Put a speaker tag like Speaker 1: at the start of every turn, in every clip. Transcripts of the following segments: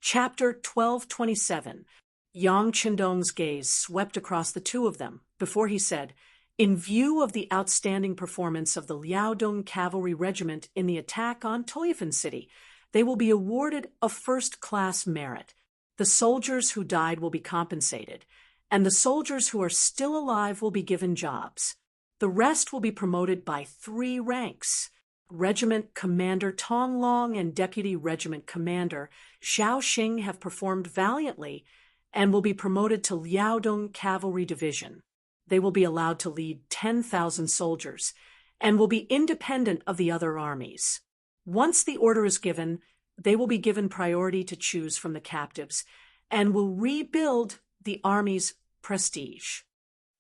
Speaker 1: Chapter 1227. Yang Chendong's gaze swept across the two of them before he said, "In view of the outstanding performance of the Liaodong Cavalry Regiment in the attack on Toyifan City, they will be awarded a first-class merit. The soldiers who died will be compensated, and the soldiers who are still alive will be given jobs. The rest will be promoted by 3 ranks. Regiment Commander Tong Long and Deputy Regiment Commander Xiao Xing have performed valiantly and will be promoted to Liaodong Cavalry Division. They will be allowed to lead 10,000 soldiers and will be independent of the other armies. Once the order is given, they will be given priority to choose from the captives and will rebuild the army's prestige."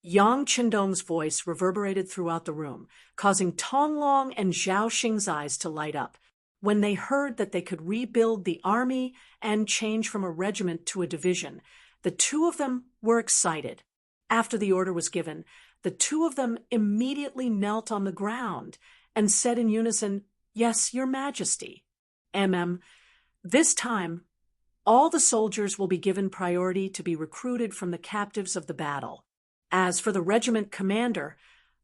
Speaker 1: Yang Chendong's voice reverberated throughout the room, causing Tong Long and Xiao Xing's eyes to light up. When they heard that they could rebuild the army and change from a regiment to a division, the two of them were excited. After the order was given, the two of them immediately knelt on the ground and said in unison, "Yes, Your Majesty." This time, all the soldiers will be given priority to be recruited from the captives of the battle. As for the regiment commander,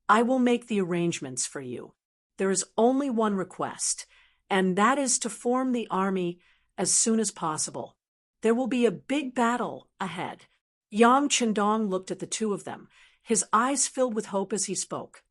Speaker 1: I will make the arrangements for you. There is only one request, and that is to form the army as soon as possible. There will be a big battle ahead. Yang Chendong looked at the two of them, his eyes filled with hope as he spoke.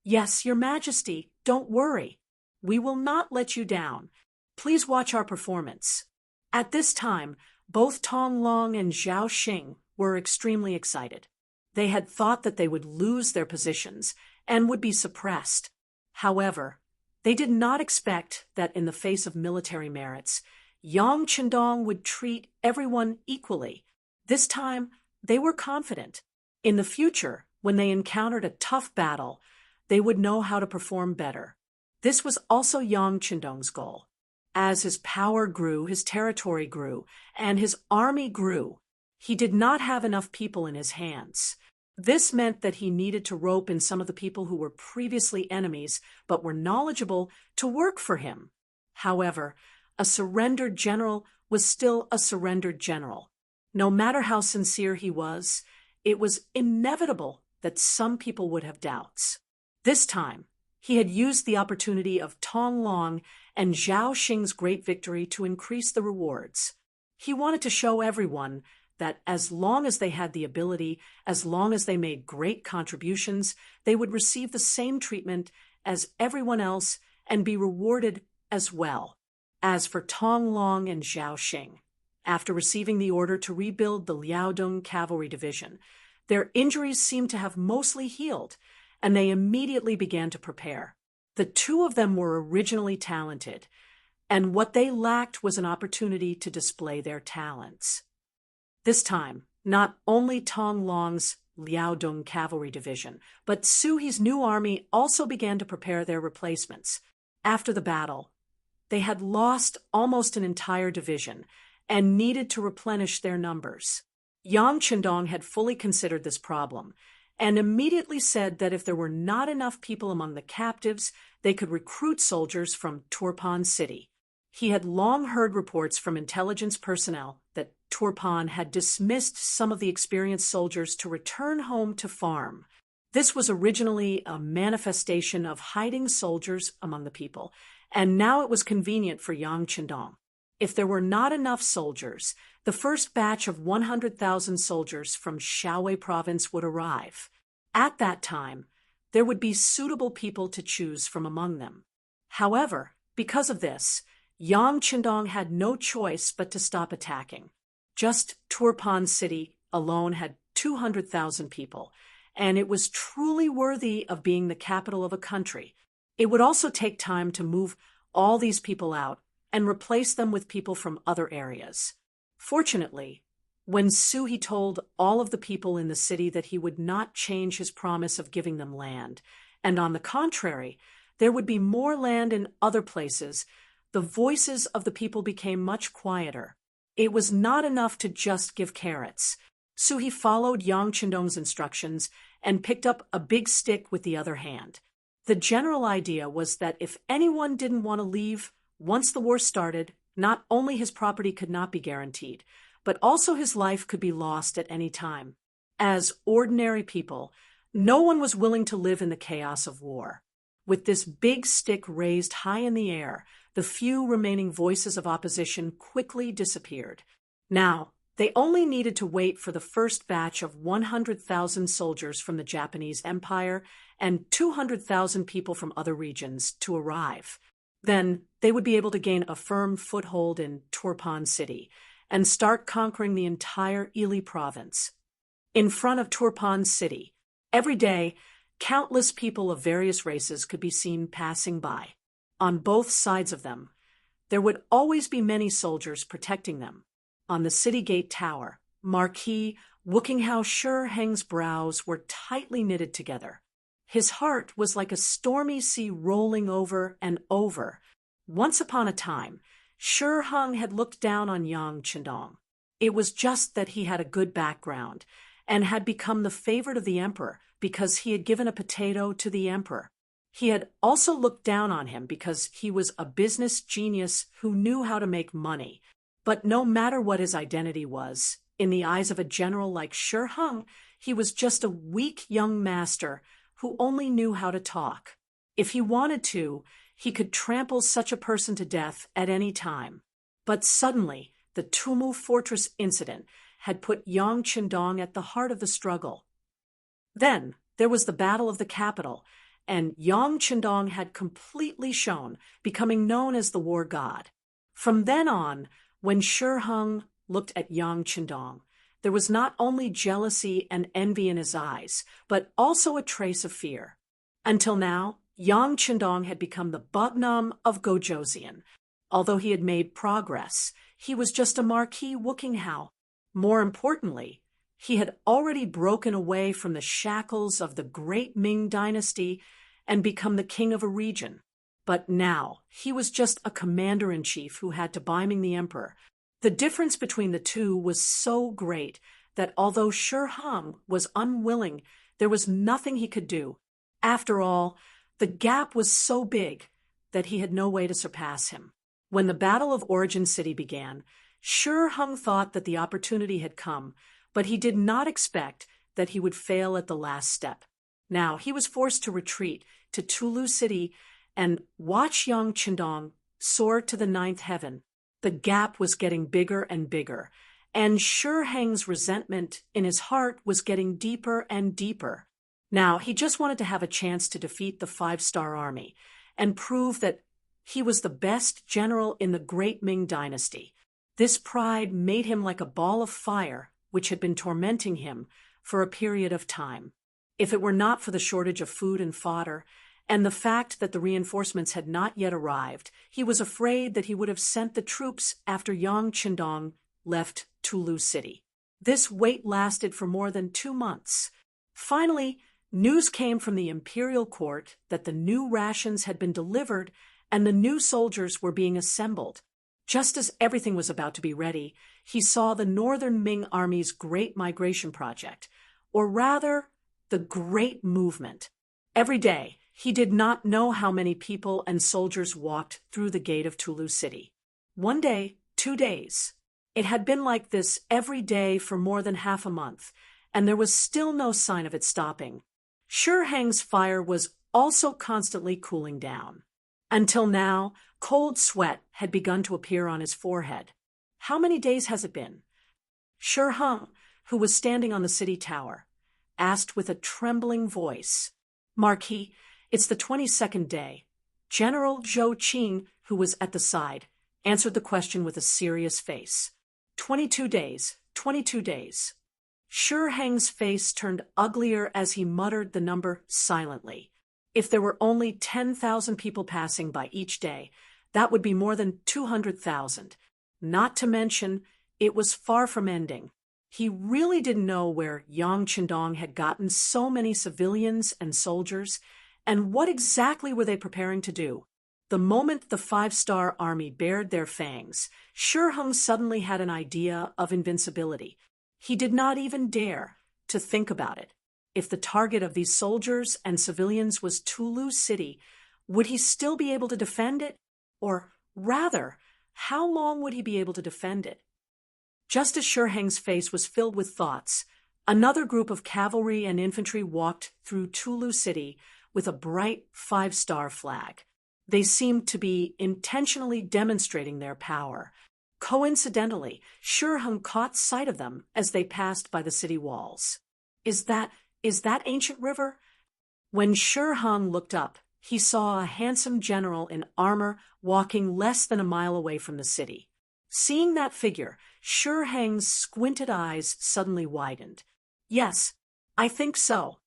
Speaker 1: "Yes, Your Majesty, don't worry. We will not let you down. Please watch our performance." At this time, both Tong Long and Xiao Xing were extremely excited. They had thought that they would lose their positions and would be suppressed. However, they did not expect that in the face of military merits, Yang Chendong would treat everyone equally. This time, they were confident. In the future, when they encountered a tough battle, they would know how to perform better. This was also Yang Chendong's goal. As his power grew, his territory grew, and his army grew, he did not have enough people in his hands. This meant that he needed to rope in some of the people who were previously enemies but were knowledgeable to work for him. However, a surrendered general was still a surrendered general. No matter how sincere he was, it was inevitable that some people would have doubts. This time, he had used the opportunity of Tong Long and Xiao Xing's great victory to increase the rewards. He wanted to show everyone that as long as they had the ability, as long as they made great contributions, they would receive the same treatment as everyone else and be rewarded as well. As for Tong Long and Xiao Xing, after receiving the order to rebuild the Liaodong Cavalry Division, their injuries seemed to have mostly healed, and they immediately began to prepare. The two of them were originally talented, and what they lacked was an opportunity to display their talents. This time, not only Tong Long's Liaodong Cavalry Division, but Suhi's new army also began to prepare their replacements. After the battle, they had lost almost an entire division and needed to replenish their numbers. Yang Chendong had fully considered this problem and immediately said that if there were not enough people among the captives, they could recruit soldiers from Turpan City. He had long heard reports from intelligence personnel that Turpan had dismissed some of the experienced soldiers to return home to farm. This was originally a manifestation of hiding soldiers among the people, and now it was convenient for Yang Chendong. If there were not enough soldiers, the first batch of 100,000 soldiers from Shaowei province would arrive. At that time, there would be suitable people to choose from among them. However, because of this, Yang Chendong had no choice but to stop attacking. Just Turpan City alone had 200,000 people, and it was truly worthy of being the capital of a country. It would also take time to move all these people out and replace them with people from other areas. Fortunately, when Suhi told all of the people in the city that he would not change his promise of giving them land, and on the contrary, there would be more land in other places, the voices of the people became much quieter. It was not enough to just give carrots. Suhi followed Yang Chendong's instructions and picked up a big stick with the other hand. The general idea was that if anyone didn't want to leave, once the war started, Not only his property could not be guaranteed, but also his life could be lost at any time. As ordinary people, no one was willing to live in the chaos of war. With this big stick raised high in the air, the few remaining voices of opposition quickly disappeared. Now, they only needed to wait for the first batch of 100,000 soldiers from the Japanese Empire and 200,000 people from other regions to arrive. Then they would be able to gain a firm foothold in Turpan City and start conquering the entire Ili province. In front of Turpan City, every day, countless people of various races could be seen passing by. On both sides of them, there would always be many soldiers protecting them. On the city gate tower, Marquis Wokinghao Shi Heng's brows were tightly knitted together. His heart was like a stormy sea rolling over and over. Once upon a time, Shi Heng had looked down on Yang Chendong. It was just that he had a good background and had become the favorite of the emperor because he had given a potato to the emperor. He had also looked down on him because he was a business genius who knew how to make money. But no matter what his identity was, in the eyes of a general like Shi Heng, he was just a weak young master who only knew how to talk. If he wanted to, he could trample such a person to death at any time. But suddenly, the Tumu Fortress incident had put Yang Chendong at the heart of the struggle. Then there was the Battle of the Capital, and Yang Chendong had completely shone, becoming known as the war god. From then on, when Shi Heng looked at Yang Chendong, there was not only jealousy and envy in his eyes, but also a trace of fear. Until now, Yang Chendong had become the Bugnam of Gojoseon. Although he had made progress, he was just a Marquis Wokinghao. More importantly, he had already broken away from the shackles of the great Ming dynasty and become the king of a region. But now, he was just a commander-in-chief who had to Ming the emperor. The difference between the two was so great that although Shi Heng was unwilling, there was nothing he could do. After all, the gap was so big that he had no way to surpass him. When the Battle of Origin City began, Shi Heng thought that the opportunity had come, but he did not expect that he would fail at the last step. Now he was forced to retreat to Tulu City and watch Yang Chendong soar to the ninth heaven. The gap was getting bigger and bigger, and Shi Heng's resentment in his heart was getting deeper and deeper. Now he just wanted to have a chance to defeat the five-star army and prove that he was the best general in the great Ming dynasty. This pride made him like a ball of fire which had been tormenting him for a period of time. If it were not for the shortage of food and fodder, and the fact that the reinforcements had not yet arrived, he was afraid that he would have sent the troops after Yang Chendong left Tulu City. This wait lasted for more than 2 months. Finally, news came from the imperial court that the new rations had been delivered and the new soldiers were being assembled. Just as everything was about to be ready, he saw the Northern Ming Army's Great Migration Project, or rather, the Great Movement. Every day, he did not know how many people and soldiers walked through the gate of Tulu City. 1 day, 2 days. It had been like this every day for more than half a month, and there was still no sign of it stopping. Shi Heng's fire was also constantly cooling down. Until now, cold sweat had begun to appear on his forehead. How many days has it been? Shi Heng, who was standing on the city tower, asked with a trembling voice. Marquis, it's the 22nd day. General Zhou Qing, who was at the side, answered the question with a serious face. 22 days, 22 days. Shi Heng's face turned uglier as he muttered the number silently. If there were only 10,000 people passing by each day, that would be more than 200,000. Not to mention, it was far from ending. He really didn't know where Yang Chendong had gotten so many civilians and soldiers, and what exactly were they preparing to do. The moment the five-star army bared their fangs, Shi Heng suddenly had an idea of invincibility. He did not even dare to think about it. If the target of these soldiers and civilians was Tulu City, would he still be able to defend it? Or rather, how long would he be able to defend it? Just as Shi Heng's face was filled with thoughts, another group of cavalry and infantry walked through Tulu City with a bright 5-star flag. They seemed to be intentionally demonstrating their power. Coincidentally, Shi Heng caught sight of them as they passed by the city walls. Is that ancient river? When Shi Heng looked up, he saw a handsome general in armor walking less than a mile away from the city. Seeing that figure, Shi Heng's squinted eyes suddenly widened. Yes, I think so.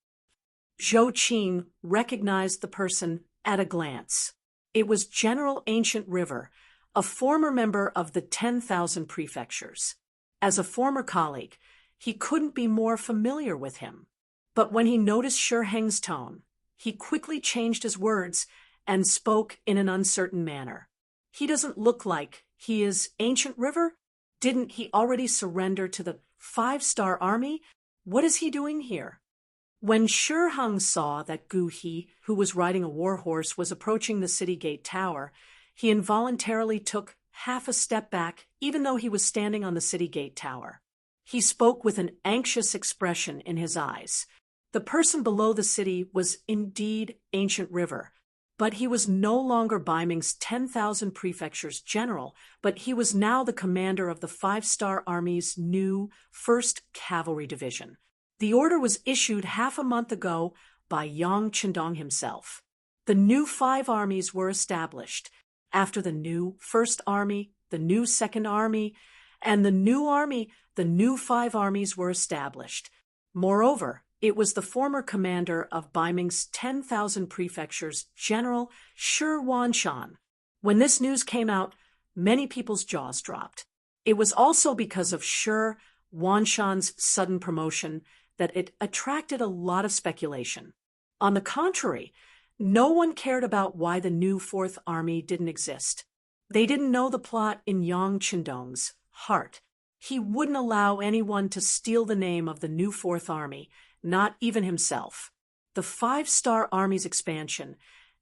Speaker 1: Zhou Qing recognized the person at a glance. It was General Ancient River, a former member of the 10,000 prefectures. As a former colleague, he couldn't be more familiar with him. But when he noticed Shi Heng's tone, he quickly changed his words and spoke in an uncertain manner. He doesn't look like he is Ancient River? Didn't he already surrender to the 5-star army? What is he doing here? When Shi Heng saw that Gu He, who was riding a war horse, was approaching the city gate tower, he involuntarily took half a step back, even though he was standing on the city gate tower. He spoke with an anxious expression in his eyes. The person below the city was indeed Ancient River, but he was no longer Ming's 10,000 prefectures general, but he was now the commander of the 5-star Army's new 1st Cavalry Division. The order was issued half a month ago by Yang Qindong himself. The new 5 armies were established. After the new 1st Army, the new 2nd Army, and the new army, the new 5 armies were established. Moreover, it was the former commander of Ming's 10,000 prefectures, General Shi Wanshan. When this news came out, many people's jaws dropped. It was also because of Shi Wanshan's sudden promotion that it attracted a lot of speculation. On the contrary, no one cared about why the new 4th Army didn't exist. They didn't know the plot in Yang Qindong's heart. He wouldn't allow anyone to steal the name of the new 4th Army, not even himself. The 5-star Army's expansion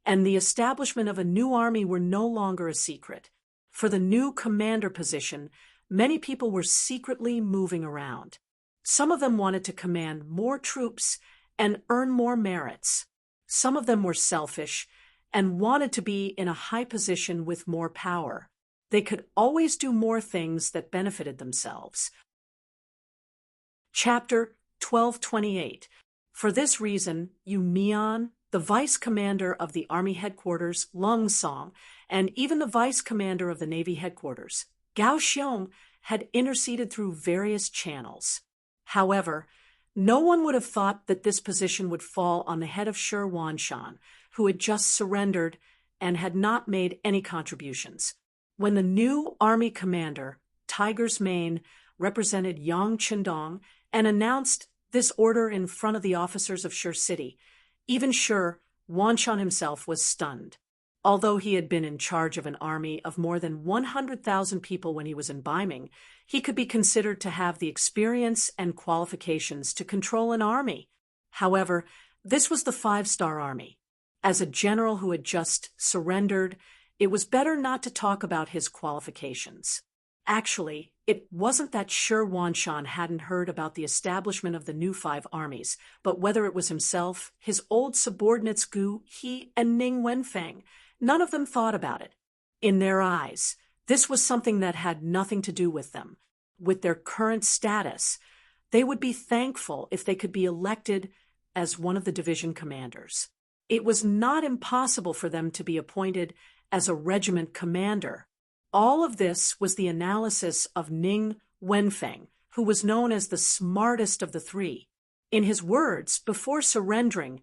Speaker 1: and the establishment of a new army were no longer a secret. For the new commander position, many people were secretly moving around. Some of them wanted to command more troops and earn more merits. Some of them were selfish and wanted to be in a high position with more power. They could always do more things that benefited themselves. Chapter 1228. For this reason, Yu Mian, the vice commander of the army headquarters, Lung Song, and even the vice commander of the navy headquarters, Gao Xiong, had interceded through various channels. However, no one would have thought that this position would fall on the head of Shi Wanshan, who had just surrendered and had not made any contributions. When the new army commander, Tiger's Mane, represented Yang Qindong and announced this order in front of the officers of Shi City, even Shi Wanshan himself was stunned. Although he had been in charge of an army of more than 100,000 people when he was in Ming, he could be considered to have the experience and qualifications to control an army. However, this was the 5-star Army. As a general who had just surrendered, it was better not to talk about his qualifications. Actually, it wasn't that Shi Wanshan hadn't heard about the establishment of the new 5 armies, but whether it was himself, his old subordinates Gu He, and Ning Wenfeng. None of them thought about it. In their eyes, this was something that had nothing to do with them. With their current status, they would be thankful if they could be elected as one of the division commanders. It was not impossible for them to be appointed as a regiment commander. All of this was the analysis of Ning Wenfeng, who was known as the smartest of the 3. In his words, before surrendering,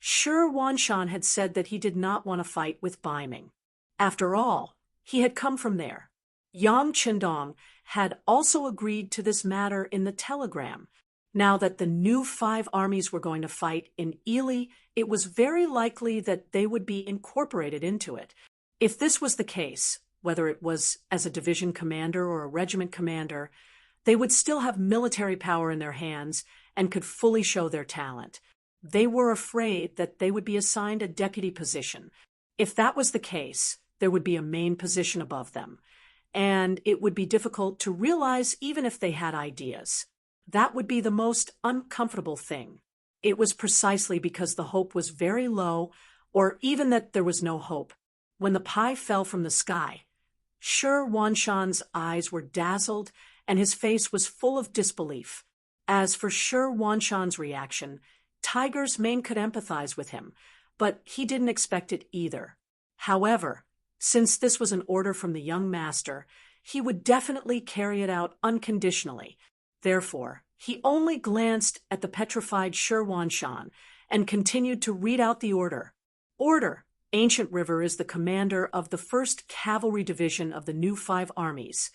Speaker 1: Shi Wanshan had said that he did not want to fight with Ming. After all, he had come from there. Yang Qindong had also agreed to this matter in the telegram. Now that the new 5 armies were going to fight in Ili, it was very likely that they would be incorporated into it. If this was the case, whether it was as a division commander or a regiment commander, they would still have military power in their hands and could fully show their talent. They were afraid that they would be assigned a deputy position. If that was the case, there would be a main position above them. and it would be difficult to realize even if they had ideas. That would be the most uncomfortable thing. It was precisely because the hope was very low, or even that there was no hope. When the pie fell from the sky, Shi Wanshan's eyes were dazzled and his face was full of disbelief. As for Shi Wanshan's reaction, Ming could empathize with him, but he didn't expect it either. However, since this was an order from the young master, he would definitely carry it out unconditionally. Therefore, he only glanced at the petrified Shi Wanshan and continued to read out the order. Order: Ancient River is the commander of the 1st Cavalry Division of the new 5 armies.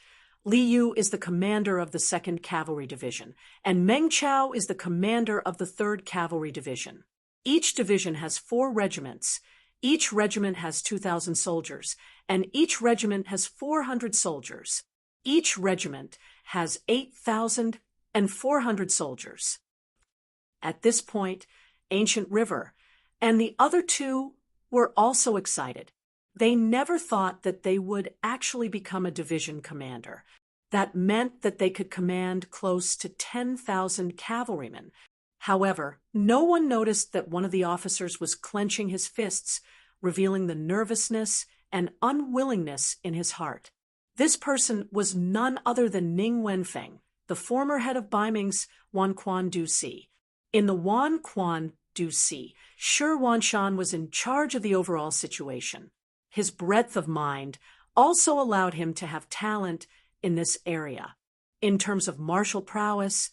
Speaker 1: Li Yu is the commander of the 2nd Cavalry Division, and Meng Chao is the commander of the 3rd Cavalry Division. Each division has 4 regiments. Each regiment has 2,000 soldiers, and each regiment has 400 soldiers. Each regiment has 8,400 soldiers. At this point, Ancient River and the other 2 were also excited. They never thought that they would actually become a division commander. That meant that they could command close to 10,000 cavalrymen. However, no one noticed that one of the officers was clenching his fists, revealing the nervousness and unwillingness in his heart. This person was none other than Ning Wenfeng, the former head of Baiming's Wanquan Du Si. In the Wanquan Du Si, Shi Wanshan was in charge of the overall situation. His breadth of mind also allowed him to have talent in this area. In terms of martial prowess,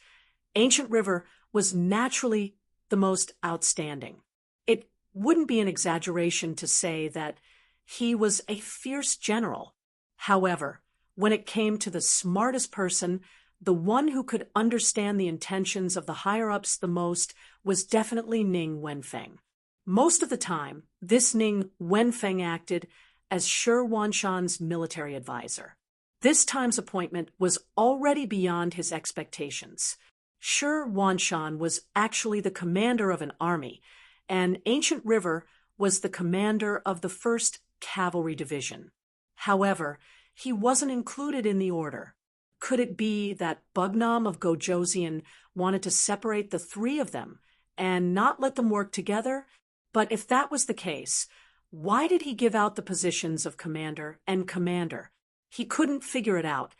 Speaker 1: Ancient River was naturally the most outstanding. It wouldn't be an exaggeration to say that he was a fierce general. However, when it came to the smartest person, the one who could understand the intentions of the higher-ups the most was definitely Ning Wenfeng. Most of the time, this Ning Wenfeng acted as Shi Wanshan's military advisor. This time's appointment was already beyond his expectations. Shi Wanshan was actually the commander of an army, and Ancient River was the commander of the 1st Cavalry Division. However, he wasn't included in the order. Could it be that Bugnam of Gojoseon wanted to separate the 3 of them and not let them work together? But if that was the case, why did he give out the positions of commander and commander? He couldn't figure it out.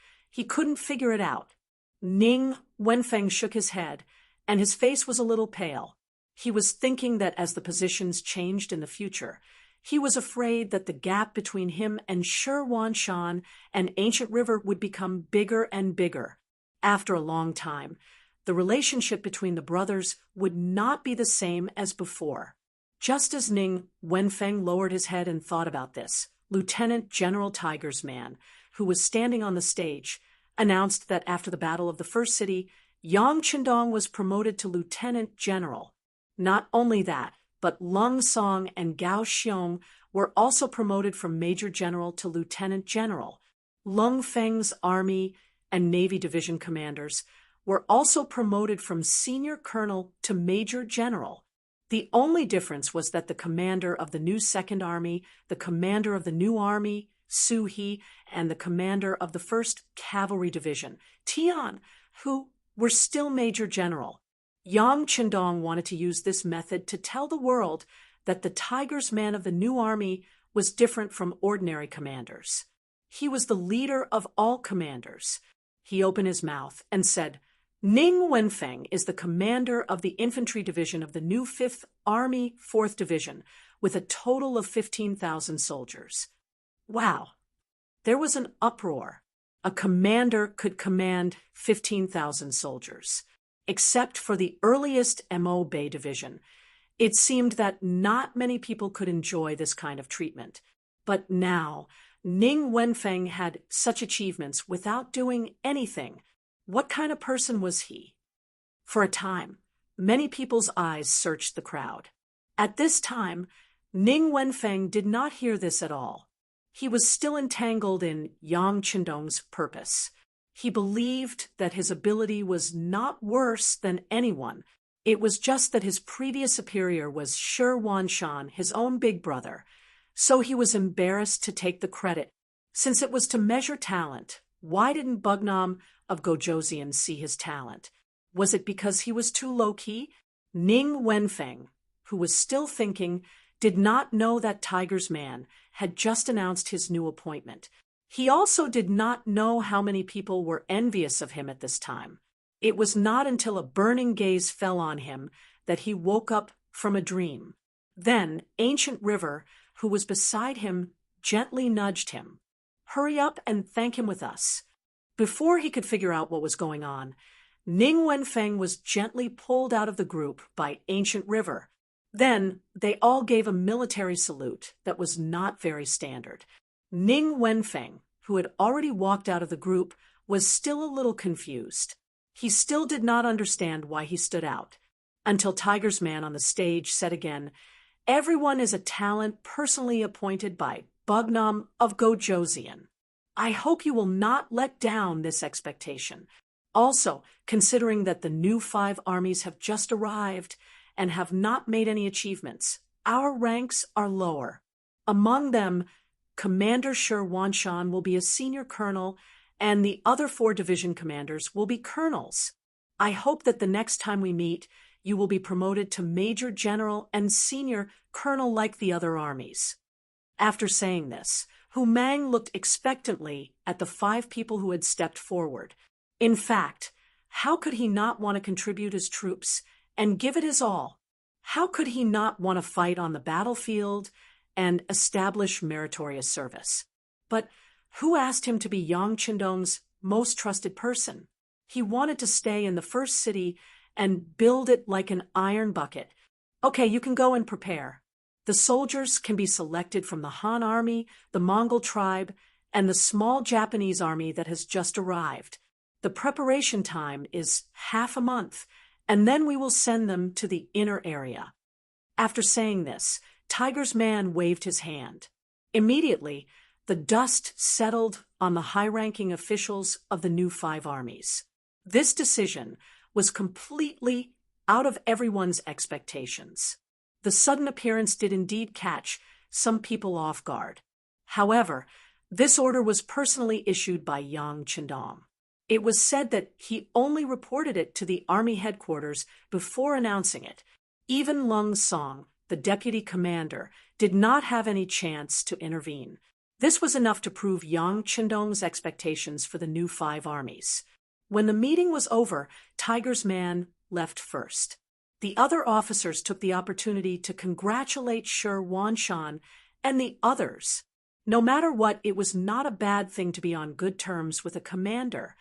Speaker 1: Ning Wenfeng shook his head, and his face was a little pale. He was thinking that as the positions changed in the future, he was afraid that the gap between him and Shi Wanshan and Ancient River would become bigger and bigger. After a long time, the relationship between the brothers would not be the same as before. Just as Ning Wenfeng lowered his head and thought about this, Lieutenant General Tiger's man, who was standing on the stage, announced that after the Battle of the First City, Yang Qindong was promoted to Lieutenant General. Not only that, but Lung Song and Gao Xiong were also promoted from Major General to Lieutenant General. Lung Feng's Army and Navy Division commanders were also promoted from Senior Colonel to Major General. The only difference was that the commander of the new 2nd Army, the commander of the new army, Su He, and the commander of the 1st Cavalry Division, Tian, who were still Major General. Yang Qindong wanted to use this method to tell the world that the Tiger's man of the new army was different from ordinary commanders. He was the leader of all commanders. He opened his mouth and said, Ning Wenfeng is the commander of the infantry division of the new 5th Army 4th Division, with a total of 15,000 soldiers. Wow! There was an uproar. A commander could command 15,000 soldiers. Except for the earliest Mo Bay Division, it seemed that not many people could enjoy this kind of treatment. But now, Ning Wenfeng had such achievements without doing anything. What kind of person was he? For a time, many people's eyes searched the crowd. At this time, Ning Wenfeng did not hear this at all. He was still entangled in Yang Qindong's purpose. He believed that his ability was not worse than anyone. It was just that his previous superior was Shi Wanshan, his own big brother. So he was embarrassed to take the credit. Since it was to measure talent, why didn't Bugnam of Gojoseon see his talent? Was it because he was too low-key? Ning Wenfeng, who was still thinking, did not know that Tiger's man had just announced his new appointment. He also did not know how many people were envious of him at this time. It was not until a burning gaze fell on him that he woke up from a dream. Then Ancient River, who was beside him, gently nudged him. "Hurry up and thank him with us." Before he could figure out what was going on, Ning Wenfeng was gently pulled out of the group by Ancient River. Then they all gave a military salute that was not very standard. Ning Wenfeng, who had already walked out of the group, was still a little confused. He still did not understand why he stood out, until Tiger's man on the stage said again, "Everyone is a talent personally appointed by Bugnam of Gojoseon. I hope you will not let down this expectation. Also, considering that the new 5 armies have just arrived and have not made any achievements, our ranks are lower. Among them, Commander Shi Wanshan will be a senior colonel, and the other 4 division commanders will be colonels. I hope that the next time we meet, you will be promoted to major general and senior colonel like the other armies." After saying this, Hu Mang looked expectantly at the 5 people who had stepped forward. In fact, how could he not want to contribute his troops and give it his all? How could he not want to fight on the battlefield and establish meritorious service? But who asked him to be Yang Qindong's most trusted person? He wanted to stay in the first city and build it like an iron bucket. "Okay, you can go and prepare. The soldiers can be selected from the Han army, the Mongol tribe, and the small Japanese army that has just arrived. The preparation time is half a month, and then we will send them to the inner area." After saying this, Tiger's man waved his hand. Immediately, the dust settled on the high-ranking officials of the new 5 armies. This decision was completely out of everyone's expectations. The sudden appearance did indeed catch some people off guard. However, this order was personally issued by Yang Qindong. It was said that he only reported it to the army headquarters before announcing it. Even Lung Song, the deputy commander, did not have any chance to intervene. This was enough to prove Yang Qindong's expectations for the new 5 armies. When the meeting was over, Tiger's man left first. The other officers took the opportunity to congratulate Shi Wanshan and the others. No matter what, it was not a bad thing to be on good terms with a commander.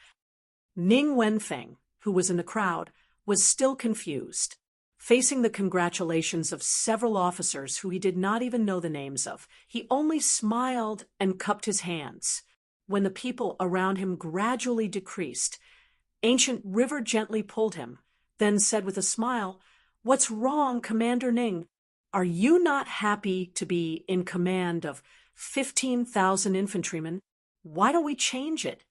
Speaker 1: Ning Wenfeng, who was in the crowd, was still confused. Facing the congratulations of several officers who he did not even know the names of, he only smiled and cupped his hands. When the people around him gradually decreased, Ancient River gently pulled him, then said with a smile, "What's wrong, Commander Ning? Are you not happy to be in command of 15,000 infantrymen? Why don't we change it?"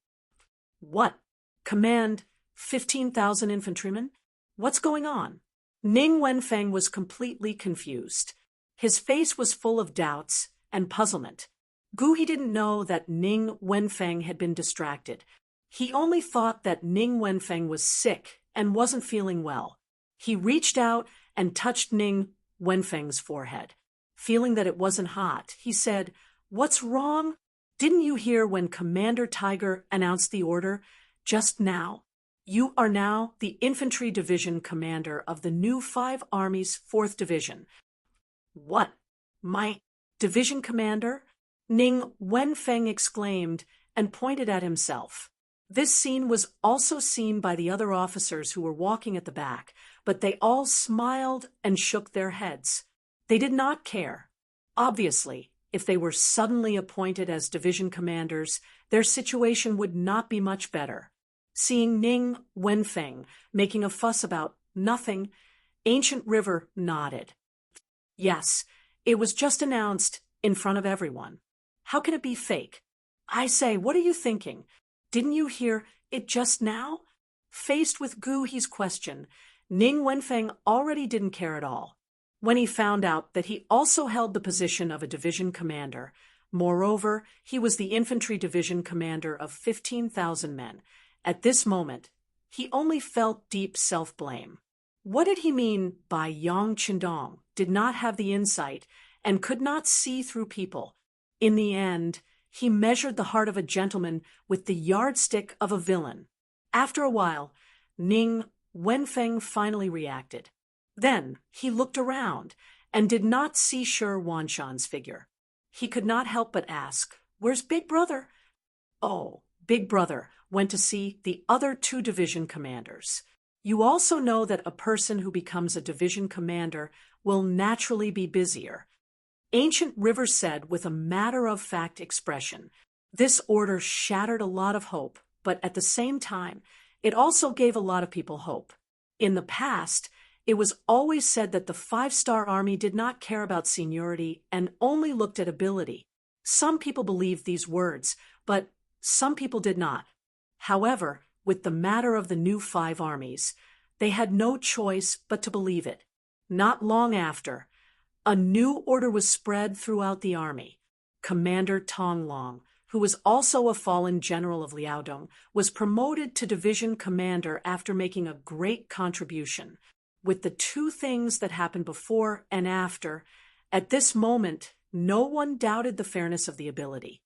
Speaker 1: "What? Command 15,000 infantrymen? What's going on?" Ning Wenfeng was completely confused. His face was full of doubts and puzzlement. He didn't know that Ning Wenfeng had been distracted. He only thought that Ning Wenfeng was sick and wasn't feeling well. He reached out and touched Ning Wenfeng's forehead. Feeling that it wasn't hot, he said, "What's wrong? Didn't you hear when Commander Tiger announced the order just now? You are now the infantry division commander of the new 5 armies 4th division." "What? My division commander?" Ning Wenfeng exclaimed and pointed at himself. This scene was also seen by the other officers who were walking at the back, but they all smiled and shook their heads. They did not care. Obviously, if they were suddenly appointed as division commanders, their situation would not be much better. Seeing Ning Wenfeng making a fuss about nothing, Ancient River nodded. "Yes, it was just announced in front of everyone. How can it be fake? I say, what are you thinking? Didn't you hear it just now?" Faced with He's question, Ning Wenfeng already didn't care at all. When he found out that he also held the position of a division commander, Moreover, he was the infantry division commander of 15,000 men. At this moment, he only felt deep self-blame. What did he mean by Yang Qindong did not have the insight and could not see through people? In the end, he measured the heart of a gentleman with the yardstick of a villain. After a while, Ning Wenfeng finally reacted. Then he looked around and did not see Shi Wanshan's figure. He could not help but ask, "Where's Big Brother?" Oh, Big Brother went to see the other two division commanders. You also know that a person who becomes a division commander will naturally be busier. Ancient River said with a matter-of-fact expression. This order shattered a lot of hope, but at the same time, it also gave a lot of people hope. In the past, it was always said that the five-star army did not care about seniority and only looked at ability. Some people believed these words, but some people did not. However, with the matter of the new 5 armies, they had no choice but to believe it. Not long after, a new order was spread throughout the army. Commander Tong Long, who was also a fallen general of Liaodong, was promoted to division commander after making a great contribution. With the two things that happened before and after, at this moment, no one doubted the fairness of the ability.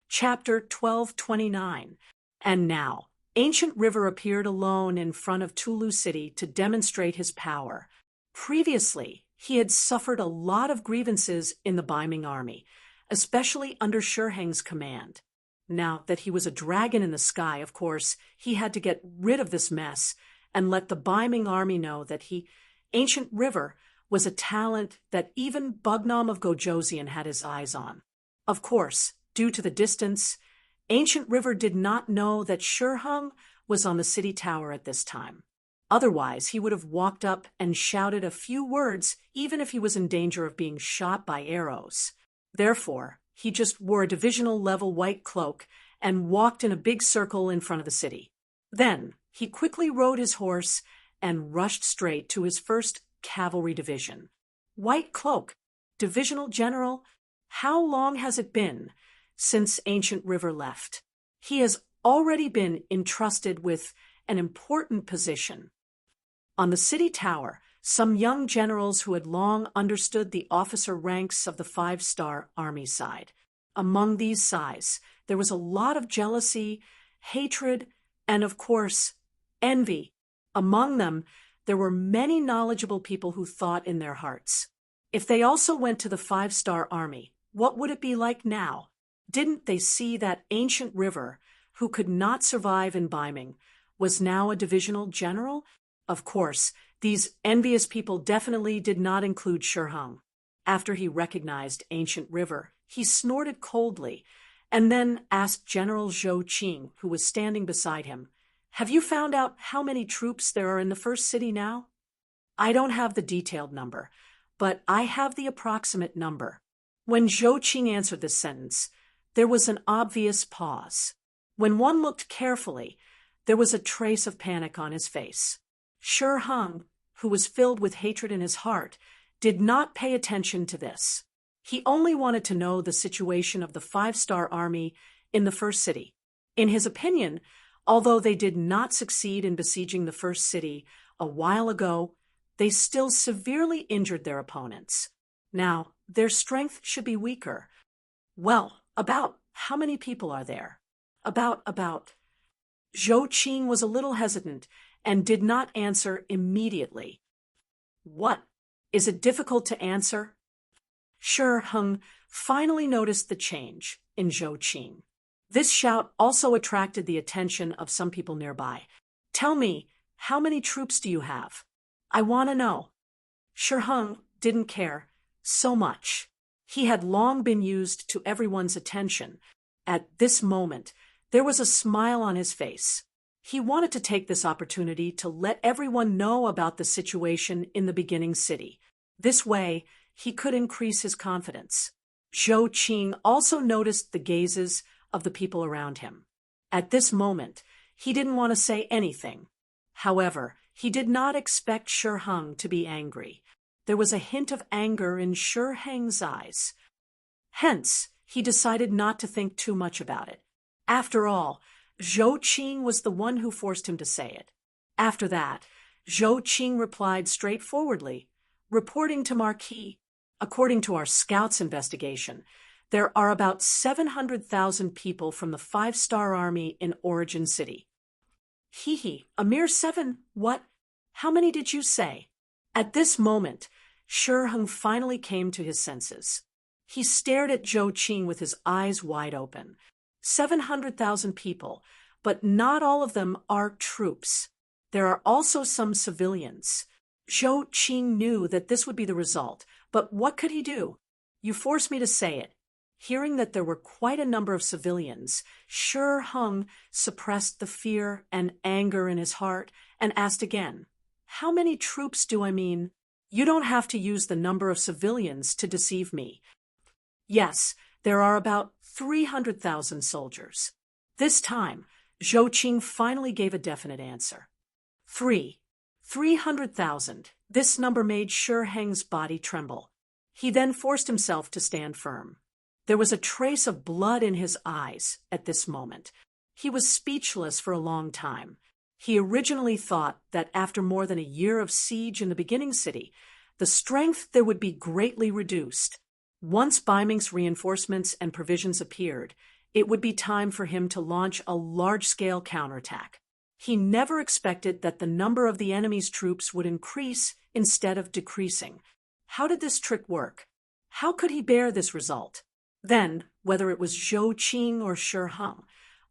Speaker 1: Chapter 1229. And now, Ancient River appeared alone in front of Tulu City to demonstrate his power. Previously, he had suffered a lot of grievances in the Baiming army, especially under Shi Heng's command. Now that he was a dragon in the sky, of course, he had to get rid of this mess and let the Baiming army know that Ancient River, was a talent that even Bugnam of Gojoseon had his eyes on. Of course, due to the distance, Ancient River did not know that Shi Heng was on the city tower at this time. Otherwise, he would have walked up and shouted a few words even if he was in danger of being shot by arrows. Therefore, he just wore a divisional-level white cloak and walked in a big circle in front of the city. Then, he quickly rode his horse and rushed straight to his first cavalry division. White cloak, divisional general, how long has it been since Ancient River left? He has already been entrusted with an important position. On the city tower, some young generals who had long understood the officer ranks of the 5-star army side. Among these sides, there was a lot of jealousy, hatred, and of course, envy. Among them, there were many knowledgeable people who thought in their hearts, if they also went to the 5-star army, what would it be like now? Didn't they see that Ancient River, who could not survive in Baiming, was now a divisional general? Of course, these envious people definitely did not include Shi Heng. After he recognized Ancient River, he snorted coldly, and then asked General Zhou Qing, who was standing beside him, "Have you found out how many troops there are in the first city now?" "I don't have the detailed number, but I have the approximate number." When Zhou Qing answered this sentence, there was an obvious pause. When one looked carefully, there was a trace of panic on his face. Shi Heng, who was filled with hatred in his heart, did not pay attention to this. He only wanted to know the situation of the 5-star army in the first city. In his opinion, although they did not succeed in besieging the first city a while ago, they still severely injured their opponents. Now, their strength should be weaker. Well, about how many people are there? About. Zhou Qing was a little hesitant and did not answer immediately. What? Is it difficult to answer? Shi Heng finally noticed the change in Zhou Qing. This shout also attracted the attention of some people nearby. "Tell me, how many troops do you have? I want to know." Shi Heng didn't care so much. He had long been used to everyone's attention. At this moment, there was a smile on his face. He wanted to take this opportunity to let everyone know about the situation in the beginning city. This way, he could increase his confidence. Zhou Qing also noticed the gazes of the people around him. At this moment, he didn't want to say anything. However, he did not expect Shi Heng to be angry. There was a hint of anger in Shi Heng's eyes. Hence, he decided not to think too much about it. After all, Zhou Qing was the one who forced him to say it. After that, Zhou Qing replied straightforwardly, reporting to Marquis, according to our scouts' investigation, there are about 700,000 people from the 5-star army in Origin City. Hee, a mere 7, what? How many did you say? At this moment, Shi Heng finally came to his senses. He stared at Zhou Qing with his eyes wide open. 700,000 people, but not all of them are troops. There are also some civilians. Zhou Qing knew that this would be the result, but what could he do? You force me to say it. Hearing that there were quite a number of civilians, Shi Heng suppressed the fear and anger in his heart and asked again, how many troops do I mean? You don't have to use the number of civilians to deceive me. Yes, there are about 300,000 soldiers. This time, Zhou Qing finally gave a definite answer. 300,000. This number made Shi Heng's body tremble. He then forced himself to stand firm. There was a trace of blood in his eyes at this moment. He was speechless for a long time. He originally thought that after more than a year of siege in the beginning city, the strength there would be greatly reduced. Once Ming's reinforcements and provisions appeared, it would be time for him to launch a large-scale counterattack. He never expected that the number of the enemy's troops would increase instead of decreasing. How did this trick work? How could he bear this result? Then, whether it was Zhou Qing or Shi Heng,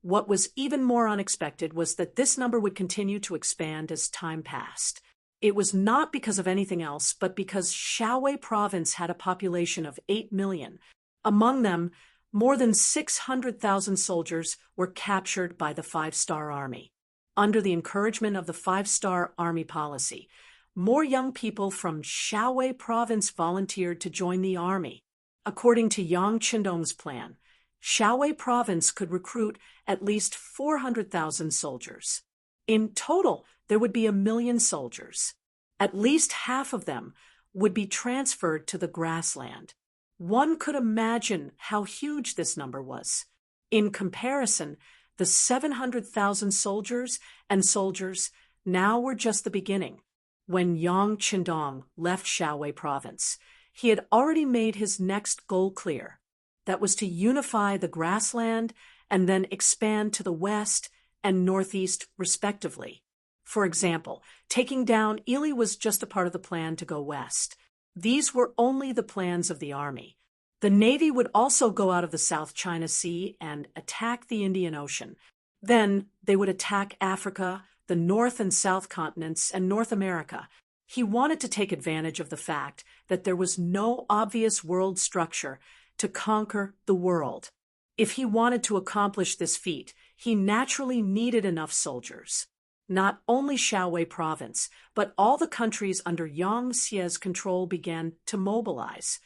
Speaker 1: what was even more unexpected was that this number would continue to expand as time passed. It was not because of anything else, but because Shaowei province had a population of 8 million. Among them, more than 600,000 soldiers were captured by the 5-star army. Under the encouragement of the 5-star army policy, more young people from Shaowei province volunteered to join the army. According to Yang Qindong's plan, Shaowei province could recruit at least 400,000 soldiers. In total, there would be 1 million soldiers. At least half of them would be transferred to the grassland. One could imagine how huge this number was. In comparison, the 700,000 soldiers now were just the beginning. When Yang Qindong left Shaowei province, he had already made his next goal clear. That was to unify the grassland and then expand to the west and northeast respectively. For example, taking down Ili was just a part of the plan to go west. These were only the plans of the army. The Navy would also go out of the South China Sea and attack the Indian Ocean. Then they would attack Africa, the North and South continents, and North America. He wanted to take advantage of the fact that there was no obvious world structure to conquer the world. If he wanted to accomplish this feat, he naturally needed enough soldiers. Not only Shaowei province, but all the countries under Yang Xie's control began to mobilize.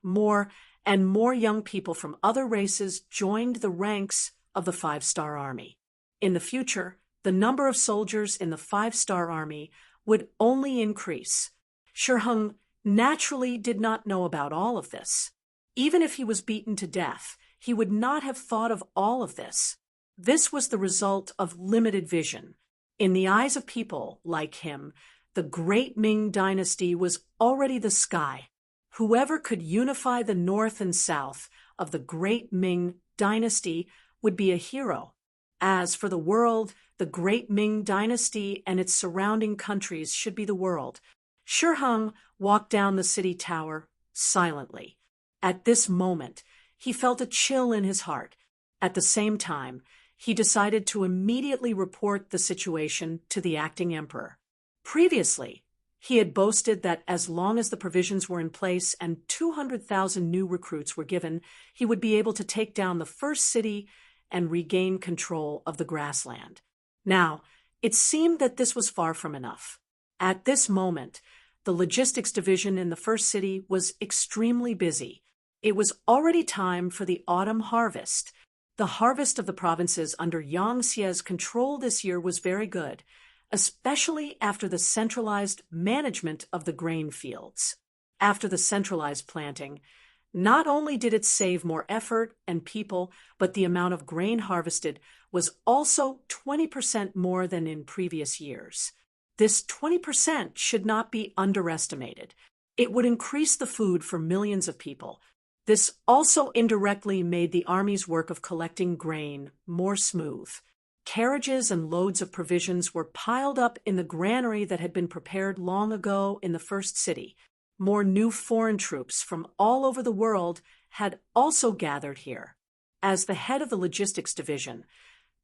Speaker 1: More and more young people from other races joined the ranks of the 5-star army. In the future, the number of soldiers in the 5-star army would only increase. Shi Heng naturally did not know about all of this. Even if he was beaten to death, he would not have thought of all of this. This was the result of limited vision. In the eyes of people like him, the great Ming dynasty was already the sky. Whoever could unify the north and south of the great Ming dynasty would be a hero. As for the world, the great Ming dynasty and its surrounding countries should be the world. Shi Heng walked down the city tower silently. At this moment, he felt a chill in his heart. At the same time, he decided to immediately report the situation to the acting emperor. Previously, he had boasted that as long as the provisions were in place and 200,000 new recruits were given, he would be able to take down the first city and regain control of the grassland. Now, it seemed that this was far from enough. At this moment, the logistics division in the first city was extremely busy. It was already time for the autumn harvest. The harvest of the provinces under Yang Xie's control this year was very good, especially after the centralized management of the grain fields. After the centralized planting, Not only did it save more effort and people, but the amount of grain harvested was also 20% more than in previous years. This 20% should not be underestimated. It would increase the food for millions of people. This also indirectly made the army's work of collecting grain more smooth. Carriages and loads of provisions were piled up in the granary that had been prepared long ago in the first city. More new foreign troops from all over the world had also gathered here. As the head of the logistics division,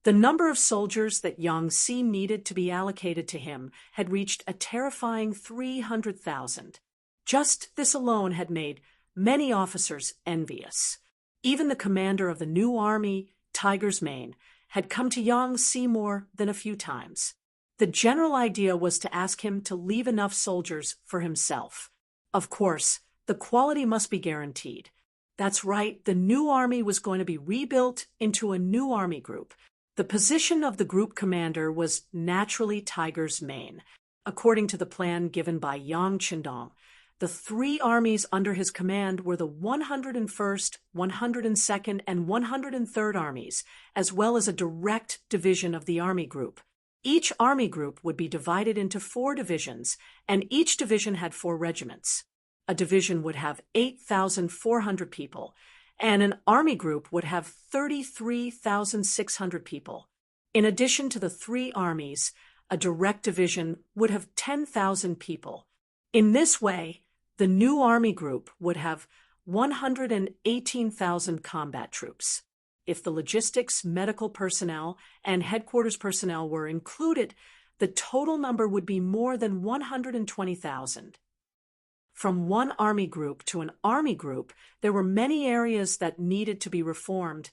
Speaker 1: the number of soldiers that Yang Si needed to be allocated to him had reached a terrifying 300,000. Just this alone had made many officers envious. Even the commander of the new army, Tiger's Mane, had come to Yang Si more than a few times. The general idea was to ask him to leave enough soldiers for himself. Of course, the quality must be guaranteed. That's right, the new army was going to be rebuilt into a new army group. The position of the group commander was naturally Tiger's Mane. According to the plan given by Yang Chendong, the three armies under his command were the 101st, 102nd, and 103rd Armies, as well as a direct division of the army group. Each army group would be divided into 4 divisions, and each division had 4 regiments. A division would have 8,400 people, and an army group would have 33,600 people. In addition to the 3 armies, a direct division would have 10,000 people. In this way, the new army group would have 118,000 combat troops. If the logistics, medical personnel, and headquarters personnel were included, the total number would be more than 120,000. From one army group to an army group, there were many areas that needed to be reformed,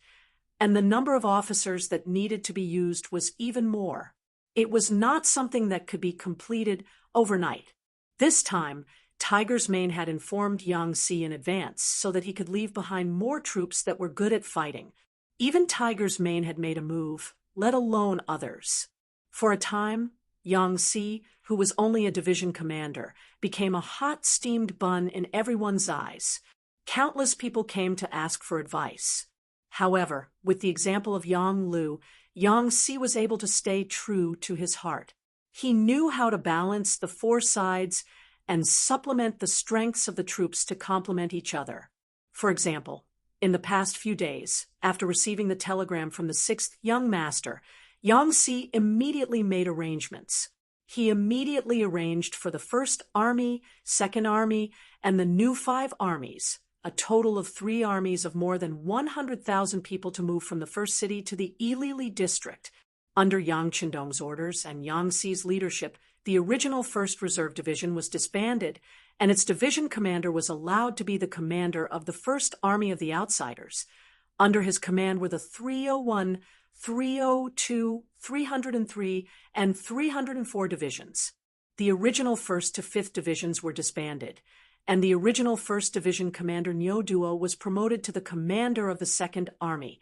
Speaker 1: and the number of officers that needed to be used was even more. It was not something that could be completed overnight. This time, Tiger's Mane had informed Yang Si in advance so that he could leave behind more troops that were good at fighting. Even Tiger's Mane had made a move, let alone others. For a time, Yang Si, who was only a division commander, became a hot steamed bun in everyone's eyes. Countless people came to ask for advice. However, with the example of Yang Lu, Yang Si was able to stay true to his heart. He knew how to balance the 4 sides and supplement the strengths of the troops to complement each other. For example, in the past few days, after receiving the telegram from the 6th young master, Yang Si immediately made arrangements. He immediately arranged for the 1st Army, 2nd Army, and the new 5 armies, a total of 3 armies of more than 100,000 people, to move from the first city to the Ilili district. Under Yang Chendong's orders and Yang Si's leadership, the original 1st Reserve Division was disbanded, and its division commander was allowed to be the commander of the 1st Army of the Outsiders. Under his command were the 301, 302, 303, and 304 divisions. The original 1st to 5th divisions were disbanded, and the original 1st Division commander Nyo Duo was promoted to the commander of the 2nd Army.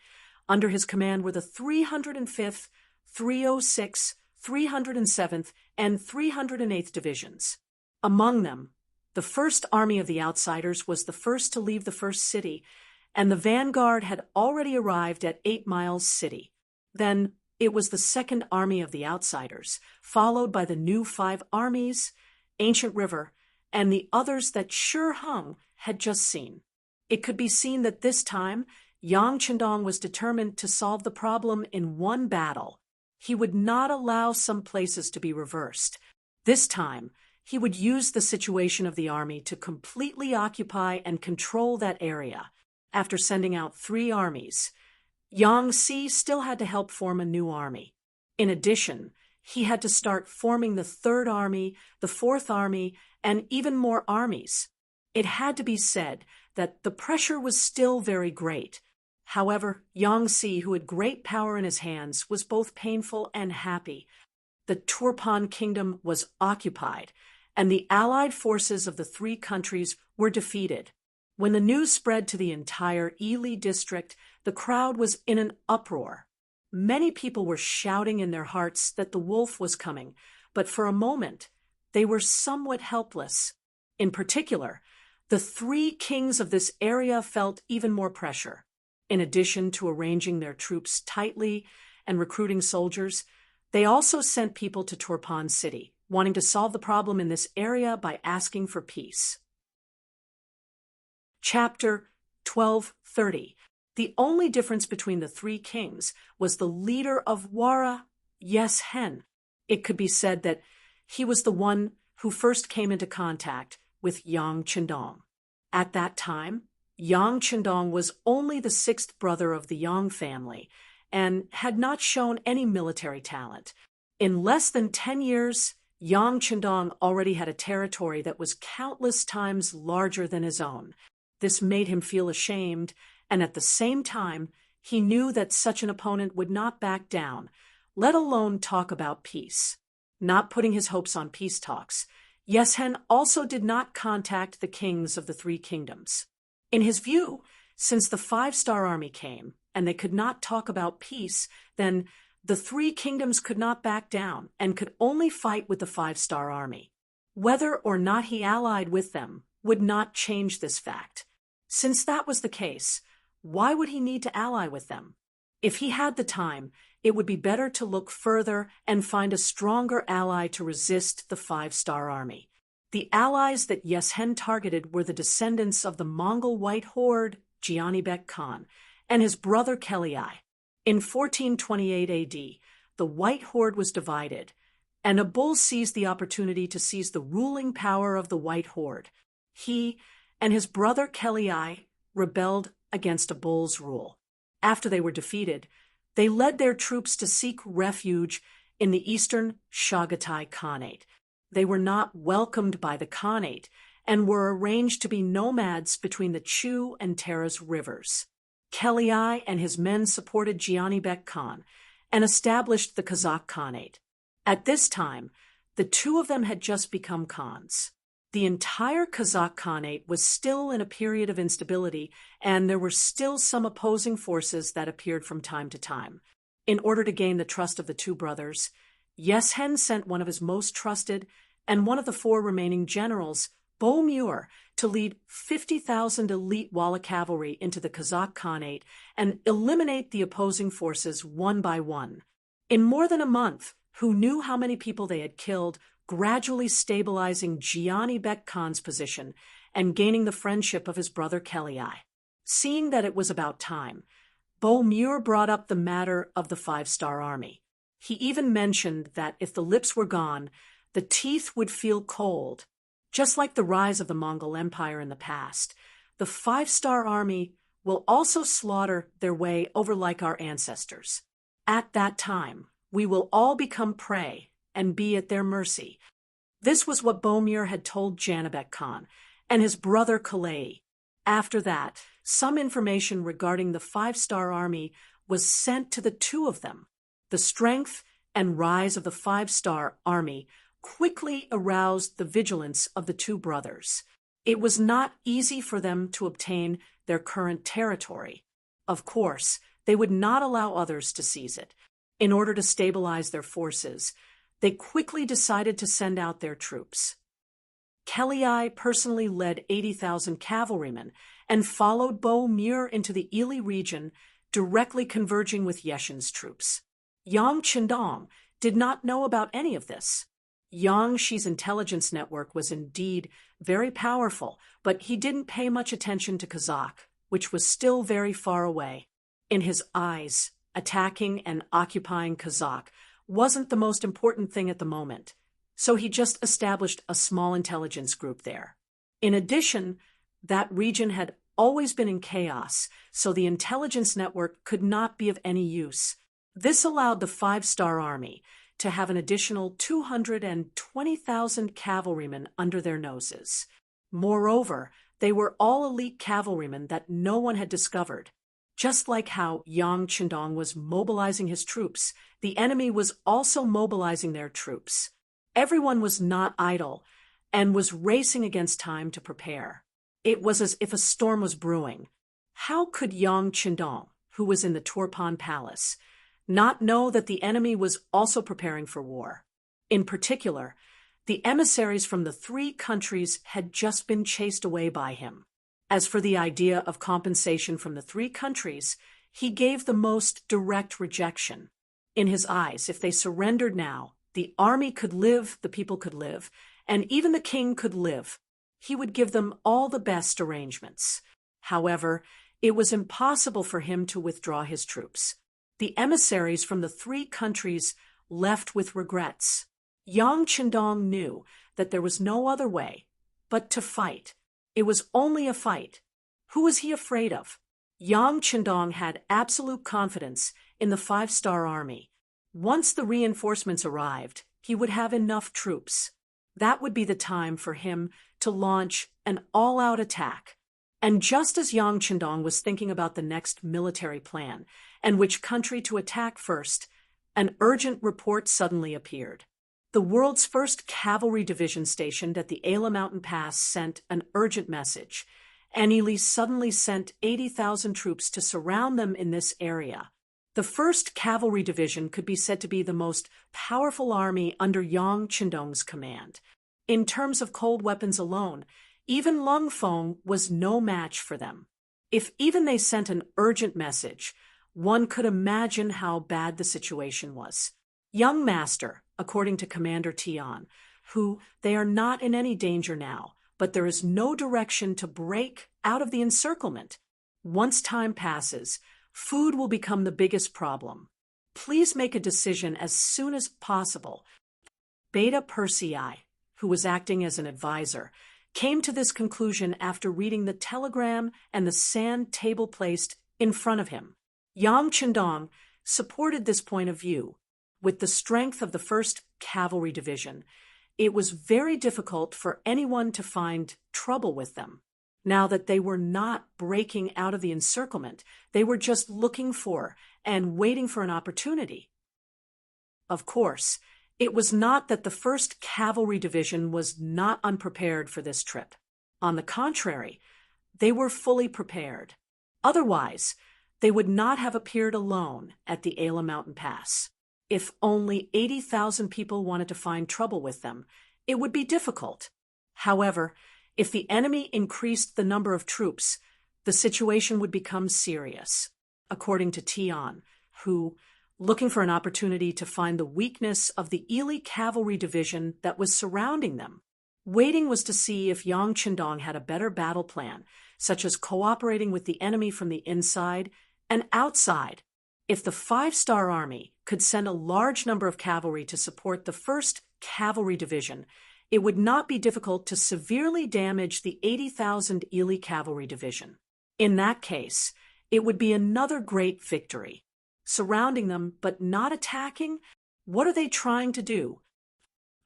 Speaker 1: Under his command were the 305th, 306th, 307th, and 308th divisions. Among them, the 1st Army of the Outsiders was the first to leave the first city, and the vanguard had already arrived at 8 Miles City. Then it was the 2nd Army of the Outsiders, followed by the new 5 armies, Ancient River, and the others that Shi Hung had just seen. It could be seen that this time, Yang Chendong was determined to solve the problem in one battle. He would not allow some places to be reversed. This time, he would use the situation of the army to completely occupy and control that area. After sending out 3 armies, Yang Si still had to help form a new army. In addition, he had to start forming the 3rd Army, the 4th Army, and even more armies. It had to be said that the pressure was still very great. However, Yang Si, who had great power in his hands, was both painful and happy. The Turpan kingdom was occupied, and the allied forces of the 3 countries were defeated. When the news spread to the entire Ili district, the crowd was in an uproar. Many people were shouting in their hearts that the wolf was coming, but for a moment, they were somewhat helpless. In particular, The three kings of this area felt even more pressure. In addition to arranging their troops tightly and recruiting soldiers, they also sent people to Turpan City, wanting to solve the problem in this area by asking for peace. Chapter 12:30. The only difference between the three kings was the leader of Wara, Yes-hen. It could be said that he was the one who first came into contact with Yang Chendong. At that time, Yang Chendong was only the sixth brother of the Yang family and had not shown any military talent. In less than 10 years, Yang Chendong already had a territory that was countless times larger than his own. This made him feel ashamed, and at the same time, he knew that such an opponent would not back down, let alone talk about peace. Not putting his hopes on peace talks, Yes-hen also did not contact the kings of the three kingdoms. In his view, since the five-star army came, and they could not talk about peace, then the three kingdoms could not back down and could only fight with the five-star army. Whether or not he allied with them would not change this fact. Since that was the case, why would he need to ally with them? If he had the time, it would be better to look further and find a stronger ally to resist the five-star army. The allies that Yes-hen targeted were the descendants of the Mongol White Horde, Jianibek Khan, and his brother Kelai. In 1428 AD, the White Horde was divided, and a bull seized the opportunity to seize the ruling power of the White Horde. He and his brother Kelai rebelled against a bull's rule. After they were defeated, they led their troops to seek refuge in the eastern Chagatai Khanate. They were not welcomed by the Khanate and were arranged to be nomads between the Chu and Taraz rivers. Kelai and his men supported Jianibek Khan and established the Kazakh Khanate. At this time, the two of them had just become khans. The entire Kazakh Khanate was still in a period of instability, and there were still some opposing forces that appeared from time to time. In order to gain the trust of the two brothers, Yes-hen sent one of his most trusted and one of the four remaining generals, Bo-Muir, to lead 50,000 elite Wala cavalry into the Kazakh Khanate and eliminate the opposing forces one by one. In more than a month, who knew how many people they had killed, gradually stabilizing Jianibek Khan's position and gaining the friendship of his brother Kelai. Seeing that it was about time, Bo-Muir brought up the matter of the five-star army. He even mentioned that if the lips were gone, the teeth would feel cold. Just like the rise of the Mongol Empire in the past, the five-star army will also slaughter their way over like our ancestors. At that time, we will all become prey and be at their mercy. This was what Bo-Muir had told Janibek Khan and his brother Kalei. After that, some information regarding the five-star army was sent to the two of them. The strength and rise of the five-star army quickly aroused the vigilance of the two brothers. It was not easy for them to obtain their current territory. Of course, they would not allow others to seize it. In order to stabilize their forces, they quickly decided to send out their troops. Kelai personally led 80,000 cavalrymen and followed Bo-Muir into the Ili region, directly converging with Yeshin's troops. Yang Chendong did not know about any of this. Yang Shi's intelligence network was indeed very powerful, but he didn't pay much attention to Kazakh, which was still very far away. In his eyes, attacking and occupying Kazakh wasn't the most important thing at the moment, so he just established a small intelligence group there. In addition, that region had always been in chaos, so the intelligence network could not be of any use. This allowed the five-star army to have an additional 220,000 cavalrymen under their noses. Moreover, they were all elite cavalrymen that no one had discovered. Just like how Yang Chendong was mobilizing his troops, the enemy was also mobilizing their troops. Everyone was not idle and was racing against time to prepare. It was as if a storm was brewing. How could Yang Chendong, who was in the Turpan Palace, not know that the enemy was also preparing for war? In particular, The emissaries from the 3 countries had just been chased away by him. As for the idea of compensation from the 3 countries, he gave the most direct rejection. In his eyes, if they surrendered now, the army could live, the people could live, and even the king could live. He would give them all the best arrangements. However, it was impossible for him to withdraw his troops. The emissaries from the 3 countries left with regrets. Yang Qindong knew that there was no other way but to fight. It was only a fight. Who was he afraid of? Yang Qindong had absolute confidence in the 5-star army. Once the reinforcements arrived, he would have enough troops. That would be the time for him to launch an all-out attack. And just as Yang Qindong was thinking about the next military plan and which country to attack first, an urgent report suddenly appeared. The world's first cavalry division stationed at the Ala Mountain Pass sent an urgent message. Anneli suddenly sent 80,000 troops to surround them in this area. The 1st Cavalry Division could be said to be the most powerful army under Yang Qindong's command. In terms of cold weapons alone, even Lung Feng was no match for them. If even they sent an urgent message, one could imagine how bad the situation was. Young Master, according to Commander Tian, who they are not in any danger now, but there is no direction to break out of the encirclement. Once time passes, food will become the biggest problem. Please make a decision as soon as possible. Beta Persei, who was acting as an advisor, came to this conclusion after reading the telegram and the sand table placed in front of him. Yang Qindong supported this point of view. With the strength of the 1st Cavalry Division, it was very difficult for anyone to find trouble with them. Now that they were not breaking out of the encirclement, they were just looking for and waiting for an opportunity. Of course, it was not that the 1st Cavalry Division was not unprepared for this trip. On the contrary, they were fully prepared. Otherwise, they would not have appeared alone at the Ala Mountain Pass. If only 80,000 people wanted to find trouble with them, it would be difficult. However, if the enemy increased the number of troops, the situation would become serious. According to Tian, who, looking for an opportunity to find the weakness of the Ili Cavalry Division that was surrounding them, waiting was to see if Yang Qindong had a better battle plan, such as cooperating with the enemy from the inside and outside. If the 5-star army could send a large number of cavalry to support the 1st Cavalry Division, it would not be difficult to severely damage the 80,000 Ili Cavalry Division. In that case, it would be another great victory. Surrounding them but not attacking? What are they trying to do?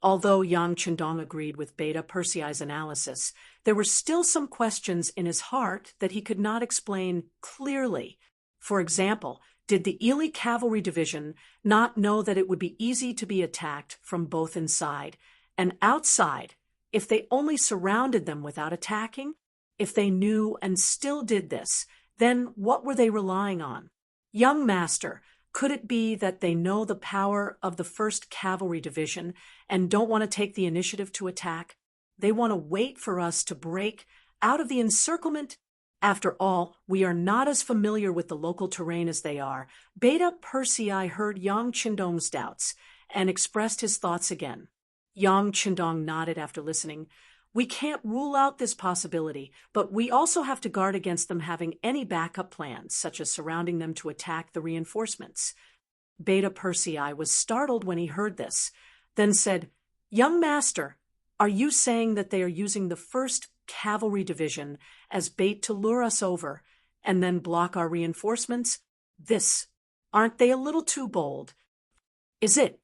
Speaker 1: Although Yang Qindong agreed with Beta Persei's analysis, there were still some questions in his heart that he could not explain clearly. For example, did the Ili Cavalry Division not know that it would be easy to be attacked from both inside and outside if they only surrounded them without attacking? If they knew and still did this, then what were they relying on? Young Master, could it be that they know the power of the 1st Cavalry Division and don't want to take the initiative to attack? They want to wait for us to break out of the encirclement? After all, we are not as familiar with the local terrain as they are. Beta Persei heard Yang Qindong's doubts and expressed his thoughts again. Yang Qindong nodded after listening. We can't rule out this possibility, but we also have to guard against them having any backup plans, such as surrounding them to attack the reinforcements. Beta Persei was startled when he heard this, then said, Young Master, are you saying that they are using the 1st Cavalry Division as bait to lure us over and then block our reinforcements? Aren't they a little too bold? Is it?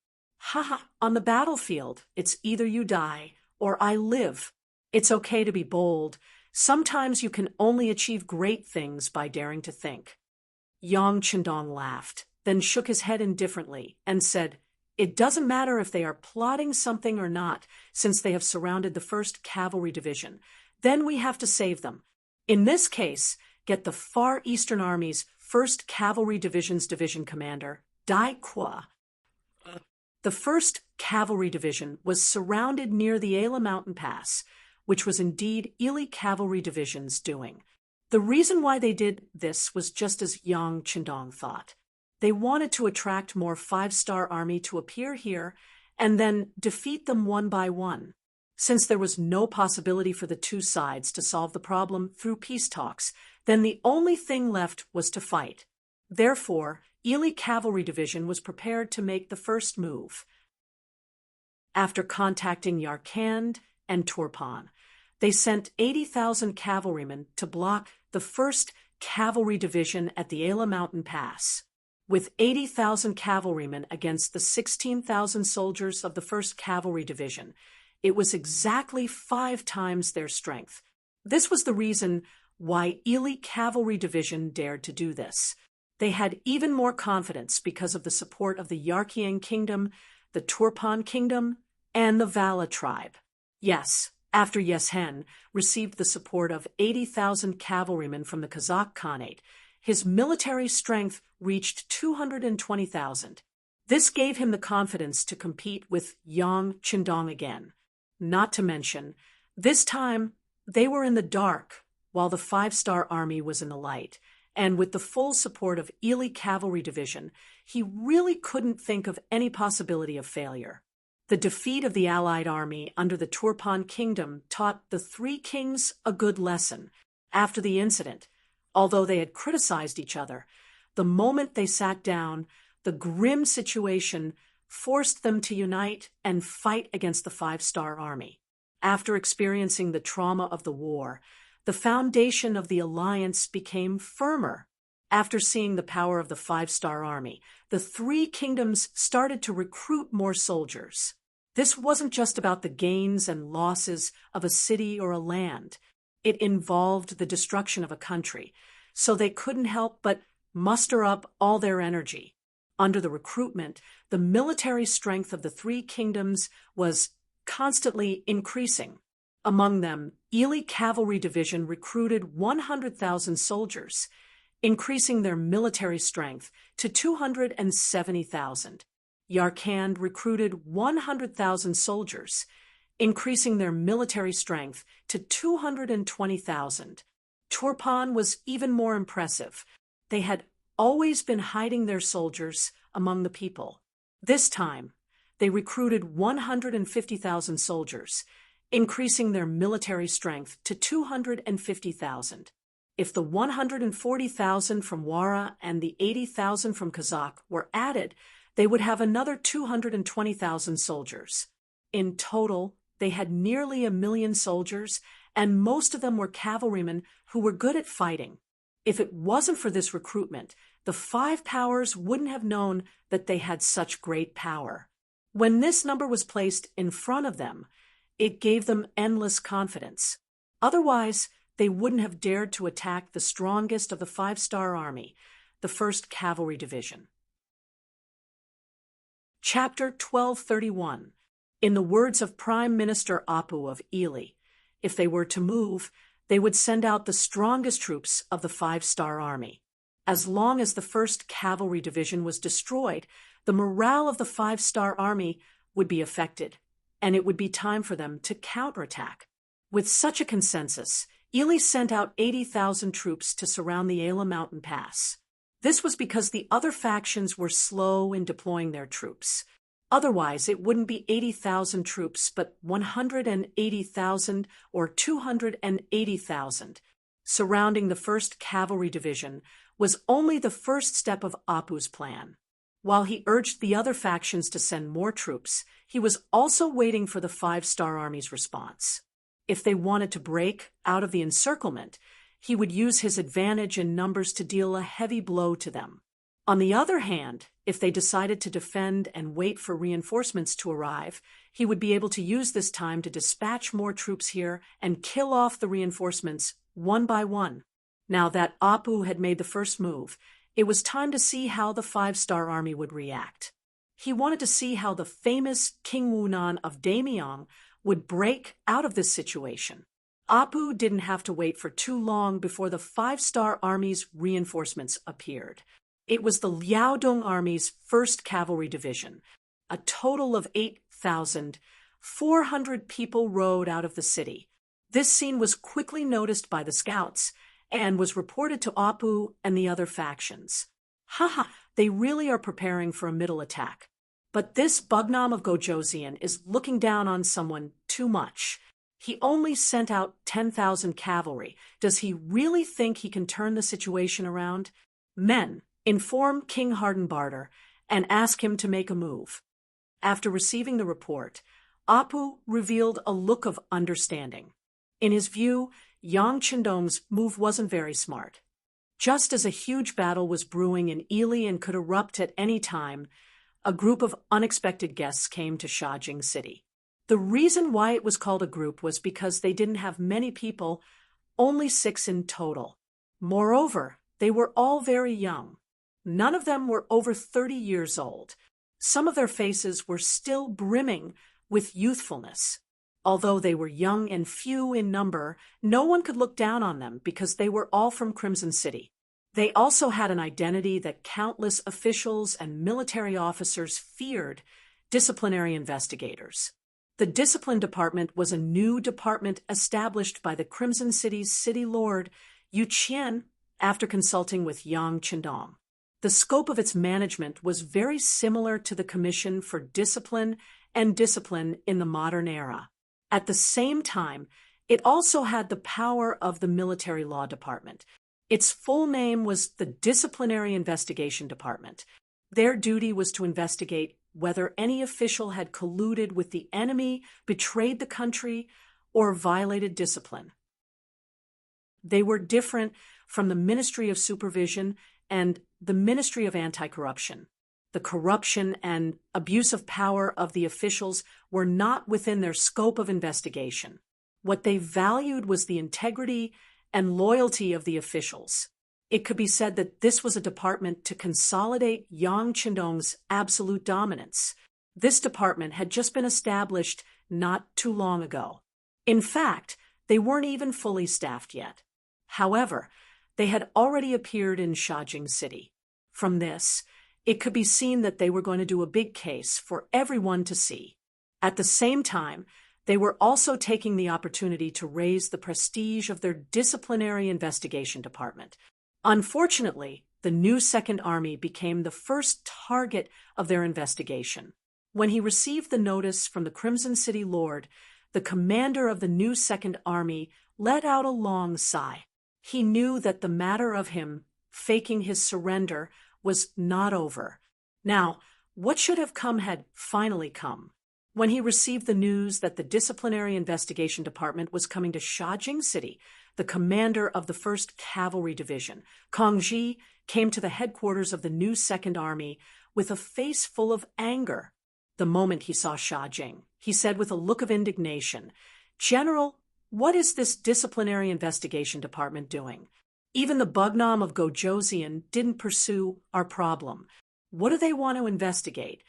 Speaker 1: On the battlefield, it's either you die or I live. It's okay to be bold. Sometimes you can only achieve great things by daring to think. Yang Qindong laughed, then shook his head indifferently and said, It doesn't matter if they are plotting something or not, since they have surrounded the 1st Cavalry Division. Then we have to save them. In this case, get the Far Eastern Army's 1st Cavalry Division's division commander, Dai Qua. The 1st Cavalry Division was surrounded near the Ala Mountain Pass, which was indeed Ili Cavalry Division's doing. The reason why they did this was just as Yang Qindong thought. They wanted to attract more 5-star army to appear here and then defeat them one by one. Since there was no possibility for the two sides to solve the problem through peace talks, then the only thing left was to fight. Therefore, Ili Cavalry Division was prepared to make the first move. After contacting Yarkand and Turpan, they sent 80,000 cavalrymen to block the 1st Cavalry Division at the Ala Mountain Pass. With 80,000 cavalrymen against the 16,000 soldiers of the 1st Cavalry Division, it was exactly 5 times their strength. This was the reason why Ili Cavalry Division dared to do this. They had even more confidence because of the support of the Yarkian Kingdom, the Turpan Kingdom, and the Vala tribe. Yes, after Yeshen received the support of 80,000 cavalrymen from the Kazakh Khanate, his military strength reached 220,000. This gave him the confidence to compete with Yang Qindong again. Not to mention, this time they were in the dark while the 5-star army was in the light, and with the full support of Ili Cavalry Division, he really couldn't think of any possibility of failure. The defeat of the Allied army under the Turpan Kingdom taught the 3 kings a good lesson. After the incident, although they had criticized each other, the moment they sat down, the grim situation forced them to unite and fight against the 5-star army. After experiencing the trauma of the war, the foundation of the alliance became firmer. After seeing the power of the 5-star army, the 3 kingdoms started to recruit more soldiers. This wasn't just about the gains and losses of a city or a land. It involved the destruction of a country, so they couldn't help but muster up all their energy. Under the recruitment, the military strength of the 3 kingdoms was constantly increasing. Among them, Ili Cavalry Division recruited 100,000 soldiers, increasing their military strength to 270,000. Yarkand recruited 100,000 soldiers, increasing their military strength to 220,000. Turpan was even more impressive. They had always been hiding their soldiers among the people. This time, they recruited 150,000 soldiers, increasing their military strength to 250,000. If the 140,000 from Wara and the 80,000 from Kazakh were added, they would have another 220,000 soldiers. In total, they had nearly 1 million soldiers, and most of them were cavalrymen who were good at fighting. If it wasn't for this recruitment, the 5 powers wouldn't have known that they had such great power. When this number was placed in front of them, it gave them endless confidence. Otherwise, they wouldn't have dared to attack the strongest of the 5-star army, the 1st Cavalry Division. Chapter 1231. In the words of Prime Minister Apu of Ili, if they were to move, they would send out the strongest troops of the 5-star army. As long as the 1st Cavalry Division was destroyed, the morale of the 5-star army would be affected, and it would be time for them to counterattack. With such a consensus, Ili sent out 80,000 troops to surround the Ala Mountain Pass. This was because the other factions were slow in deploying their troops. Otherwise, it wouldn't be 80,000 troops, but 180,000 or 280,000. Surrounding the 1st Cavalry Division was only the first step of Apu's plan. While he urged the other factions to send more troops, he was also waiting for the 5-star army's response. If they wanted to break out of the encirclement, he would use his advantage in numbers to deal a heavy blow to them. On the other hand, if they decided to defend and wait for reinforcements to arrive, he would be able to use this time to dispatch more troops here and kill off the reinforcements one by one. Now that Apu had made the first move, it was time to see how the 5-star army would react. He wanted to see how the famous King Wunan of Daemyong would break out of this situation. Apu didn't have to wait for too long before the 5-star army's reinforcements appeared. It was the Liaodong Army's 1st Cavalry Division. a total of 8,400 people rode out of the city. This scene was quickly noticed by the scouts and was reported to Apu and the other factions. Haha, they really are preparing for a middle attack. But this Bugnam of Gojoseon is looking down on someone too much. He only sent out 10,000 cavalry. Does he really think he can turn the situation around? Men, inform King Hardenbarter and ask him to make a move. After receiving the report, Apu revealed a look of understanding. In his view, Yang Chendong's move wasn't very smart. Just as a huge battle was brewing in Ili and could erupt at any time, a group of unexpected guests came to Shajing City. The reason why it was called a group was because they didn't have many people, only 6 in total. Moreover, they were all very young. None of them were over 30 years old. Some of their faces were still brimming with youthfulness. Although they were young and few in number, no one could look down on them because they were all from Crimson City. They also had an identity that countless officials and military officers feared: disciplinary investigators. The Discipline Department was a new department established by the Crimson City's city lord, Yu Qian, after consulting with Yang Chendong. The scope of its management was very similar to the Commission for Discipline and Discipline in the modern era. At the same time, it also had the power of the Military Law Department. Its full name was the Disciplinary Investigation Department. Their duty was to investigate whether any official had colluded with the enemy, betrayed the country, or violated discipline. They were different from the Ministry of Supervision and the Ministry of Anti-Corruption. The corruption and abuse of power of the officials were not within their scope of investigation. What they valued was the integrity and loyalty of the officials. It could be said that this was a department to consolidate Yang Chendong's absolute dominance. This department had just been established not too long ago. In fact, they weren't even fully staffed yet. However, they had already appeared in Shajing City. From this, it could be seen that they were going to do a big case for everyone to see. At the same time, they were also taking the opportunity to raise the prestige of their disciplinary investigation department. Unfortunately, the new Second Army became the first target of their investigation. When he received the notice from the Crimson City Lord, the commander of the new Second Army let out a long sigh. He knew that the matter of him faking his surrender was not over. Now, what should have come had finally come. When he received the news that the Disciplinary Investigation Department was coming to Shajing City, the commander of the 1st Cavalry Division, Kong Ji, came to the headquarters of the new Second Army with a face full of anger. The moment he saw Shajing, he said with a look of indignation, "General, what is this Disciplinary Investigation Department doing? Even the Bugnam of Gojoseon didn't pursue our problem. What do they want to investigate?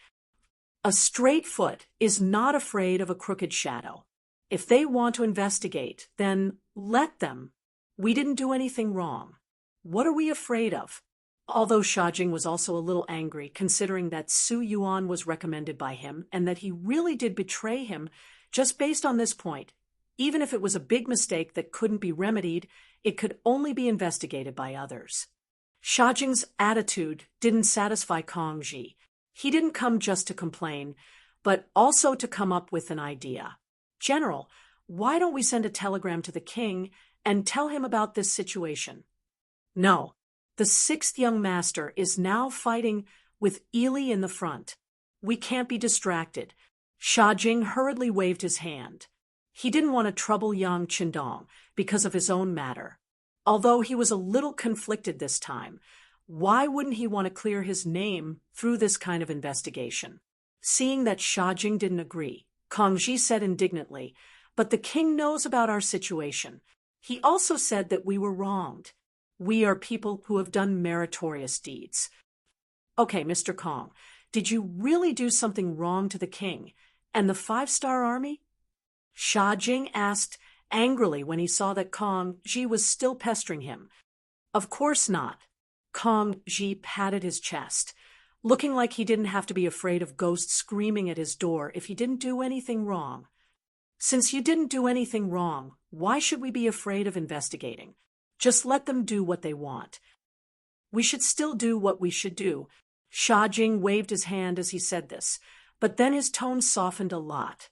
Speaker 1: A straight foot is not afraid of a crooked shadow. If they want to investigate, then let them. We didn't do anything wrong. What are we afraid of?" Although Shajing was also a little angry, considering that Su Yuan was recommended by him and that he really did betray him just based on this point. Even if it was a big mistake that couldn't be remedied, it could only be investigated by others. Shajing's attitude didn't satisfy Kong Ji. He didn't come just to complain, but also to come up with an idea. "General, why don't we send a telegram to the king and tell him about this situation?" "No. The 6th young master is now fighting with Ili in the front. We can't be distracted." Shajing hurriedly waved his hand. He didn't want to trouble Yang Chendong because of his own matter. Although he was a little conflicted this time, why wouldn't he want to clear his name through this kind of investigation? Seeing that Shajing didn't agree, Kong Ji said indignantly, "But the king knows about our situation. He also said that we were wronged. We are people who have done meritorious deeds." "Okay, Mr. Kong, did you really do something wrong to the king and the 5-star army?" Shajing asked angrily when he saw that Kong Ji was still pestering him. "Of course not." Kong Ji patted his chest. looking like he didn't have to be afraid of ghosts screaming at his door if he didn't do anything wrong. Since you didn't do anything wrong, why should we be afraid of investigating? Just let them do what they want. We should still do what we should do. Shajing waved his hand as he said this, but then his tone softened a lot.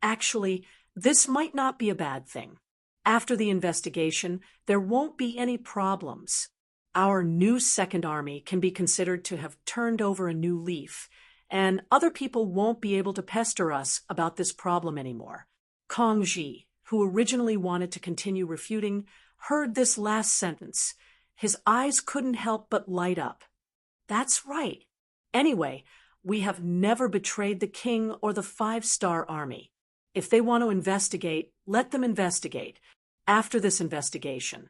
Speaker 1: Actually, this might not be a bad thing. After the investigation, there won't be any problems. Our new second army can be considered to have turned over a new leaf, and other people won't be able to pester us about this problem anymore. Kong Ji, who originally wanted to continue refuting, heard this last sentence. His eyes couldn't help but light up. That's right. Anyway, we have never betrayed the king or the 5-star army. If they want to investigate, let them investigate. After this investigation,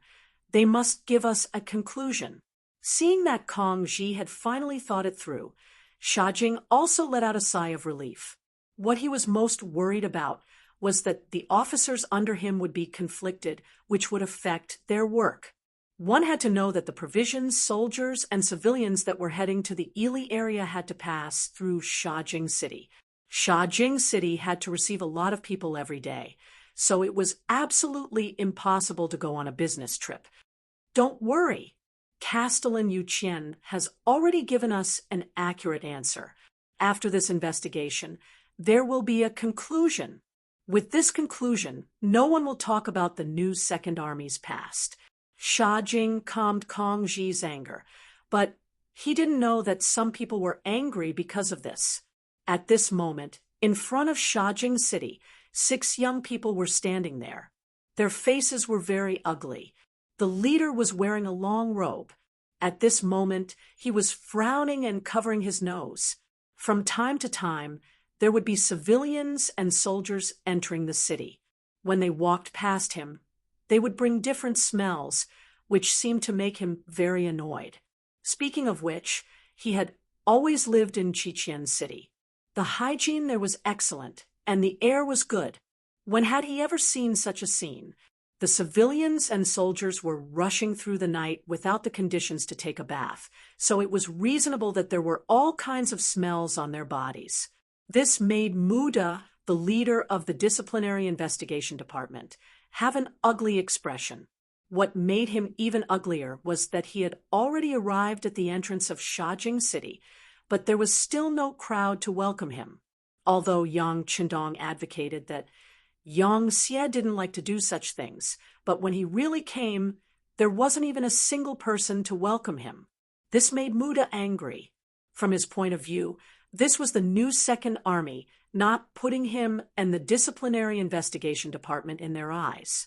Speaker 1: they must give us a conclusion. Seeing that Kong Ji had finally thought it through, Shajing also let out a sigh of relief. What he was most worried about was that the officers under him would be conflicted, which would affect their work. One had to know that the provisions, soldiers, and civilians that were heading to the Ili area had to pass through Shajing City. Shajing City had to receive a lot of people every day, so it was absolutely impossible to go on a business trip. Don't worry. Castellan Yuqian has already given us an accurate answer. After this investigation, there will be a conclusion. With this conclusion, no one will talk about the new Second Army's past. Shajing calmed Kong Ji's anger, but he didn't know that some people were angry because of this. At this moment, in front of Shajing City, 6 young people were standing there. Their faces were very ugly. The leader was wearing a long robe. At this moment, he was frowning and covering his nose. From time to time, there would be civilians and soldiers entering the city. When they walked past him, they would bring different smells, which seemed to make him very annoyed. Speaking of which, he had always lived in Qiqian City. The hygiene there was excellent, and the air was good. When had he ever seen such a scene? The civilians and soldiers were rushing through the night without the conditions to take a bath, so it was reasonable that there were all kinds of smells on their bodies. This made Muda, the leader of the disciplinary investigation department, have an ugly expression. What made him even uglier was that he had already arrived at the entrance of Shajing City, but there was still no crowd to welcome him. Although Yang Qindong advocated that Yang Xie didn't like to do such things, but when he really came, there wasn't even a single person to welcome him. This made Muda angry. From his point of view, this was the new Second Army not putting him and the disciplinary investigation department in their eyes.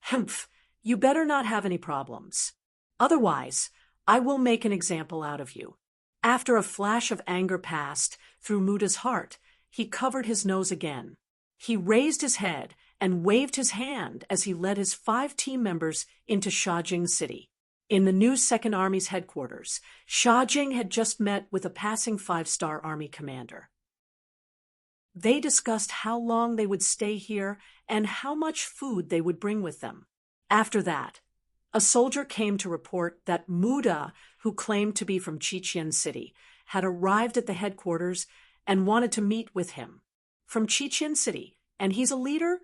Speaker 1: Humph, you better not have any problems. Otherwise, I will make an example out of you. After a flash of anger passed through Muda's heart, he covered his nose again. He raised his head and waved his hand as he led his 5 team members into Shajing City. In the new Second Army's headquarters, Shajing had just met with a passing 5-star army commander. They discussed how long they would stay here and how much food they would bring with them. After that, a soldier came to report that Muda, who claimed to be from Qiqian City, had arrived at the headquarters and wanted to meet with him. From Qiqian City, and he's a leader?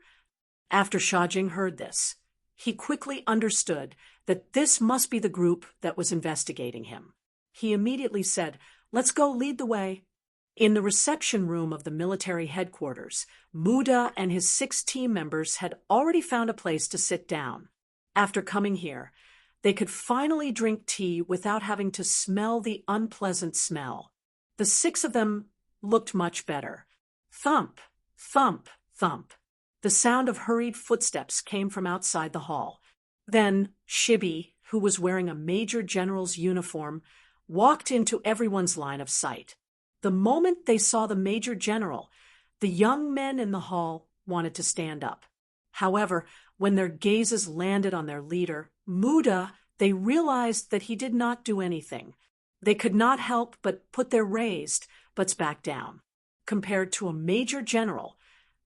Speaker 1: After Shajing heard this, he quickly understood that this must be the group that was investigating him. He immediately said, "Let's go, lead the way." In the reception room of the military headquarters, Muda and his 6 team members had already found a place to sit down. After coming here, they could finally drink tea without having to smell the unpleasant smell. The 6 of them looked much better. Thump, thump, thump. The sound of hurried footsteps came from outside the hall. Then Shibi, who was wearing a major general's uniform, walked into everyone's line of sight. The moment they saw the major general, the young men in the hall wanted to stand up. However, when their gazes landed on their leader, Muda, they realized that he did not do anything. They could not help but put their raised butts back down. Compared to a major general,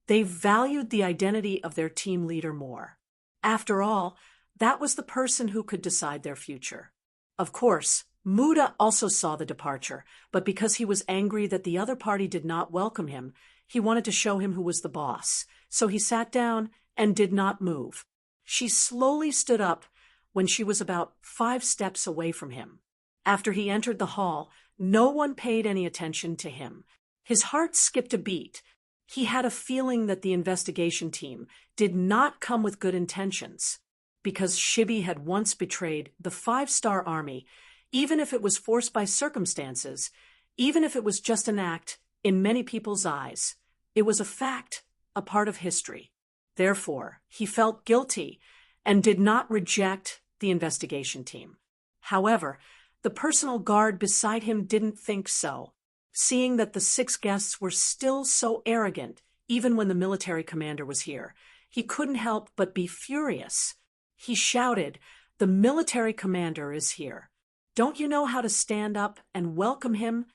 Speaker 1: they valued the identity of their team leader more. After all, that was the person who could decide their future. Of course, Muda also saw the departure, but because he was angry that the other party did not welcome him, he wanted to show him who was the boss. So he sat down and did not move. She slowly stood up when she was about 5 steps away from him. After he entered the hall, no one paid any attention to him. His heart skipped a beat. He had a feeling that the investigation team did not come with good intentions. Because Shibi had once betrayed the 5-star army, even if it was forced by circumstances, even if it was just an act in many people's eyes, it was a fact, a part of history. Therefore, he felt guilty and did not reject the investigation team. However, the personal guard beside him didn't think so. Seeing that the 6 guests were still so arrogant, even when the military commander was here, he couldn't help but be furious. He shouted, "The military commander is here. Don't you know how to stand up and welcome him?"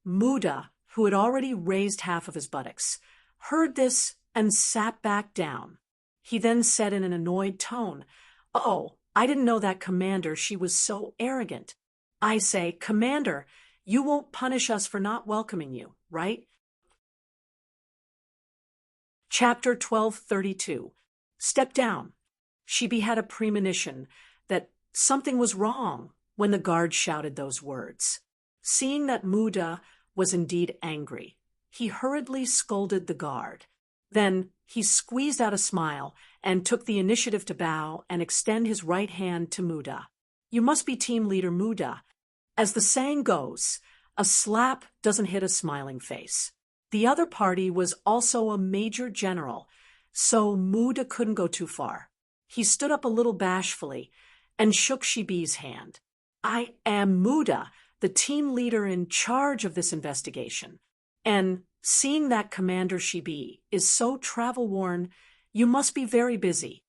Speaker 1: Muda, who had already raised half of his buttocks, heard this and sat back down. He then said in an annoyed tone, "Oh, I didn't know that commander, she was so arrogant. I say, Commander, you won't punish us for not welcoming you, right?" Chapter 1232. Step down. Shibi had a premonition that something was wrong when the guard shouted those words. Seeing that Muda was indeed angry, he hurriedly scolded the guard. Then he squeezed out a smile and took the initiative to bow and extend his right hand to Muda. "You must be team leader Muda. As the saying goes, a slap doesn't hit a smiling face." The other party was also a major general, so Muda couldn't go too far. He stood up a little bashfully and shook Shibi's hand. "I am Muda, the team leader in charge of this investigation. And seeing that Commander Shibi is so travel-worn, you must be very busy."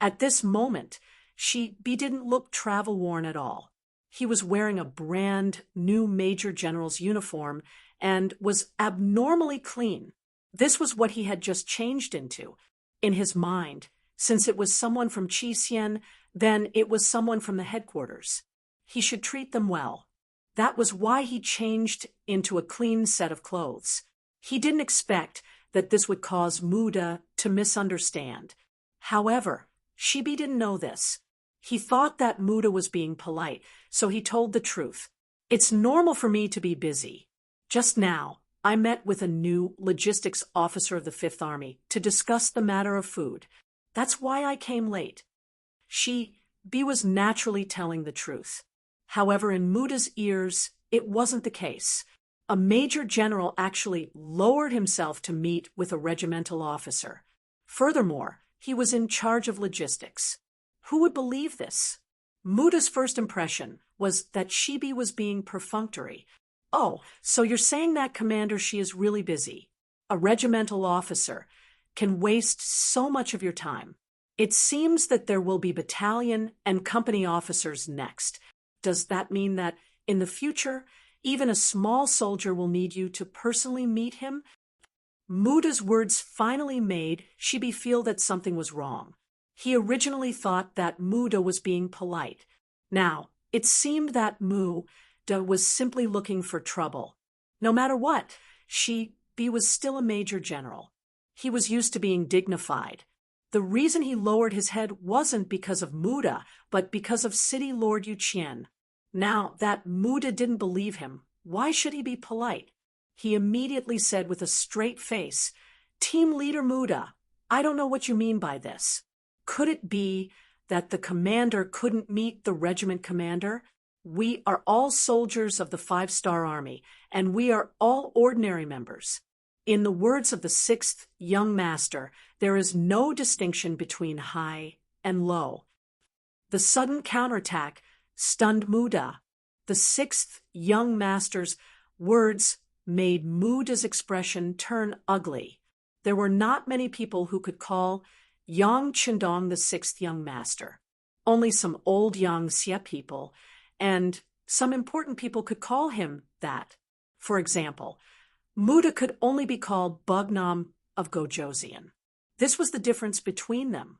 Speaker 1: At this moment, Shibi didn't look travel-worn at all. He was wearing a brand new Major General's uniform and was abnormally clean. This was what he had just changed into. In his mind, since it was someone from Qixien, then it was someone from the headquarters. He should treat them well. That was why he changed into a clean set of clothes. He didn't expect that this would cause Muda to misunderstand. However, Shibi didn't know this. He thought that Muda was being polite, so he told the truth. "It's normal for me to be busy. Just now, I met with a new logistics officer of the 5th Army to discuss the matter of food. That's why I came late." Shibi was naturally telling the truth. However, in Muda's ears, it wasn't the case. A major general actually lowered himself to meet with a regimental officer. Furthermore, he was in charge of logistics. Who would believe this? Muda's first impression was that Shibi was being perfunctory. "Oh, so you're saying that, Commander, she is really busy. A regimental officer can waste so much of your time. It seems that there will be battalion and company officers next. Does that mean that, in the future, even a small soldier will need you to personally meet him?" Muda's words finally made Shibi feel that something was wrong. He originally thought that Muda was being polite. Now, it seemed that Muda was simply looking for trouble. No matter what, Shibi was still a major general. He was used to being dignified. The reason he lowered his head wasn't because of Muda, but because of City Lord Yuqian. Now that Muda didn't believe him, why should he be polite? He immediately said with a straight face, "Team leader Muda, I don't know what you mean by this. Could it be that the commander couldn't meet the regiment commander? We are all soldiers of the 5-star army, and we are all ordinary members. In the words of the 6th young master, there is no distinction between high and low." The sudden counterattack stunned Muda. The 6th young master's words made Muda's expression turn ugly. There were not many people who could call Yang Qindong the 6th young master. Only some old Yang Xie people and some important people could call him that. For example, Muda could only be called Bugnam of Gojoseon. This was the difference between them.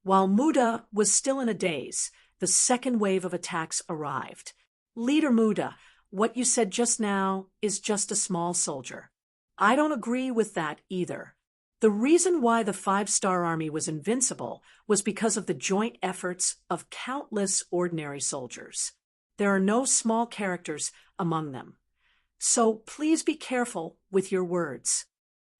Speaker 1: While Muda was still in a daze, the second wave of attacks arrived. Leader Muda, what you said just now is just a small soldier. I don't agree with that either. The reason why the five-star army was invincible was because of the joint efforts of countless ordinary soldiers. There are no small characters among them. So please be careful with your words.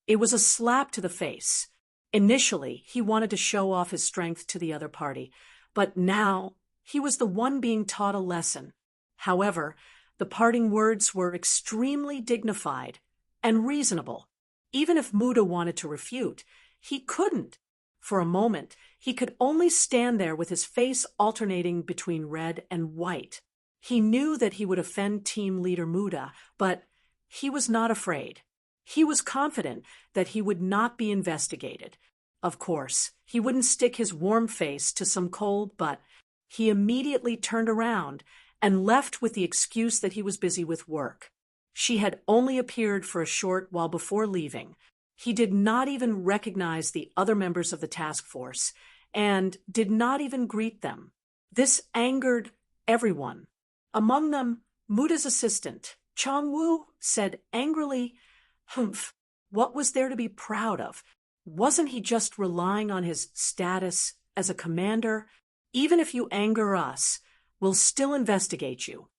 Speaker 1: It was a slap to the face. Initially, he wanted to show off his strength to the other party, but now he was the one being taught a lesson. However, the parting words were extremely dignified and reasonable. Even if Muda wanted to refute, he couldn't. For a moment, he could only stand there with his face alternating between red and white. He knew that he would offend team leader Muda, but he was not afraid. He was confident that he would not be investigated. Of course, he wouldn't stick his warm face to some cold, but he immediately turned around and left with the excuse that he was busy with work. She had only appeared for a short while before leaving. He did not even recognize the other members of the task force and did not even greet them. This angered everyone. Among them, Muda's assistant, Chong-woo, said angrily, "Humph, what was there to be proud of? Wasn't he just relying on his status as a commander? Even if you anger us, we'll still investigate you."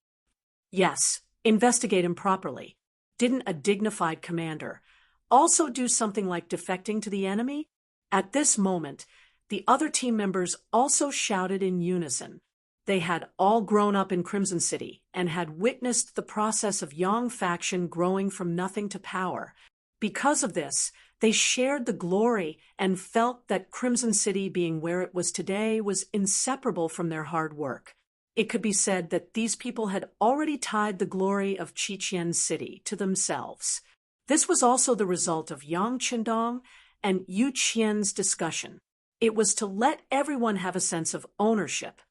Speaker 1: Yes, investigate him properly. Didn't a dignified commander also do something like defecting to the enemy? At this moment, the other team members also shouted in unison. They had all grown up in Crimson City and had witnessed the process of Yang faction growing from nothing to power. Because of this, they shared the glory and felt that Crimson City being where it was today was inseparable from their hard work. It could be said that these people had already tied the glory of Qiqian City to themselves. This was also the result of Yang Qindong and Yu Qian's discussion. It was to let everyone have a sense of ownership.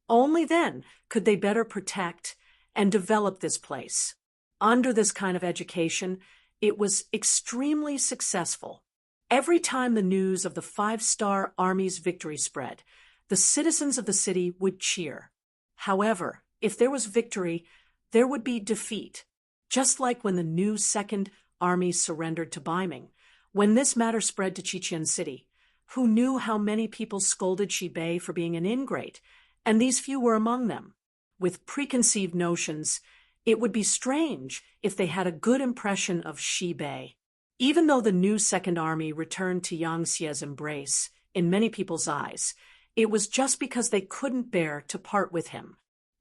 Speaker 1: Only then could they better protect and develop this place. Under this kind of education, it was extremely successful. Every time the news of the five-star army's victory spread, the citizens of the city would cheer. However, if there was victory, there would be defeat. Just like when the new Second Army surrendered to Ming. When this matter spread to Qiqian City, who knew how many people scolded Shi Bei for being an ingrate, and these few were among them. With preconceived notions, it would be strange if they had a good impression of Shi Bei. Even though the new Second Army returned to Yang Xie's embrace, in many people's eyes, it was just because they couldn't bear to part with him.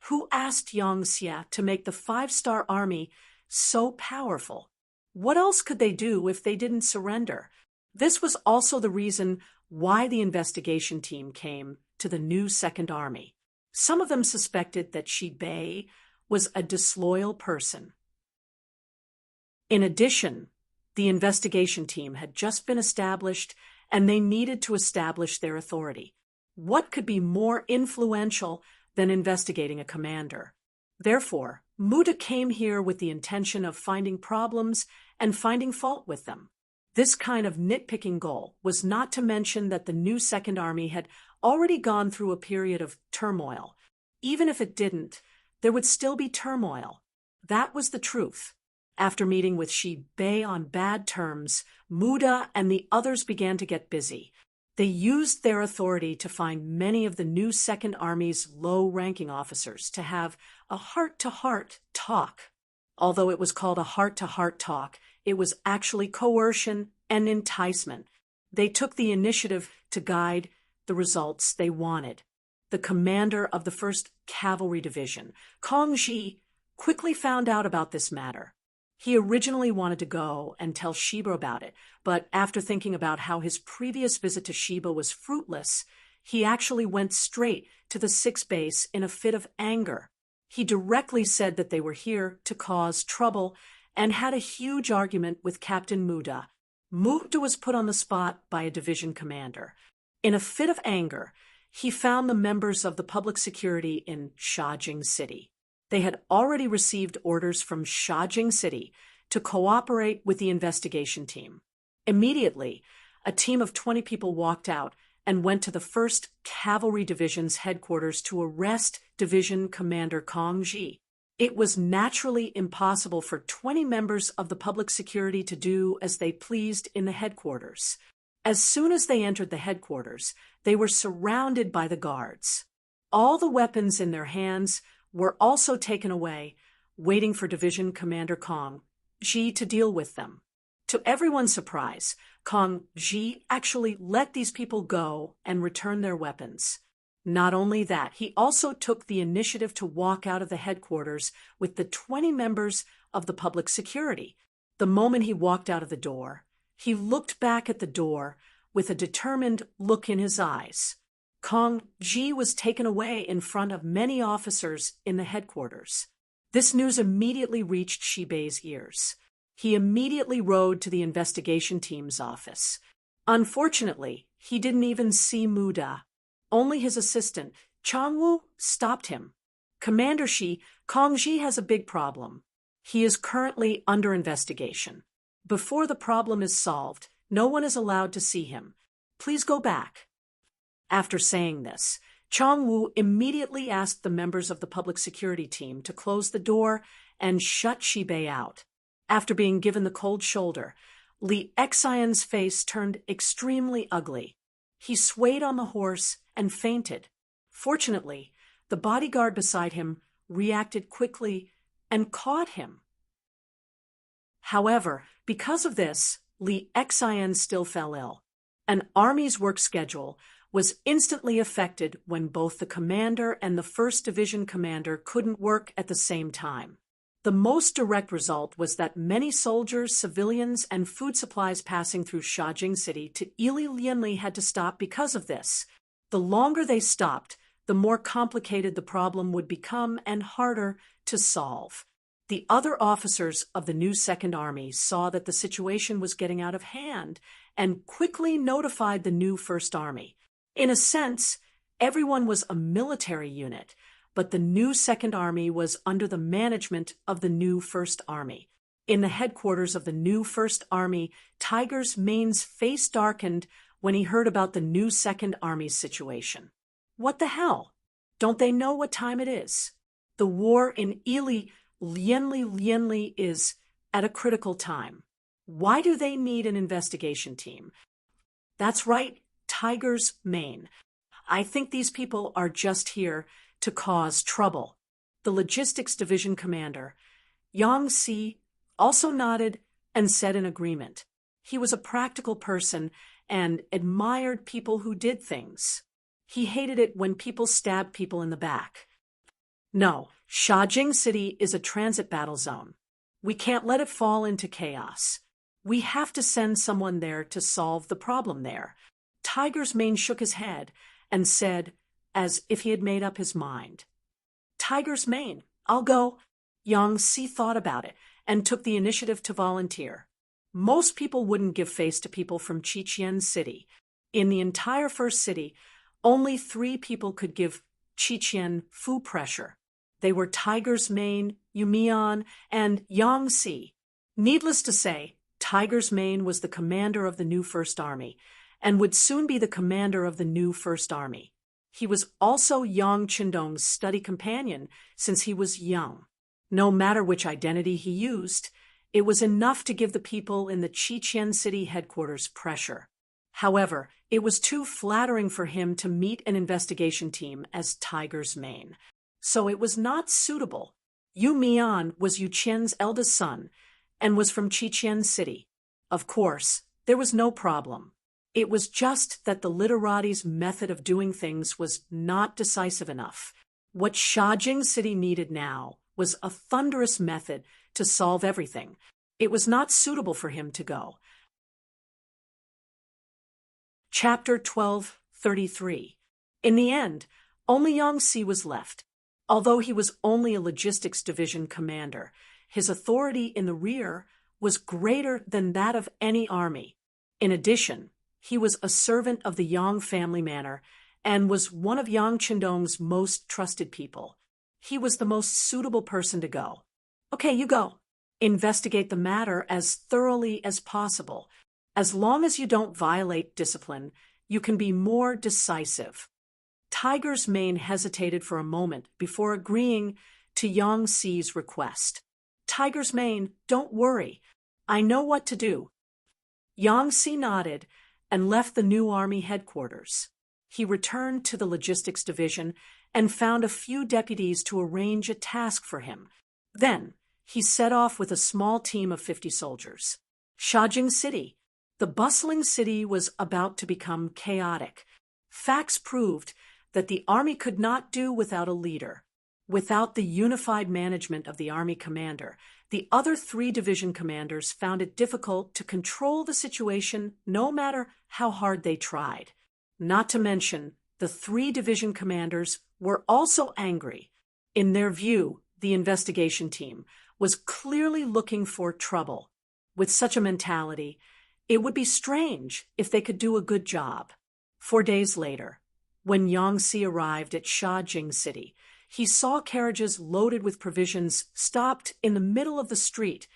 Speaker 1: Who asked Yang Xie to make the five-star army so powerful? What else could they do if they didn't surrender? This was also the reason why the investigation team came to the new Second Army. Some of them suspected that Shi Bei was a disloyal person. In addition, the investigation team had just been established and they needed to establish their authority. What could be more influential than investigating a commander? Therefore, Muda came here with the intention of finding problems and finding fault with them. This kind of nitpicking goal was not to mention that the new Second Army had already gone through a period of turmoil. Even if it didn't, there would still be turmoil. That was the truth. After meeting with Shi Bei on bad terms, Muda and the others began to get busy. They used their authority to find many of the new Second Army's low-ranking officers to have a heart-to-heart talk. Although it was called a heart-to-heart talk, it was actually coercion and enticement. They took the initiative to guide the results they wanted. The commander of the 1st Cavalry Division, Kong Ji, quickly found out about this matter. He originally wanted to go and tell Shiba about it, but after thinking about how his previous visit to Shiba was fruitless, he actually went straight to the 6th base in a fit of anger. He directly said that they were here to cause trouble and had a huge argument with Captain Muda. Muda was put on the spot by a division commander. In a fit of anger, he found the members of the public security in Shajing City. They had already received orders from Shajing City to cooperate with the investigation team. Immediately, a team of 20 people walked out and went to the 1st Cavalry Division's headquarters to arrest Division Commander Kong Ji. It was naturally impossible for 20 members of the public security to do as they pleased in the headquarters. As soon as they entered the headquarters, they were surrounded by the guards. All the weapons in their hands were also taken away, waiting for Division Commander Kong Ji to deal with them. To everyone's surprise, Kong Ji actually let these people go and return their weapons. Not only that, he also took the initiative to walk out of the headquarters with the 20 members of the public security. The moment he walked out of the door, he looked back at the door with a determined look in his eyes. Kong Ji was taken away in front of many officers in the headquarters. This news immediately reached Shibei's ears. He immediately rode to the investigation team's office. Unfortunately, he didn't even see Muda. Only his assistant, Changwu, stopped him. Commander Shi, Kong Ji has a big problem. He is currently under investigation. Before the problem is solved, no one is allowed to see him. Please go back. After saying this, Changwu immediately asked the members of the public security team to close the door and shut Shibei out. After being given the cold shoulder, Li Xian's face turned extremely ugly. He swayed on the horse and fainted. Fortunately, the bodyguard beside him reacted quickly and caught him. However, because of this, Li Xian still fell ill. An army's work schedule was instantly affected when both the commander and the 1st Division commander couldn't work at the same time. The most direct result was that many soldiers, civilians, and food supplies passing through Shajing City to Ili Lianli had to stop because of this. The longer they stopped, the more complicated the problem would become and harder to solve. The other officers of the new Second Army saw that the situation was getting out of hand and quickly notified the new First Army. In a sense, everyone was a military unit, but the new Second Army was under the management of the new First Army. In the headquarters of the new First Army, Tiger's Mane's face darkened when he heard about the new Second Army's situation. What the hell? Don't they know what time it is? The war in Ili Lianli is at a critical time. Why do they need an investigation team? That's right, Tiger's Mane. I think these people are just here to cause trouble. The Logistics Division commander, Yang Si, also nodded and said in agreement. He was a practical person and admired people who did things. He hated it when people stabbed people in the back. No, Shajing City is a transit battle zone. We can't let it fall into chaos. We have to send someone there to solve the problem there. Tiger's Mane shook his head and said, as if he had made up his mind. Tiger's Mane, I'll go. Yang Si thought about it and took the initiative to volunteer. Most people wouldn't give face to people from Qiqian City. In the entire first city, only 3 people could give Qiqian Fu pressure. They were Tiger's Mane, Yumian, and Yang Si. Needless to say, Tiger's Mane was the commander of the new First Army and would soon be the commander of the new First Army. He was also Yang Qindong's study companion since he was young. No matter which identity he used, it was enough to give the people in the Qiqian City headquarters pressure. However, it was too flattering for him to meet an investigation team as Tiger's Mane. So it was not suitable. Yu Mian was Yu Qian's eldest son and was from Qiqian City. Of course, there was no problem. It was just that the literati's method of doing things was not decisive enough. What Shajing City needed now was a thunderous method to solve everything. It was not suitable for him to go. Chapter 12:33. In the end, only Yang Si was left. Although he was only a logistics division commander, his authority in the rear was greater than that of any army. In addition, he was a servant of the Yang family manor and was one of Yang Qindong's most trusted people. He was the most suitable person to go. Okay, you go. Investigate the matter as thoroughly as possible. As long as you don't violate discipline, you can be more decisive. Tiger's Mane hesitated for a moment before agreeing to Yang Xi's request. Tiger's Mane, don't worry. I know what to do. Yang Xi nodded and left the new army headquarters. He returned to the logistics division and found a few deputies to arrange a task for him. Then, he set off with a small team of 50 soldiers. Shajing City. The bustling city was about to become chaotic. Facts proved that the army could not do without a leader. Without the unified management of the army commander, the other 3 division commanders found it difficult to control the situation no matter how hard they tried. Not to mention, the 3 division commanders were also angry. In their view, the investigation team was clearly looking for trouble. With such a mentality, it would be strange if they could do a good job. 4 days later, when Yang Xi arrived at Shajing City, he saw carriages loaded with provisions stopped in the middle of the street,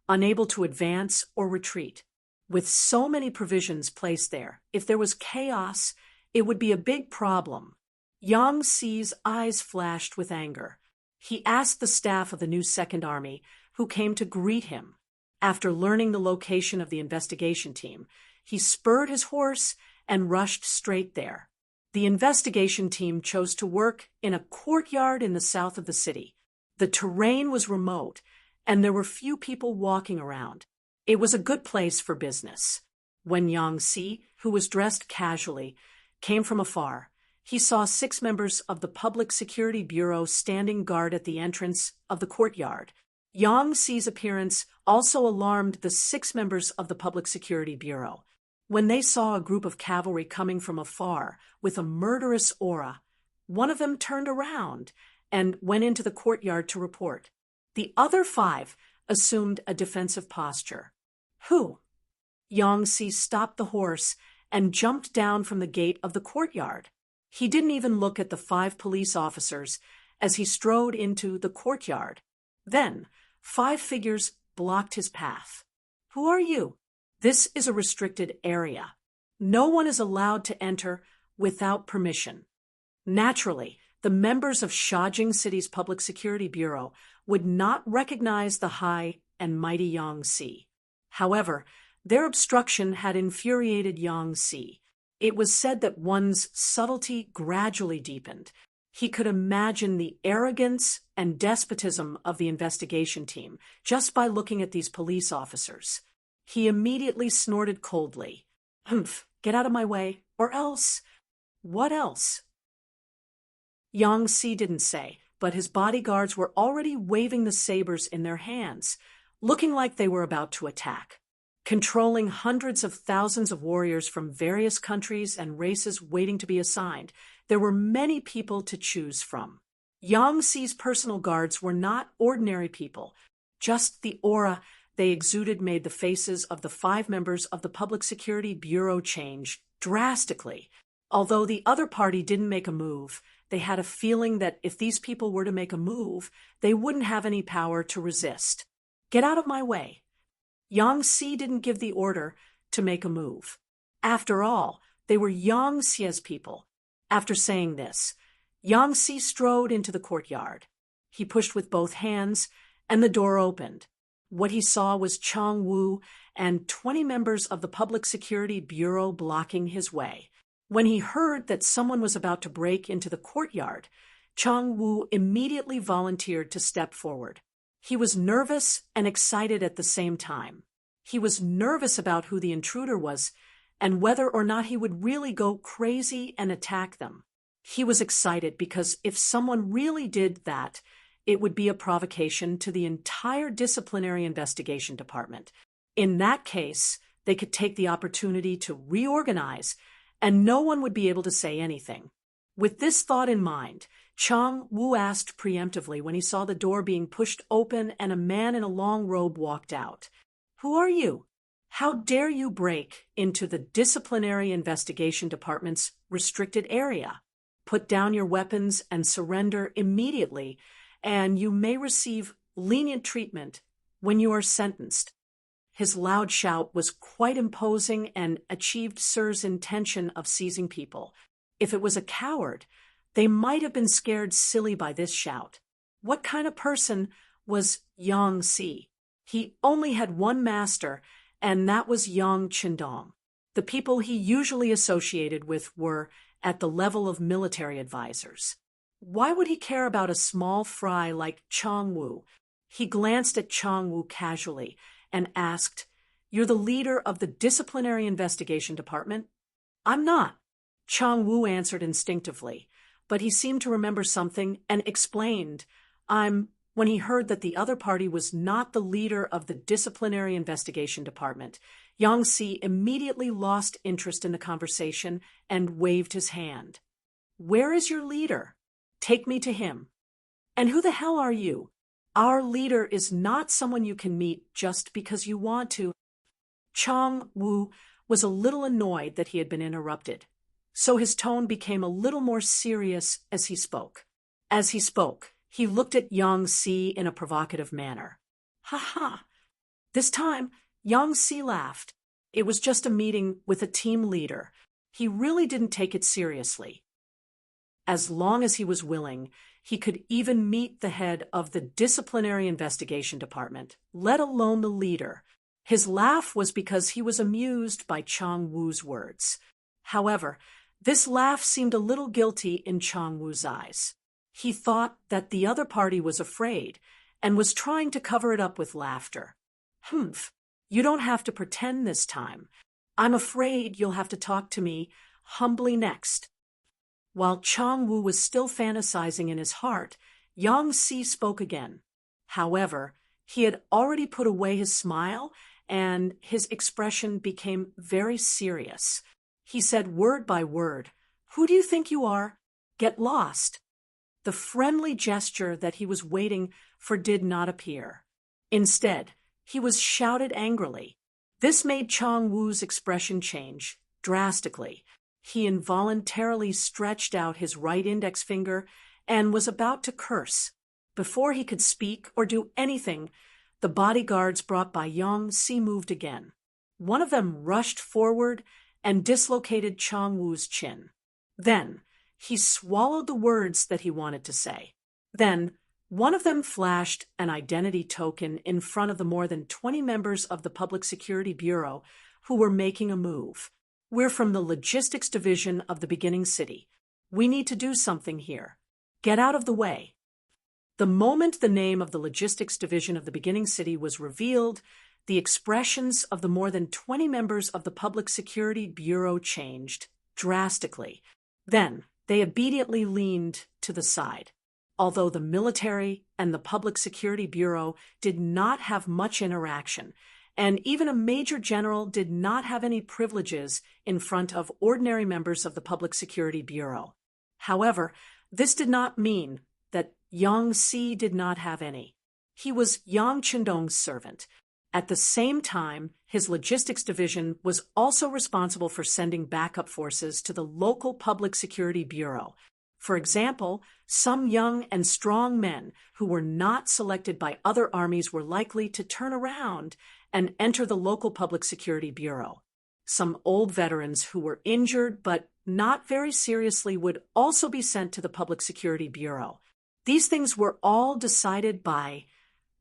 Speaker 1: unable to advance or retreat. With so many provisions placed there, if there was chaos, it would be a big problem. Yang Xi's eyes flashed with anger. He asked the staff of the new Second Army, who came to greet him. After learning the location of the investigation team, he spurred his horse and rushed straight there. The investigation team chose to work in a courtyard in the south of the city. The terrain was remote, and there were few people walking around. It was a good place for business. When Yang Xi, who was dressed casually, came from afar, he saw 6 members of the Public Security Bureau standing guard at the entrance of the courtyard. Yang Xi's appearance also alarmed the 6 members of the Public Security Bureau. When they saw a group of cavalry coming from afar with a murderous aura, one of them turned around and went into the courtyard to report. The other 5 assumed a defensive posture. Who? Yang Xi stopped the horse and jumped down from the gate of the courtyard. He didn't even look at the 5 police officers as he strode into the courtyard. Then, 5 figures blocked his path. Who are you? This is a restricted area. No one is allowed to enter without permission. Naturally, the members of Shajing City's Public Security Bureau would not recognize the high and mighty Yang Xi. However, their obstruction had infuriated Yang Xi. It was said that one's subtlety gradually deepened. He could imagine the arrogance and despotism of the investigation team just by looking at these police officers. He immediately snorted coldly. Humph, get out of my way, or else. What else? Yang Xi didn't say, but his bodyguards were already waving the sabers in their hands, looking like they were about to attack. Controlling hundreds of thousands of warriors from various countries and races waiting to be assigned, there were many people to choose from. Yang Xi's personal guards were not ordinary people. Just the aura they exuded made the faces of the 5 members of the Public Security Bureau change drastically. Although the other party didn't make a move, they had a feeling that if these people were to make a move, they wouldn't have any power to resist. Get out of my way. Yang Xi didn't give the order to make a move. After all, they were Yang Xi's people. After saying this, Yang Xi strode into the courtyard. He pushed with both hands, and the door opened. What he saw was Chang Wu and 20 members of the Public Security Bureau blocking his way. When he heard that someone was about to break into the courtyard, Chang Wu immediately volunteered to step forward. He was nervous and excited at the same time. He was nervous about who the intruder was and whether or not he would really go crazy and attack them. He was excited because if someone really did that, it would be a provocation to the entire disciplinary investigation department. In that case, they could take the opportunity to reorganize, and no one would be able to say anything. With this thought in mind, Chang Wu asked preemptively when he saw the door being pushed open and a man in a long robe walked out. Who are you? How dare you break into the disciplinary investigation department's restricted area? Put down your weapons and surrender immediately, and you may receive lenient treatment when you are sentenced. His loud shout was quite imposing and achieved Sir's intention of seizing people. If it was a coward, they might have been scared silly by this shout. What kind of person was Yang Si? He only had one master, and that was Yang Qindong. The people he usually associated with were at the level of military advisors. Why would he care about a small fry like Chang Wu? He glanced at Chang Wu casually and asked, "You're the leader of the disciplinary investigation department?" "I'm not," Chang Wu answered instinctively, but he seemed to remember something and explained, when he heard that the other party was not the leader of the disciplinary investigation department, Yang Si immediately lost interest in the conversation and waved his hand. "Where is your leader? Take me to him." "And who the hell are you? Our leader is not someone you can meet just because you want to." Chang Wu was a little annoyed that he had been interrupted, so his tone became a little more serious as he spoke. He looked at Yang Si in a provocative manner. "Ha ha!" This time, Yang Si laughed. It was just a meeting with a team leader. He really didn't take it seriously. As long as he was willing, he could even meet the head of the disciplinary investigation department, let alone the leader. His laugh was because he was amused by Chang Wu's words. However, this laugh seemed a little guilty in Chang Wu's eyes. He thought that the other party was afraid and was trying to cover it up with laughter. "Humph, you don't have to pretend this time. I'm afraid you'll have to talk to me humbly next." While Chang Wu was still fantasizing in his heart, Yang Si spoke again. However, he had already put away his smile, and his expression became very serious. He said word by word, "Who do you think you are? Get lost." The friendly gesture that he was waiting for did not appear. Instead, he was shouted angrily. This made Chang Wu's expression change drastically. He involuntarily stretched out his right index finger and was about to curse. Before he could speak or do anything, the bodyguards brought by Yang Si moved again. One of them rushed forward and dislocated Chang Wu's chin. Then he swallowed the words that he wanted to say. Then one of them flashed an identity token in front of the more than 20 members of the Public Security Bureau who were making a move. "We're from the logistics division of the beginning city. We need to do something here. Get out of the way." The moment the name of the logistics division of the beginning city was revealed, the expressions of the more than 20 members of the Public Security Bureau changed drastically. Then they obediently leaned to the side. Although the military and the Public Security Bureau did not have much interaction, and even a major general did not have any privileges in front of ordinary members of the Public Security Bureau. However, this did not mean that Yang Si did not have any. He was Yang Qindong's servant. At the same time, his logistics division was also responsible for sending backup forces to the local Public Security Bureau. For example, some young and strong men who were not selected by other armies were likely to turn around and enter the local Public Security Bureau. Some old veterans who were injured but not very seriously would also be sent to the Public Security Bureau. These things were all decided by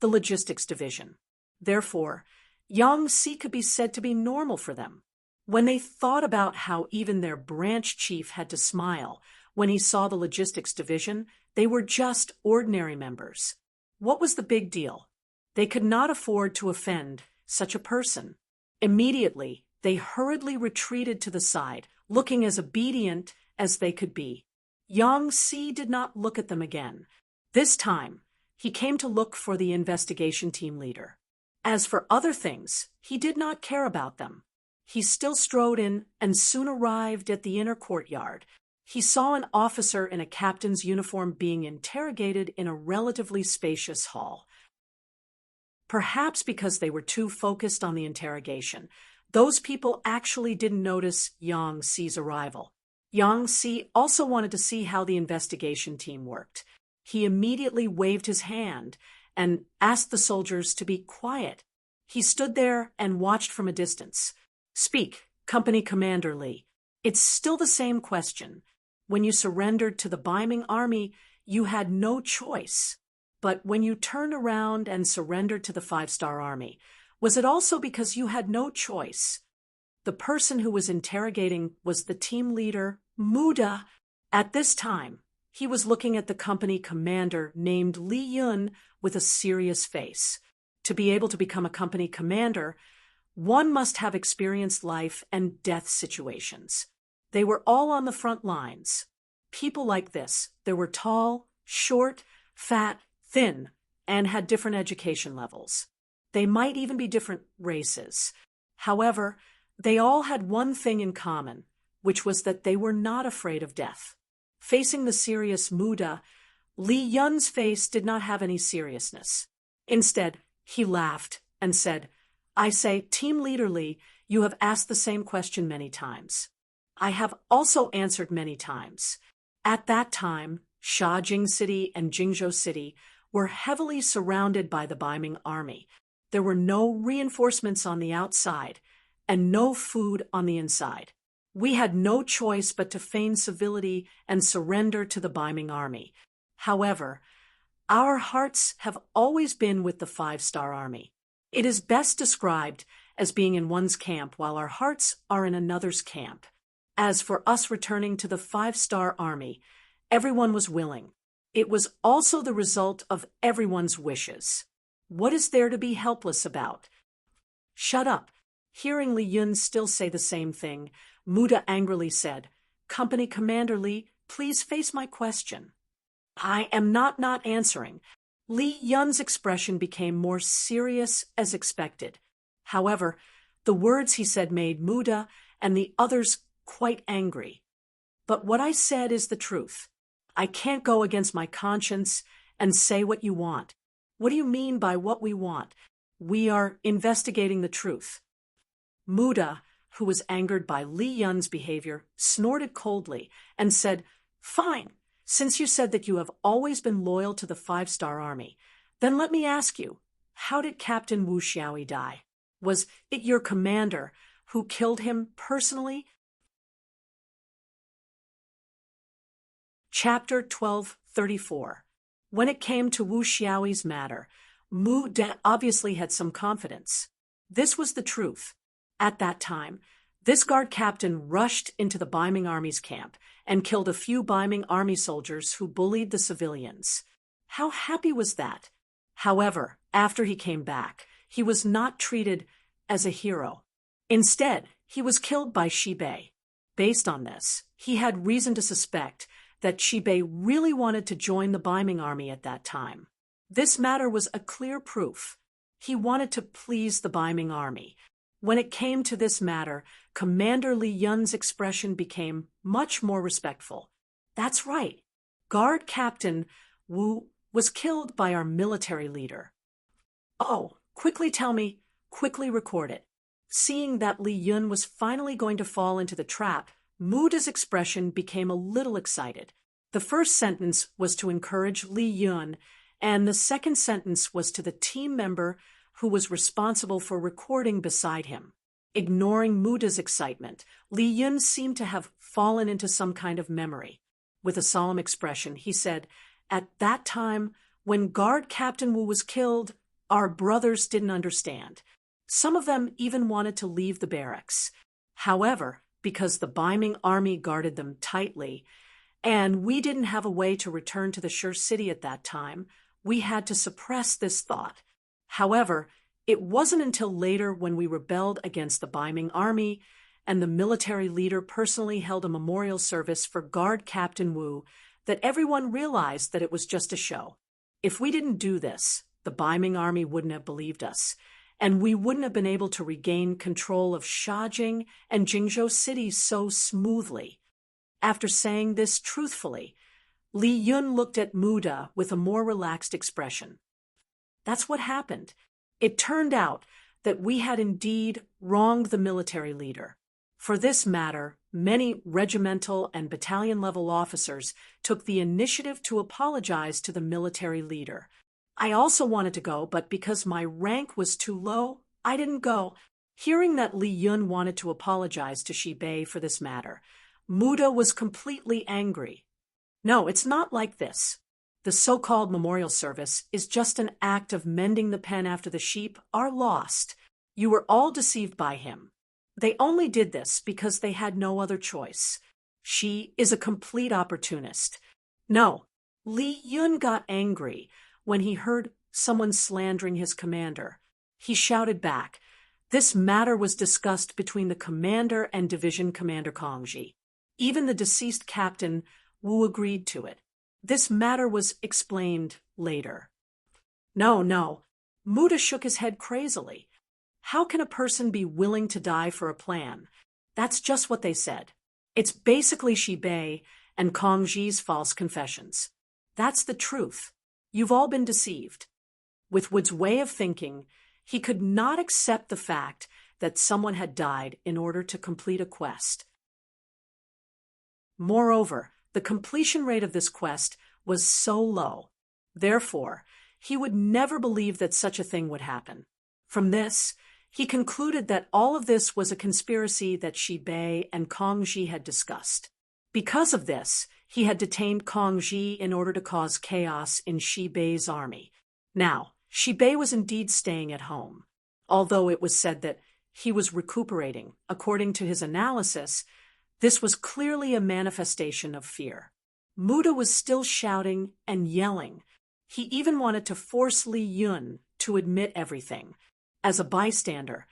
Speaker 1: the logistics division. Therefore, Yang Si could be said to be normal for them. When they thought about how even their branch chief had to smile when he saw the logistics division, they were just ordinary members. What was the big deal? They could not afford to offend such a person. Immediately, they hurriedly retreated to the side, looking as obedient as they could be. Yang Si did not look at them again. This time, he came to look for the investigation team leader. As for other things, he did not care about them. He still strode in and soon arrived at the inner courtyard. He saw an officer in a captain's uniform being interrogated in a relatively spacious hall. Perhaps because they were too focused on the interrogation, those people actually didn't notice Yang Si's arrival. Yang Si also wanted to see how the investigation team worked. He immediately waved his hand and asked the soldiers to be quiet. He stood there and watched from a distance. Speak, Company Commander Lee. It's still the same question. When you surrendered to the Biming army, you had no choice. But when you turned around and surrendered to the 5-star army, was it also because you had no choice? The person who was interrogating was the team leader, Muda. At this time, he was looking at the company commander named Li Yun with a serious face. To be able to become a company commander, one must have experienced life and death situations. They were all on the front lines. People like this, they were tall, short, fat, thin, and had different education levels. They might even be different races. However, they all had one thing in common, which was that they were not afraid of death. Facing the serious Muda, Li Yun's face did not have any seriousness. Instead, he laughed and said, I say, Team Leader Li, you have asked the same question many times. I have also answered many times. At that time, Shajing City and Jingzhou City were heavily surrounded by the Biming army. There were no reinforcements on the outside and no food on the inside. We had no choice but to feign civility and surrender to the Biming army. However, our hearts have always been with the 5-star army. It is best described as being in one's camp while our hearts are in another's camp. As for us returning to the 5-star army, everyone was willing. It was also the result of everyone's wishes. What is there to be helpless about? Shut up. Hearing Li Yun still say the same thing, Muda angrily said, Company Commander Li, please face my question. I am not answering. Li Yun's expression became more serious as expected. However, the words he said made Muda and the others quite angry. But what I said is the truth. I can't go against my conscience and say what you want. What do you mean by what we want? We are investigating the truth. Muda, who was angered by Li Yun's behavior, snorted coldly and said, Fine, since you said that you have always been loyal to the 5-star army, then let me ask you, how did Captain Wu Xiaoyi die? Was it your commander who killed him personally? Chapter 1234. When it came to Wu Xiaoyi's matter, Muda obviously had some confidence. This was the truth. At that time, this guard captain rushed into the Biming army's camp and killed a few Biming army soldiers who bullied the civilians. How happy was that? However, after he came back, he was not treated as a hero. Instead, he was killed by Shibei. Based on this, he had reason to suspect that Shibei really wanted to join the Biming army at that time. This matter was a clear proof. He wanted to please the Biming army. When it came to this matter, Commander Li Yun's expression became much more respectful. That's right. Guard Captain Wu was killed by our military leader. Oh, quickly tell me, quickly record it. Seeing that Li Yun was finally going to fall into the trap, Muda's expression became a little excited. The first sentence was to encourage Li Yun, and the second sentence was to the team member who was responsible for recording beside him. Ignoring Muda's excitement, Li Yun seemed to have fallen into some kind of memory. With a solemn expression, he said, At that time, when Guard Captain Wu was killed, our brothers didn't understand. Some of them even wanted to leave the barracks. However, because the Biming army guarded them tightly, and we didn't have a way to return to the Sure City at that time, we had to suppress this thought. However, it wasn't until later when we rebelled against the Biming army and the military leader personally held a memorial service for Guard Captain Wu that everyone realized that it was just a show. If we didn't do this, the Biming army wouldn't have believed us, and we wouldn't have been able to regain control of Shajing and Jingzhou City so smoothly. After saying this truthfully, Li Yun looked at Muda with a more relaxed expression. That's what happened. It turned out that we had indeed wronged the military leader. For this matter, many regimental and battalion-level officers took the initiative to apologize to the military leader. I also wanted to go, but because my rank was too low, I didn't go. Hearing that Li Yun wanted to apologize to Shi Bei for this matter, Muda was completely angry. No, it's not like this. The so-called memorial service is just an act of mending the pen after the sheep are lost. You were all deceived by him. They only did this because they had no other choice. She is a complete opportunist. No, Li Yun got angry when he heard someone slandering his commander. He shouted back. This matter was discussed between the commander and division commander Kongji. Even the deceased captain Wu agreed to it. This matter was explained later. No. Muda shook his head crazily. How can a person be willing to die for a plan? That's just what they said. It's basically Shi Bei and Kongji's false confessions. That's the truth. You've all been deceived. With Wood's way of thinking, he could not accept the fact that someone had died in order to complete a quest. Moreover, the completion rate of this quest was so low. Therefore, he would never believe that such a thing would happen. From this, he concluded that all of this was a conspiracy that Shi Bei and Kongji had discussed. Because of this, he had detained Kongji in order to cause chaos in Shi Bei's army. Now, Shi Bei was indeed staying at home. Although it was said that he was recuperating, according to his analysis, this was clearly a manifestation of fear. Muda was still shouting and yelling. He even wanted to force Li Yun to admit everything. As a bystander,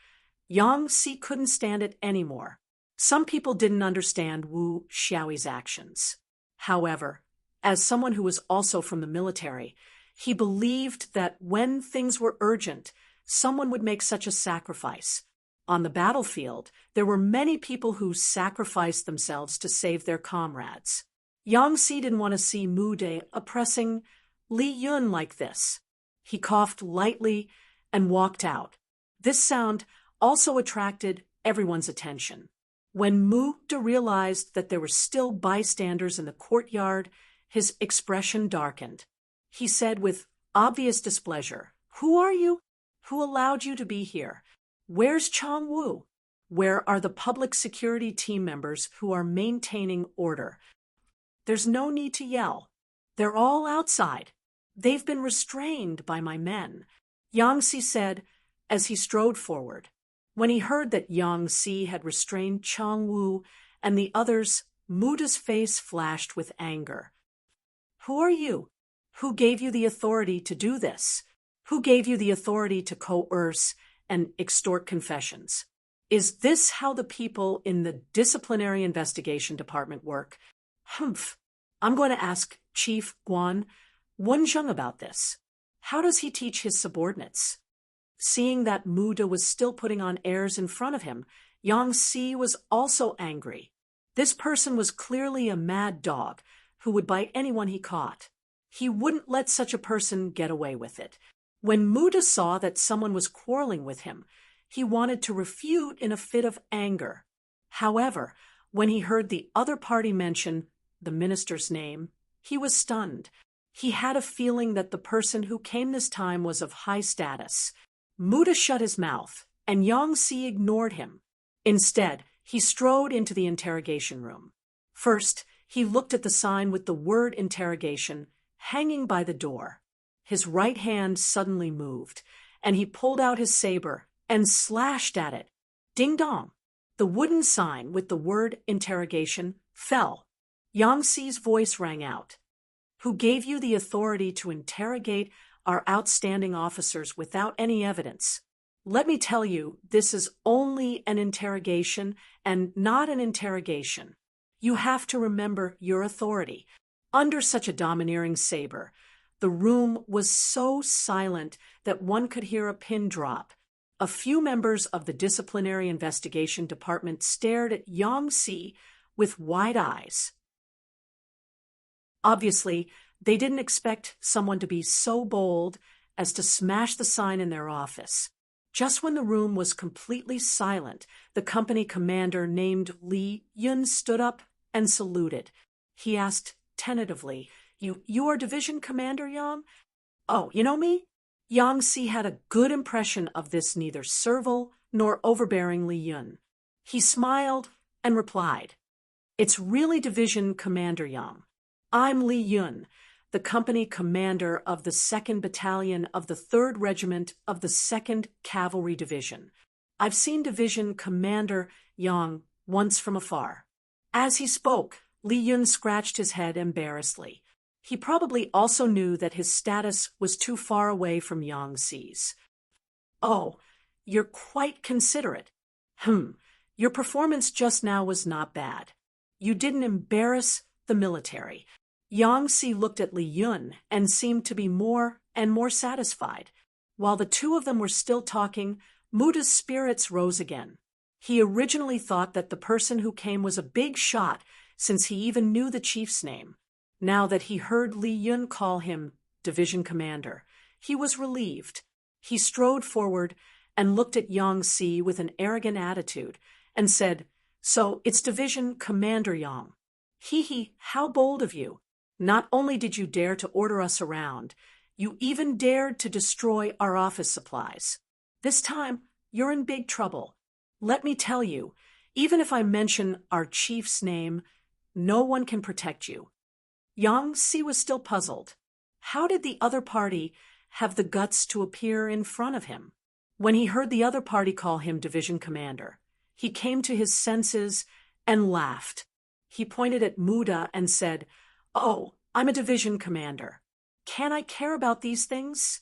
Speaker 1: Yang Si couldn't stand it anymore. Some people didn't understand Wu Xiaoyi's actions. However, as someone who was also from the military, he believed that when things were urgent, someone would make such a sacrifice. On the battlefield, there were many people who sacrificed themselves to save their comrades. Yang Si didn't want to see Muda oppressing Li Yun like this. He coughed lightly and walked out. This sound also attracted everyone's attention. When Muda realized that there were still bystanders in the courtyard, his expression darkened. He said with obvious displeasure, "Who are you? Who allowed you to be here? Where's Chang Wu? Where are the public security team members who are maintaining order? There's no need to yell. They're all outside. They've been restrained by my men," Yang Si said as he strode forward. When he heard that Yang Si had restrained Chang Wu and the others, Muda's face flashed with anger. "Who are you? Who gave you the authority to do this? Who gave you the authority to coerce and extort confessions? Is this how the people in the disciplinary investigation department work? Humph. I'm going to ask Chief Guan Wenzheng about this. How does he teach his subordinates?" Seeing that Muda was still putting on airs in front of him, Yang Si was also angry. This person was clearly a mad dog who would bite anyone he caught. He wouldn't let such a person get away with it. When Muda saw that someone was quarreling with him, he wanted to refute in a fit of anger. However, when he heard the other party mention the minister's name, he was stunned. He had a feeling that the person who came this time was of high status. Muda shut his mouth, and Yang Si ignored him. Instead, he strode into the interrogation room. First, he looked at the sign with the word interrogation hanging by the door. His right hand suddenly moved, and he pulled out his saber and slashed at it. Ding dong! The wooden sign with the word interrogation fell. Yang Si's voice rang out. "Who gave you the authority to interrogate our outstanding officers without any evidence? Let me tell you, this is only an interrogation and not an interrogation. You have to remember your authority." Under such a domineering saber, the room was so silent that one could hear a pin drop. A few members of the disciplinary investigation department stared at Yang Si with wide eyes. Obviously, they didn't expect someone to be so bold as to smash the sign in their office. Just when the room was completely silent, the company commander named Li Yun stood up and saluted. He asked tentatively, You are division commander, Yang? Oh, you know me? Yang Si had a good impression of this neither servile nor overbearing Li Yun. He smiled and replied, "It's really Division Commander Yang. I'm Li Yun, the company commander of the 2nd Battalion of the 3rd Regiment of the 2nd Cavalry Division. I've seen Division Commander Yang once from afar." As he spoke, Li Yun scratched his head embarrassedly. He probably also knew that his status was too far away from Yang Si's. "Oh, you're quite considerate. Your performance just now was not bad. You didn't embarrass the military." Yang Si looked at Li Yun and seemed to be more and more satisfied. While the two of them were still talking, Muda's spirits rose again. He originally thought that the person who came was a big shot, since he even knew the chief's name. Now that he heard Li Yun call him division commander, he was relieved. He strode forward and looked at Yang Si with an arrogant attitude and said, "So it's Division Commander Yang. Hee, how bold of you. Not only did you dare to order us around, you even dared to destroy our office supplies. This time, you're in big trouble. Let me tell you, even if I mention our chief's name, no one can protect you." Yang Si was still puzzled. How did the other party have the guts to appear in front of him? When he heard the other party call him division commander, he came to his senses and laughed. He pointed at Muda and said, "Oh, I'm a division commander. Can I care about these things?"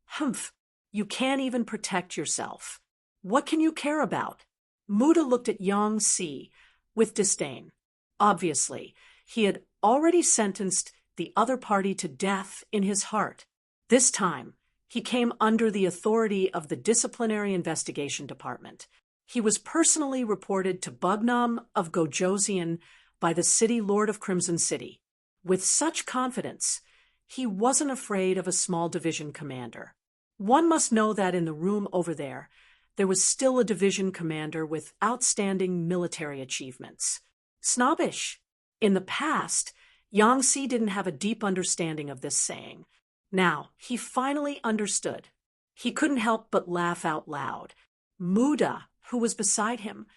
Speaker 1: "Humph, you can't even protect yourself. What can you care about?" Muda looked at Yang Si with disdain. Obviously, he had already sentenced the other party to death in his heart. This time, he came under the authority of the Disciplinary Investigation Department. He was personally reported to Bugnam of Gojoseon by the City Lord of Crimson City. With such confidence, he wasn't afraid of a small division commander. One must know that in the room over there was still a division commander with outstanding military achievements. Snobbish. In the past, Yang Si didn't have a deep understanding of this saying. Now, he finally understood. He couldn't help but laugh out loud. Muda, who was beside him,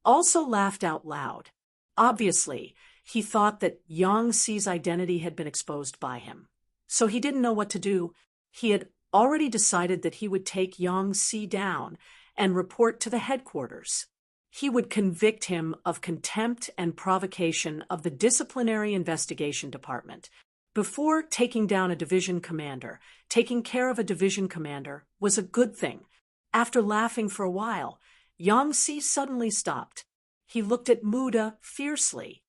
Speaker 1: also laughed out loud. Obviously, he thought that Yang Si's identity had been exposed by him. So he didn't know what to do. He had already decided that he would take Yang Si down and report to the headquarters. He would convict him of contempt and provocation of the Disciplinary Investigation Department. Before taking down a division commander, taking care of a division commander was a good thing. After laughing for a while, Yang Si suddenly stopped. He looked at Muda fiercely.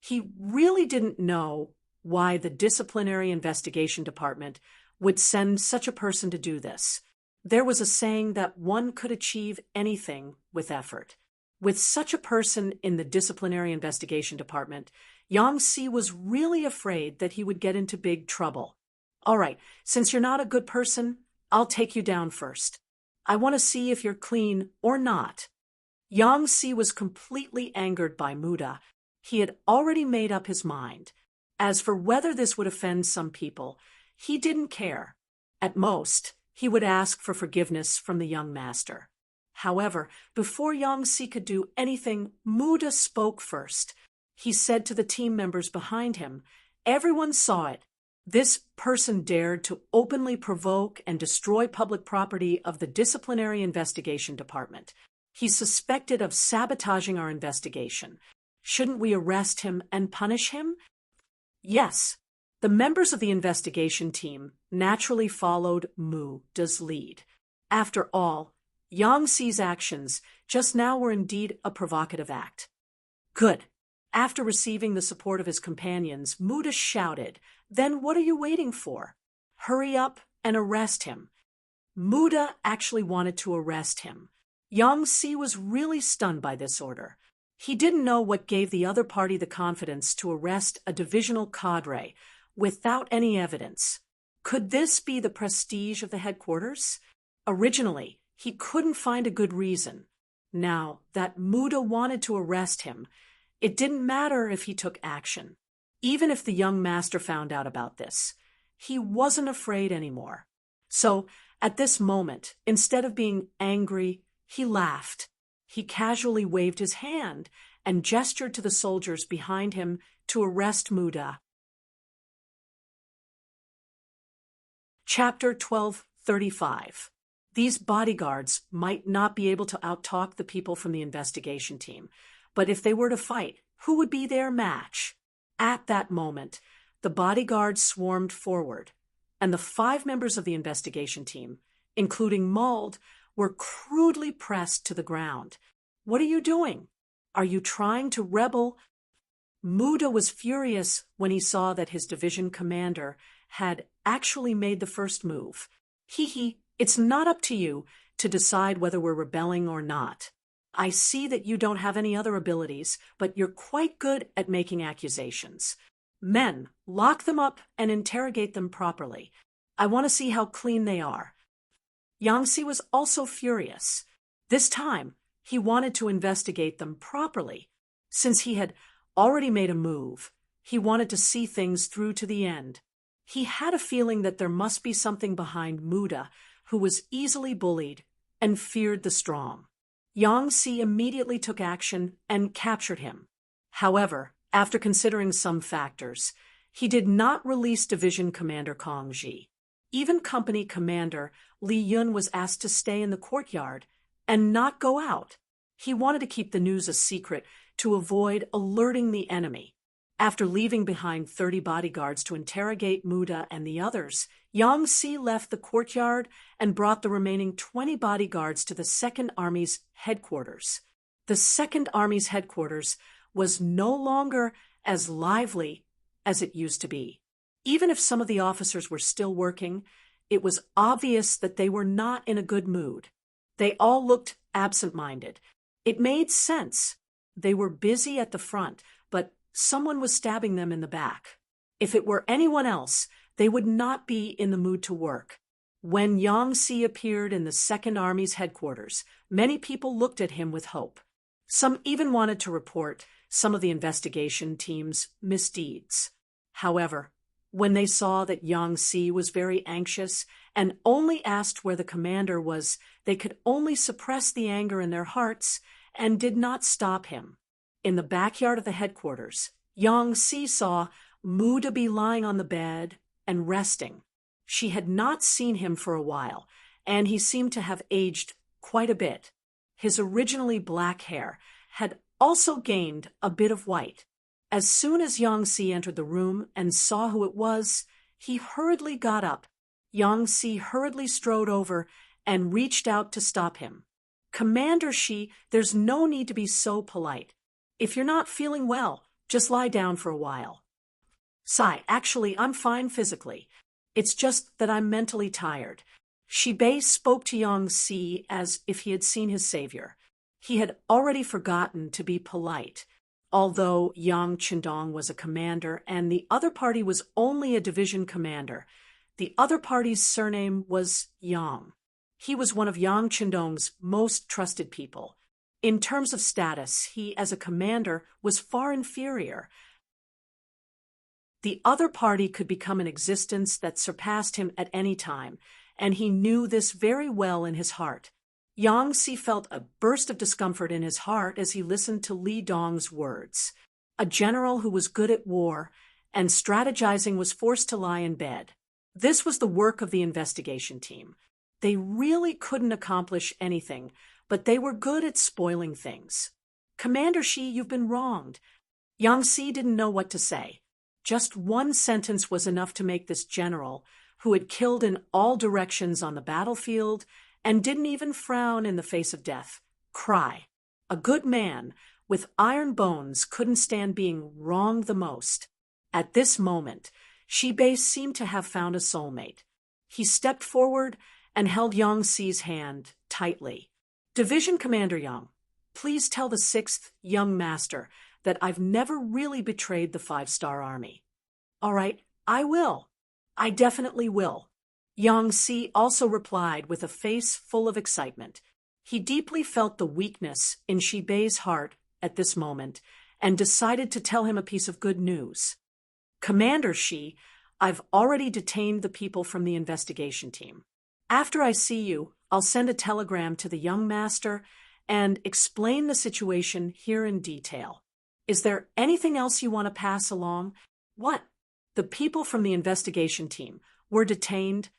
Speaker 1: He really didn't know why the Disciplinary Investigation Department would send such a person to do this. There was a saying that one could achieve anything with effort. With such a person in the Disciplinary Investigation Department, Yang Si was really afraid that he would get into big trouble. "All right, since you're not a good person, I'll take you down first. I want to see if you're clean or not." Yang Si was completely angered by Muda. He had already made up his mind. As for whether this would offend some people, he didn't care. At most, he would ask for forgiveness from the young master. However, before Yang Si could do anything, Muda spoke first. He said to the team members behind him, "Everyone saw it. This person dared to openly provoke and destroy public property of the Disciplinary Investigation Department. He's suspected of sabotaging our investigation. Shouldn't we arrest him and punish him?" Yes. The members of the investigation team naturally followed Muda's lead. After all, Yang Si's actions just now were indeed a provocative act. Good. After receiving the support of his companions, Muda shouted, "Then what are you waiting for? Hurry up and arrest him." Muda actually wanted to arrest him. Yang Si was really stunned by this order. He didn't know what gave the other party the confidence to arrest a divisional cadre without any evidence. Could this be the prestige of the headquarters? Originally, he couldn't find a good reason. Now that Muda wanted to arrest him, it didn't matter if he took action. Even if the young master found out about this, He wasn't afraid anymore. So, at this moment, instead of being angry, he laughed. He casually waved his hand and gestured to the soldiers behind him to arrest Muda. Chapter 1235. These bodyguards might not be able to outtalk the people from the investigation team, but if they were to fight, who would be their match? At that moment, the bodyguards swarmed forward, and the 5 members of the investigation team, including Mauld, were crudely pressed to the ground. What are you doing? Are you trying to rebel? Muda was furious when he saw that his division commander had actually made the first move. It's not up to you to decide whether we're rebelling or not. I see that you don't have any other abilities, but you're quite good at making accusations. Men, lock them up and interrogate them properly. I want to see how clean they are. Yangtze was also furious. This time, he wanted to investigate them properly. Since he had already made a move, he wanted to see things through to the end. He had a feeling that there must be something behind Muda, who was easily bullied and feared the strong. Yangtze immediately took action and captured him. However, after considering some factors, he did not release Division Commander Kong Ji. Even Company Commander Li Yun was asked to stay in the courtyard and not go out. He wanted to keep the news a secret to avoid alerting the enemy. After leaving behind 30 bodyguards to interrogate Muda and the others, Yangtze left the courtyard and brought the remaining 20 bodyguards to the Second Army's headquarters. The Second Army's headquarters was no longer as lively as it used to be. Even if some of the officers were still working, it was obvious that they were not in a good mood. They all looked absent-minded. It made sense. They were busy at the front, but someone was stabbing them in the back. If it were anyone else, they would not be in the mood to work. When Yangtze appeared in the Second Army's headquarters, many people looked at him with hope. Some even wanted to report some of the investigation team's misdeeds. However, when they saw that Yangtze was very anxious and only asked where the commander was, they could only suppress the anger in their hearts and did not stop him. In the backyard of the headquarters, Yangtze saw Muda be lying on the bed and resting. She had not seen him for a while, and he seemed to have aged quite a bit. His originally black hair had also gained a bit of white. As soon as Yangtze entered the room and saw who it was, he hurriedly got up. Yangtze hurriedly strode over and reached out to stop him. "Commander Shi, there's no need to be so polite. If you're not feeling well, just lie down for a while." "Sai, actually, I'm fine physically. It's just that I'm mentally tired." Shibei spoke to Yangtze as if he had seen his savior. He had already forgotten to be polite. Although Yang Qindong was a commander and the other party was only a division commander, the other party's surname was Yang. He was one of Yang Qindong's most trusted people. In terms of status, he, as a commander, was far inferior. The other party could become an existence that surpassed him at any time, and he knew this very well in his heart. Yangtze felt a burst of discomfort in his heart as he listened to Li Dong's words. A general who was good at war and strategizing was forced to lie in bed. This was the work of the investigation team. They really couldn't accomplish anything, but they were good at spoiling things. "Commander Shi, you've been wronged." Yangtze didn't know what to say. Just one sentence was enough to make this general, who had killed in all directions on the battlefield and didn't even frown in the face of death, cry. A good man with iron bones couldn't stand being wronged the most. At this moment, Shibei seemed to have found a soulmate. He stepped forward and held Yangtze's hand tightly. "Division Commander Yang, please tell the 6th Young Master that I've never really betrayed the 5-Star Army." "All right, I will. I definitely will." Yangtze also replied with a face full of excitement. He deeply felt the weakness in Shibei's heart at this moment and decided to tell him a piece of good news. "Commander Shi, I've already detained the people from the investigation team. After I see you, I'll send a telegram to the young master and explain the situation here in detail. Is there anything else you want to pass along? What? The people from the investigation team were detained?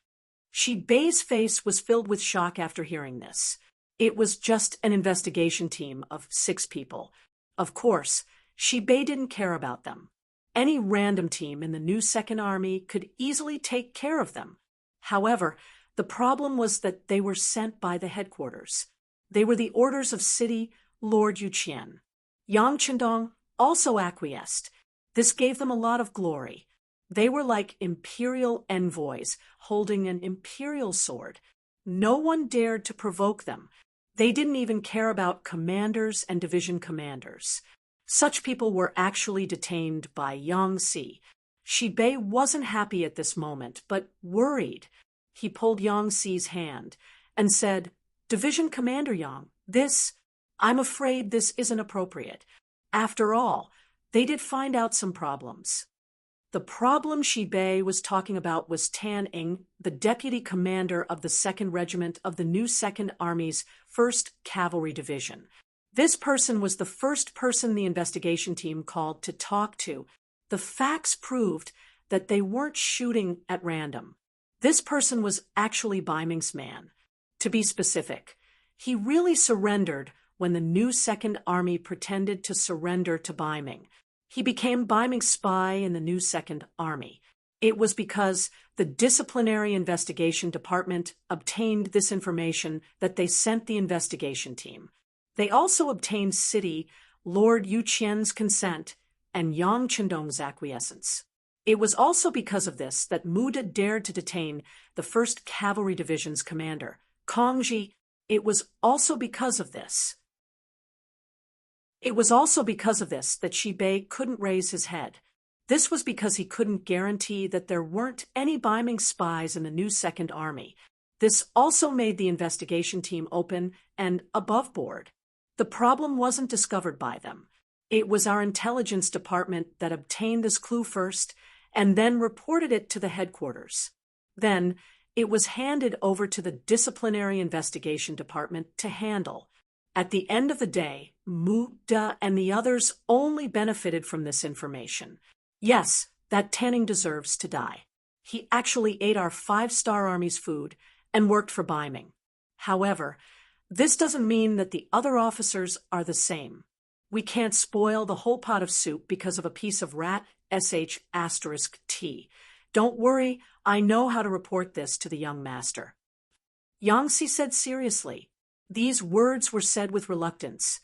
Speaker 1: Shibei's face was filled with shock after hearing this. It was just an investigation team of 6 people. Of course, Shibei didn't care about them. Any random team in the new Second Army could easily take care of them. However, the problem was that they were sent by the headquarters. They were the orders of City Lord Yuqian. Yang Chendong also acquiesced. This gave them a lot of glory. They were like imperial envoys holding an imperial sword. No one dared to provoke them. They didn't even care about commanders and division commanders. Such people were actually detained by Yang Si. Shibei wasn't happy at this moment, but worried. He pulled Yang Si's hand and said, "Division Commander Yang, I'm afraid this isn't appropriate. After all, they did find out some problems." The problem Shibei was talking about was Tan Ing, the deputy commander of the 2nd Regiment of the new 2nd Army's 1st Cavalry Division. This person was the first person the investigation team called to talk to. The facts proved that they weren't shooting at random. This person was actually Bai Ming's man. To be specific, he really surrendered when the new 2nd Army pretended to surrender to Bai Ming. He became Bai Ming's spy in the new 2nd Army. It was because the Disciplinary Investigation Department obtained this information that they sent the investigation team. They also obtained City Lord Yuqian's consent and Yang Chendong's acquiescence. It was also because of this that Muda dared to detain the 1st Cavalry Division's commander, Kongji. It was also because of this that Shibei couldn't raise his head. This was because he couldn't guarantee that there weren't any Bai Ming spies in the new 2nd Army. This also made the investigation team open and above board. The problem wasn't discovered by them. It was our intelligence department that obtained this clue first and then reported it to the headquarters. Then, it was handed over to the Disciplinary Investigation Department to handle. At the end of the day, Muda and the others only benefited from this information. Yes, that Tanning deserves to die. He actually ate our 5-star Army's food and worked for Bai Ming. However, this doesn't mean that the other officers are the same. We can't spoil the whole pot of soup because of a piece of rat *T. Don't worry, I know how to report this to the young master. Yang Si said seriously. These words were said with reluctance,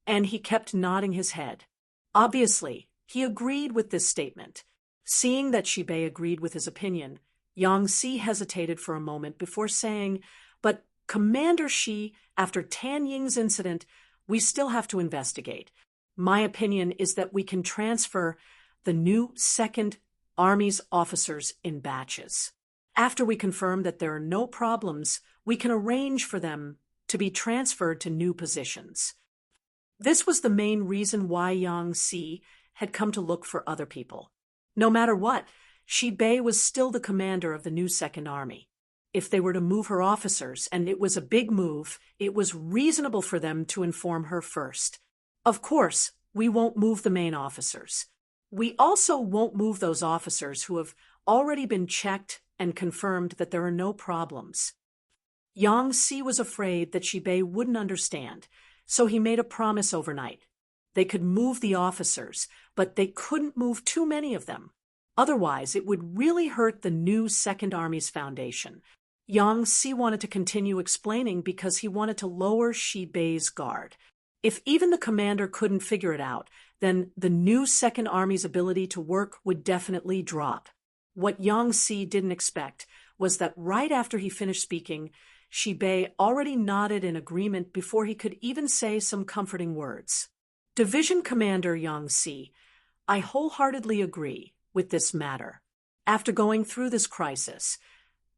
Speaker 1: and he kept nodding his head. Obviously, he agreed with this statement. Seeing that Shibei agreed with his opinion, Yang Si hesitated for a moment before saying, "But Commander Shi, after Tan Ying's incident, we still have to investigate. My opinion is that we can transfer the new 2nd Army's officers in batches. After we confirm that there are no problems, we can arrange for them to be transferred to new positions." This was the main reason why Yang Si had come to look for other people. No matter what, Shibei was still the commander of the new 2nd Army. If they were to move her officers, and it was a big move, it was reasonable for them to inform her first. Of course, we won't move the main officers. We also won't move those officers who have already been checked and confirmed that there are no problems. Yang Si was afraid that Shibei wouldn't understand, so he made a promise overnight. They could move the officers, but they couldn't move too many of them. Otherwise, it would really hurt the new 2nd Army's foundation. Yang Si wanted to continue explaining because he wanted to lower Shibei's guard. If even the commander couldn't figure it out, then the new 2nd Army's ability to work would definitely drop. What Yang Si didn't expect was that right after he finished speaking, Shibei already nodded in agreement before he could even say some comforting words. "Division Commander Yang Si, I wholeheartedly agree with this matter. After going through this crisis,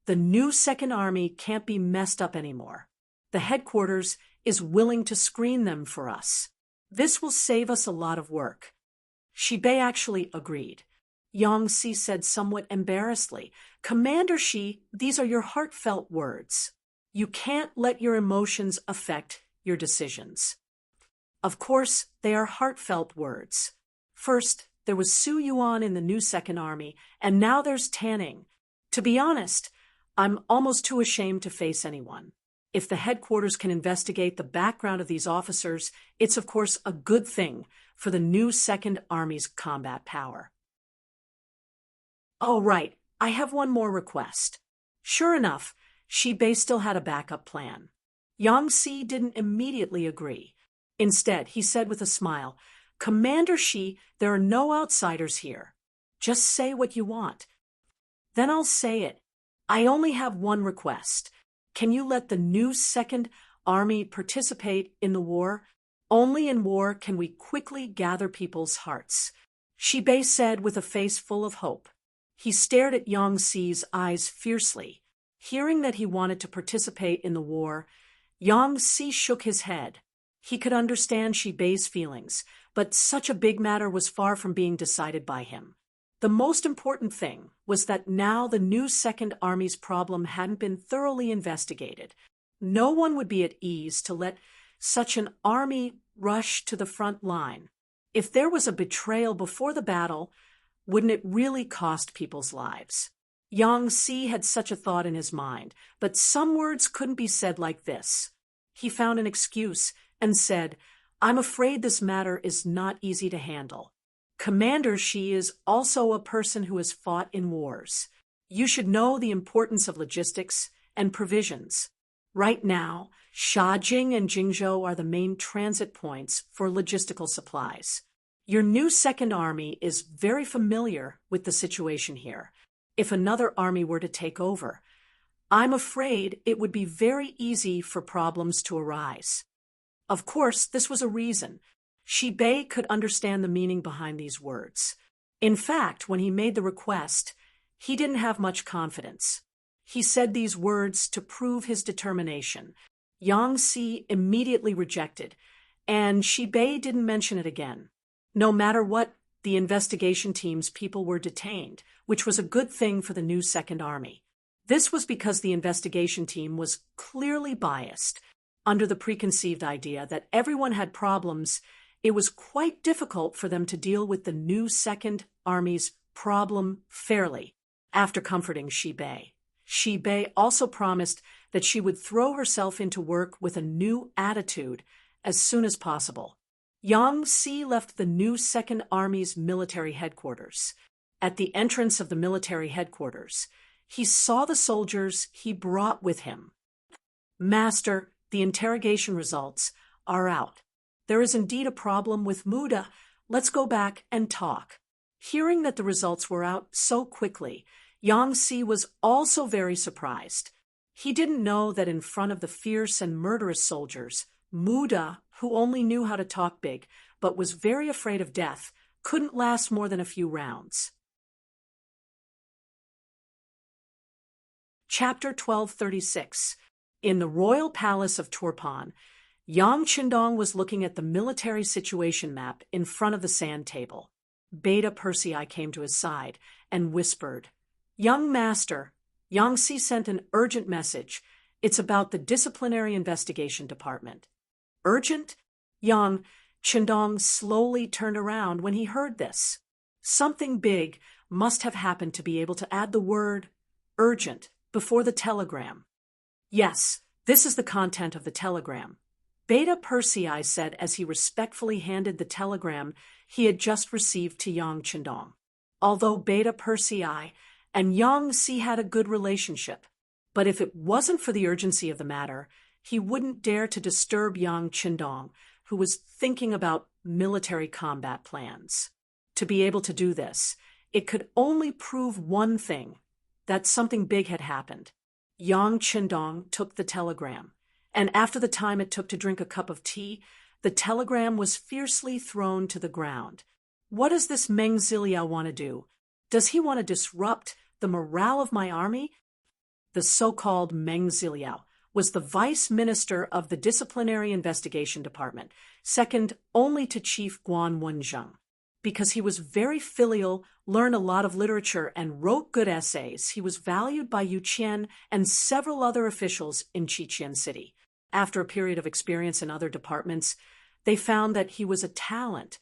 Speaker 1: the new 2nd Army can't be messed up anymore. The headquarters is willing to screen them for us. This will save us a lot of work." Shibei actually agreed. Yang Si said somewhat embarrassedly. Commander Shi, these are your heartfelt words. You can't let your emotions affect your decisions. Of course, they are heartfelt words. First, there was Su Yuan in the new Second Army, and now there's Tanning. To be honest, I'm almost too ashamed to face anyone. If the headquarters can investigate the background of these officers, it's of course a good thing for the new Second Army's combat power. Oh, right, I have one more request. Sure enough, Shibei still had a backup plan. Yang Si didn't immediately agree. Instead, he said with a smile, Commander Shi, there are no outsiders here. Just say what you want. Then I'll say it. I only have one request. Can you let the new Second Army participate in the war? Only in war can we quickly gather people's hearts. Shibei said with a face full of hope. He stared at Yang Si's eyes fiercely. Hearing that he wanted to participate in the war, Yang Si shook his head. He could understand Shibei's feelings, but such a big matter was far from being decided by him. The most important thing was that now the new Second Army's problem hadn't been thoroughly investigated. No one would be at ease to let such an army rush to the front line. If there was a betrayal before the battle, wouldn't it really cost people's lives? Yang Si had such a thought in his mind, but some words couldn't be said like this. He found an excuse and said, I'm afraid this matter is not easy to handle. Commander Shi is also a person who has fought in wars. You should know the importance of logistics and provisions. Right now, Shajing and Jingzhou are the main transit points for logistical supplies. Your new Second Army is very familiar with the situation here. If another army were to take over, I'm afraid it would be very easy for problems to arise. Of course, this was a reason. Shibei could understand the meaning behind these words. In fact, when he made the request, he didn't have much confidence. He said these words to prove his determination. Yang Si immediately rejected, and Shibei didn't mention it again. No matter what, the investigation team's people were detained, which was a good thing for the new Second Army. This was because the investigation team was clearly biased. Under the preconceived idea that everyone had problems, it was quite difficult for them to deal with the new Second Army's problem fairly. After comforting Shibei, Shibei also promised that she would throw herself into work with a new attitude as soon as possible. Yang Si left the new Second Army's military headquarters. At the entrance of the military headquarters, he saw the soldiers he brought with him. Master, the interrogation results are out. There is indeed a problem with Muda. Let's go back and talk. Hearing that the results were out so quickly, Yang Si was also very surprised. He didn't know that in front of the fierce and murderous soldiers, Muda, who only knew how to talk big but was very afraid of death, couldn't last more than a few rounds. Chapter 1236. In the royal palace of Turpan, Yang Qindong was looking at the military situation map in front of the sand table. Beta Persei came to his side and whispered, Young master, Yang Si sent an urgent message. It's about the disciplinary investigation department. Urgent? Yang Qindong slowly turned around when he heard this. Something big must have happened to be able to add the word urgent before the telegram. Yes, this is the content of the telegram. Beta Persei said as he respectfully handed the telegram he had just received to Yang Qindong. Although Beta Persei and Yang Si had a good relationship, but if it wasn't for the urgency of the matter, he wouldn't dare to disturb Yang Qindong, who was thinking about military combat plans. To be able to do this, it could only prove one thing, that something big had happened. Yang Qindong took the telegram, and after the time it took to drink a cup of tea, the telegram was fiercely thrown to the ground. What does this Meng Ziliao want to do? Does he want to disrupt the morale of my army? The so-called Meng Ziliao was the vice minister of the disciplinary investigation department, second only to Chief Guan Wenzheng. because he was very filial, learned a lot of literature, and wrote good essays, he was valued by Yu Qian and several other officials in Qiqian City. After a period of experience in other departments, they found that he was a talent,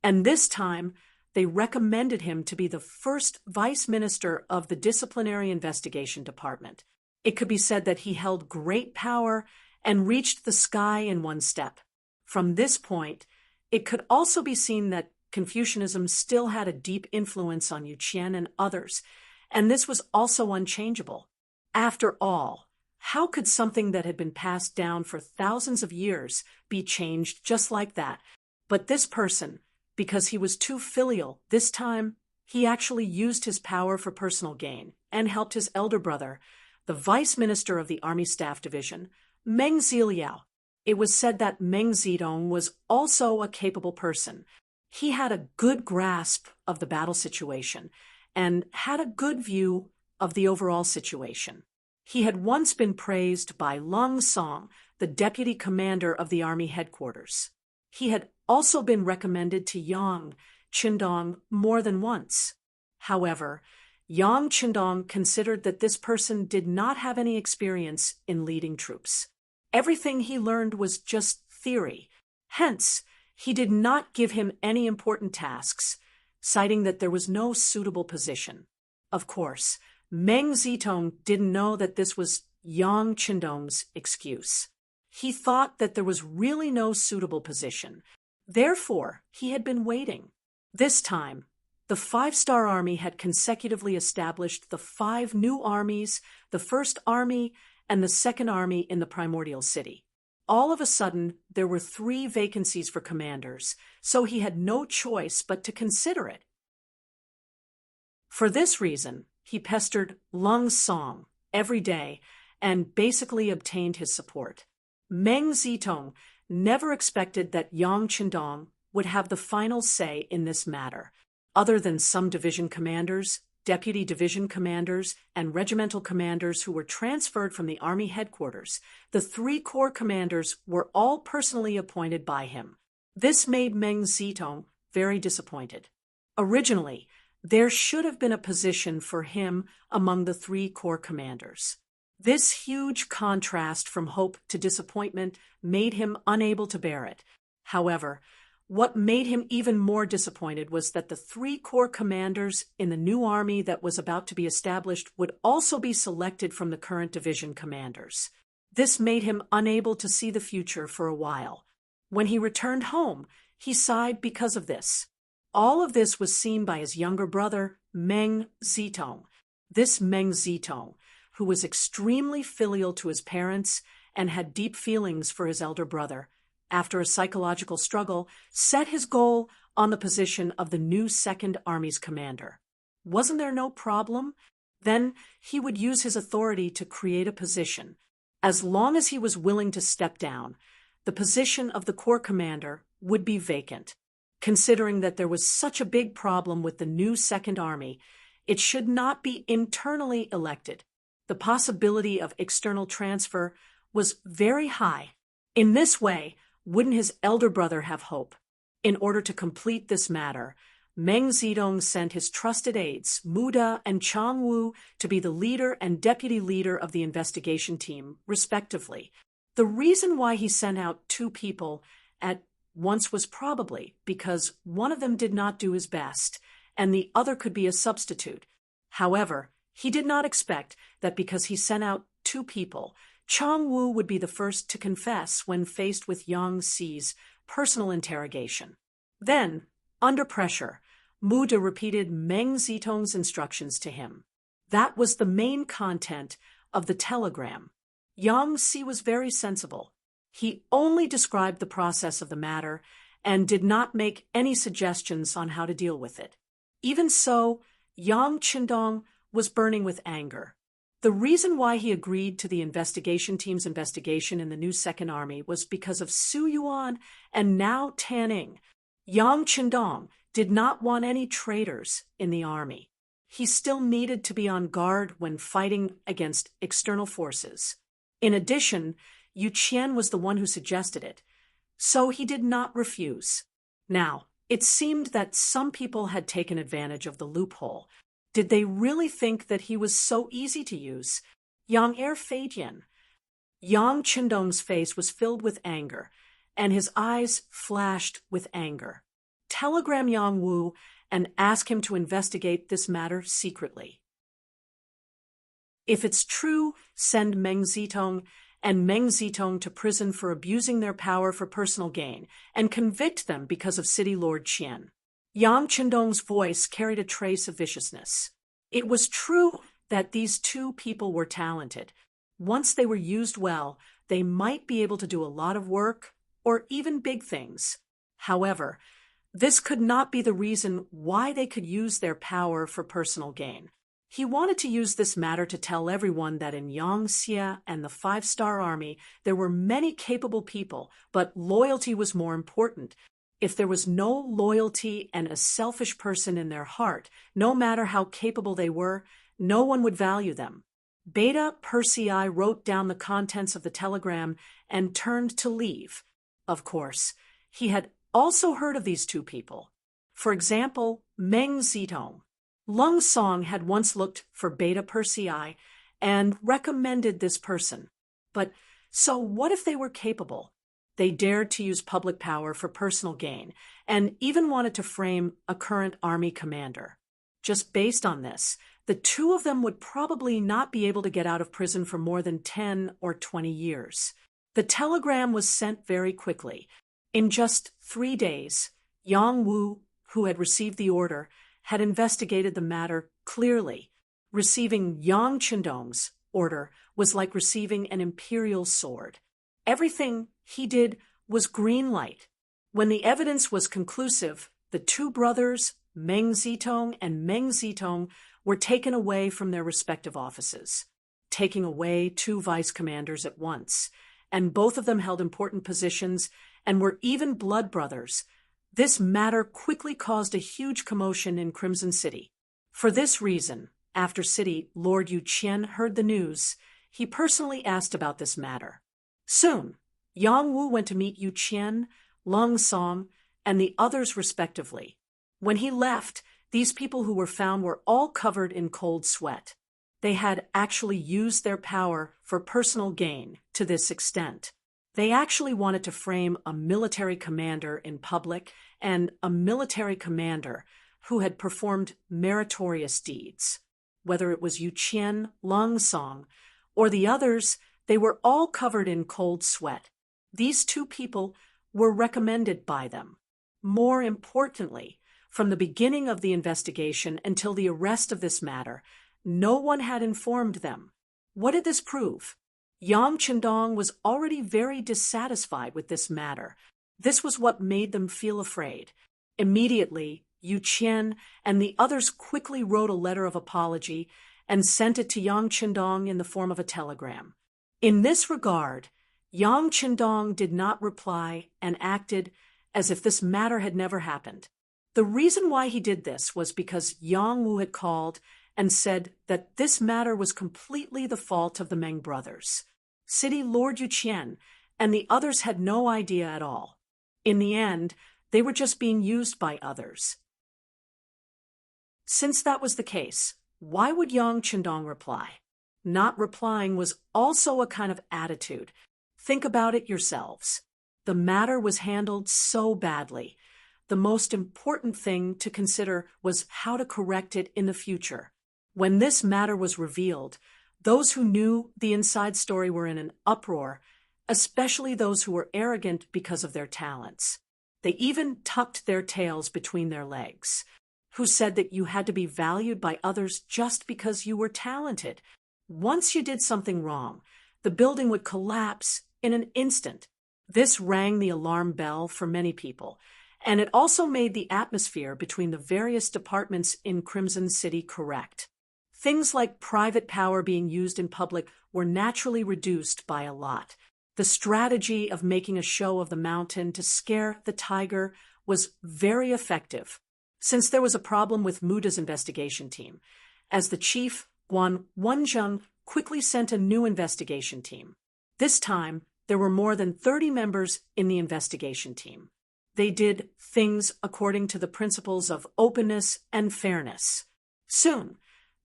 Speaker 1: and this time they recommended him to be the first vice minister of the Disciplinary Investigation Department. It could be said that he held great power and reached the sky in one step. From this point, it could also be seen that Confucianism still had a deep influence on Yu Qian and others, and this was also unchangeable. After all, how could something that had been passed down for thousands of years be changed just like that? But this person, because he was too filial, this time he actually used his power for personal gain and helped his elder brother, the vice minister of the Army Staff Division, Meng Ziliao. It was said that Meng Zedong was also a capable person. He had a good grasp of the battle situation and had a good view of the overall situation. He had once been praised by Lung Song, the deputy commander of the army headquarters. He had also been recommended to Yang Qindong more than once. However, Yang Qindong considered that this person did not have any experience in leading troops. Everything he learned was just theory. Hence, he did not give him any important tasks, citing that there was no suitable position. Of course, Meng Zedong didn't know that this was Yang Qindong's excuse. He thought that there was really no suitable position. Therefore, he had been waiting. This time, the five-star army had consecutively established the 5 new armies, the First Army, and the Second Army in the primordial city. All of a sudden, there were 3 vacancies for commanders, so he had no choice but to consider it. For this reason, he pestered Lung Song every day and basically obtained his support. Meng Zedong never expected that Yang Qindong would have the final say in this matter. Other than some division commanders, deputy division commanders, and regimental commanders who were transferred from the army headquarters, the 3 corps commanders were all personally appointed by him. This made Meng Zedong very disappointed. Originally, there should have been a position for him among the 3 corps commanders. This huge contrast from hope to disappointment made him unable to bear it. However, what made him even more disappointed was that the 3 corps commanders in the new army that was about to be established would also be selected from the current division commanders. This made him unable to see the future for a while. When he returned home, he sighed because of this. All of this was seen by his younger brother, Meng Zedong. This Meng Zedong, who was extremely filial to his parents and had deep feelings for his elder brother, after a psychological struggle, set his goal on the position of the new Second Army's commander. Wasn't there no problem? Then he would use his authority to create a position. As long as he was willing to step down, the position of the corps commander would be vacant. Considering that there was such a big problem with the new Second Army, it should not be internally elected. The possibility of external transfer was very high. In this way, wouldn't his elder brother have hope? In order to complete this matter, Meng Zedong sent his trusted aides, Mu De and Chang Wu, to be the leader and deputy leader of the investigation team, respectively. The reason why he sent out 2 people at once was probably because one of them did not do his best, and the other could be a substitute. However, he did not expect that because he sent out 2 people, Chang Wu would be the first to confess when faced with Yang Xi's personal interrogation. Then, under pressure, Mu De repeated Meng Zedong's instructions to him. That was the main content of the telegram. Yang Xi was very sensible. He only described the process of the matter and did not make any suggestions on how to deal with it. Even so, Yang Qindong was burning with anger. The reason why he agreed to the investigation team's investigation in the new Second Army was because of Su Yuan and now Tanning. Yang Qindong did not want any traitors in the army. He still needed to be on guard when fighting against external forces. In addition, Yu Qian was the one who suggested it, so he did not refuse. Now, It seemed that some people had taken advantage of the loophole. Did they really think that he was so easy to use? Yang Feidian. Yang Qindong's face was filled with anger, and his eyes flashed with anger. Telegram Yang Wu and ask him to investigate this matter secretly. If it's true, send Meng Zitong and Meng Zitong to prison for abusing their power for personal gain, and convict them because of City Lord Qian. Yang Qindong's voice carried a trace of viciousness. It was true that these two people were talented. Once they were used well, they might be able to do a lot of work, or even big things. However, this could not be the reason why they could use their power for personal gain. He wanted to use this matter to tell everyone that in Yangxia and the Five-Star Army there were many capable people, but loyalty was more important. If there was no loyalty and a selfish person in their heart, no matter how capable they were, no one would value them. Beta Persei wrote down the contents of the telegram and turned to leave. Of course, he had also heard of these two people. For example, Meng Zitong. Lung Song had once looked for Beta Persei and recommended this person. But so what if they were capable? They dared to use public power for personal gain and even wanted to frame a current army commander. Just based on this, the two of them would probably not be able to get out of prison for more than 10 or 20 years. The telegram was sent very quickly. In just 3 days, Yang Wu, who had received the order, had investigated the matter clearly. Receiving Yang Qindong's order was like receiving an imperial sword. Everything he did was green light. When the evidence was conclusive, the two brothers, Meng Zitong and Meng Zitong, were taken away from their respective offices, taking away two vice commanders at once, and both of them held important positions and were even blood brothers. This matter quickly caused a huge commotion in Crimson City. For this reason, after City Lord Yu Qian heard the news, he personally asked about this matter. Soon, Yang Wu went to meet Yu Qian, Lung Song, and the others respectively. When he left, these people who were found were all covered in cold sweat. They had actually used their power for personal gain to this extent. They actually wanted to frame a military commander in public and a military commander who had performed meritorious deeds. Whether it was Yu Qian, Lung Song, or the others, they were all covered in cold sweat. These two people were recommended by them. More importantly, from the beginning of the investigation until the arrest of this matter, no one had informed them. What did this prove? Yang Qindong was already very dissatisfied with this matter. This was what made them feel afraid. Immediately, Yu Qian and the others quickly wrote a letter of apology and sent it to Yang Qindong in the form of a telegram. In this regard, Yang Qindong did not reply and acted as if this matter had never happened. The reason why he did this was because Yang Wu had called and said that this matter was completely the fault of the Meng brothers. City Lord Yu Qian and the others had no idea at all. In the end, they were just being used by others. Since that was the case, why would Yang Qindong reply? Not replying was also a kind of attitude. Think about it yourselves. The matter was handled so badly. The most important thing to consider was how to correct it in the future. When this matter was revealed, those who knew the inside story were in an uproar, especially those who were arrogant because of their talents. They even tucked their tails between their legs, who said that you had to be valued by others just because you were talented. Once you did something wrong, the building would collapse in an instant. This rang the alarm bell for many people, and it also made the atmosphere between the various departments in Crimson City correct. Things like private power being used in public were naturally reduced by a lot. The strategy of making a show of the mountain to scare the tiger was very effective. Since there was a problem with Muda's investigation team, as the chief, Guan Wenzheng quickly sent a new investigation team. This time, there were more than 30 members in the investigation team. They did things according to the principles of openness and fairness. Soon,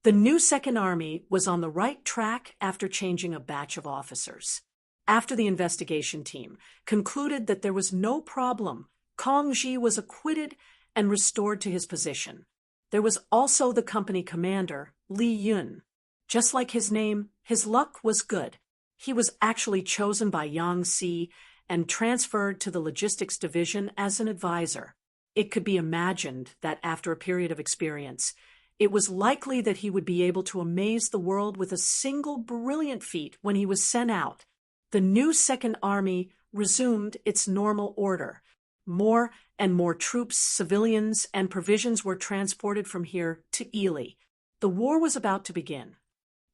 Speaker 1: the new Second Army was on the right track after changing a batch of officers. After the investigation team concluded that there was no problem, Kong Ji was acquitted and restored to his position. There was also the company commander, Li Yun. Just like his name, his luck was good. He was actually chosen by Yang Si and transferred to the logistics division as an advisor. It could be imagined that after a period of experience, it was likely that he would be able to amaze the world with a single brilliant feat when he was sent out. The new Second Army resumed its normal order. More and more troops, civilians, and provisions were transported from here to Ely. The war was about to begin.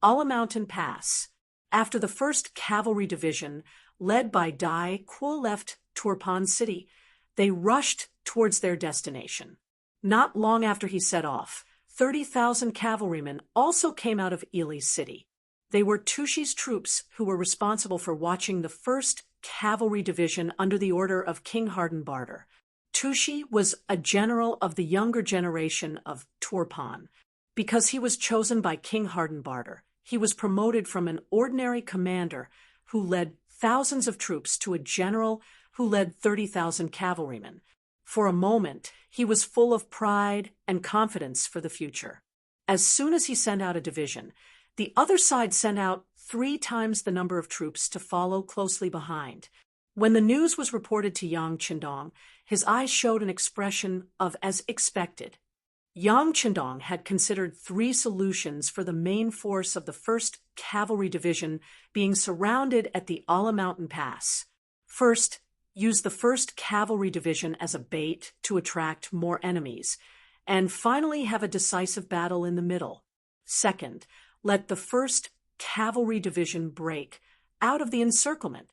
Speaker 1: Ala Mountain Pass. After the 1st Cavalry Division, led by Dai Kuo, left Turpan City, they rushed towards their destination. Not long after he set off, 30,000 cavalrymen also came out of Ely City. They were Tushi's troops who were responsible for watching the 1st Cavalry Division under the order of King Hardenbarter. Tushi was a general of the younger generation of Turpan. Because he was chosen by King Hardenbarter, he was promoted from an ordinary commander who led thousands of troops to a general who led 30,000 cavalrymen. For a moment, he was full of pride and confidence for the future. As soon as he sent out a division, the other side sent out 3 times the number of troops to follow closely behind. When the news was reported to Yang Chendong, his eyes showed an expression of as expected. Yang Chendong had considered 3 solutions for the main force of the 1st Cavalry Division being surrounded at the Ala Mountain Pass. First, use the 1st Cavalry Division as a bait to attract more enemies, and finally have a decisive battle in the middle. Second, let the 1st Cavalry Division break out of the encirclement.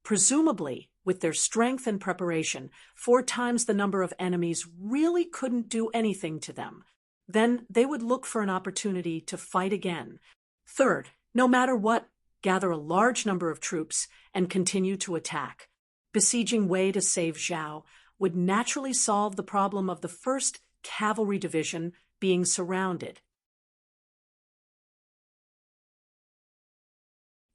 Speaker 1: Presumably, with their strength and preparation, 4 times the number of enemies really couldn't do anything to them. Then they would look for an opportunity to fight again. Third, no matter what, gather a large number of troops and continue to attack. Besieging Wei to save Zhao would naturally solve the problem of the 1st Cavalry Division being surrounded.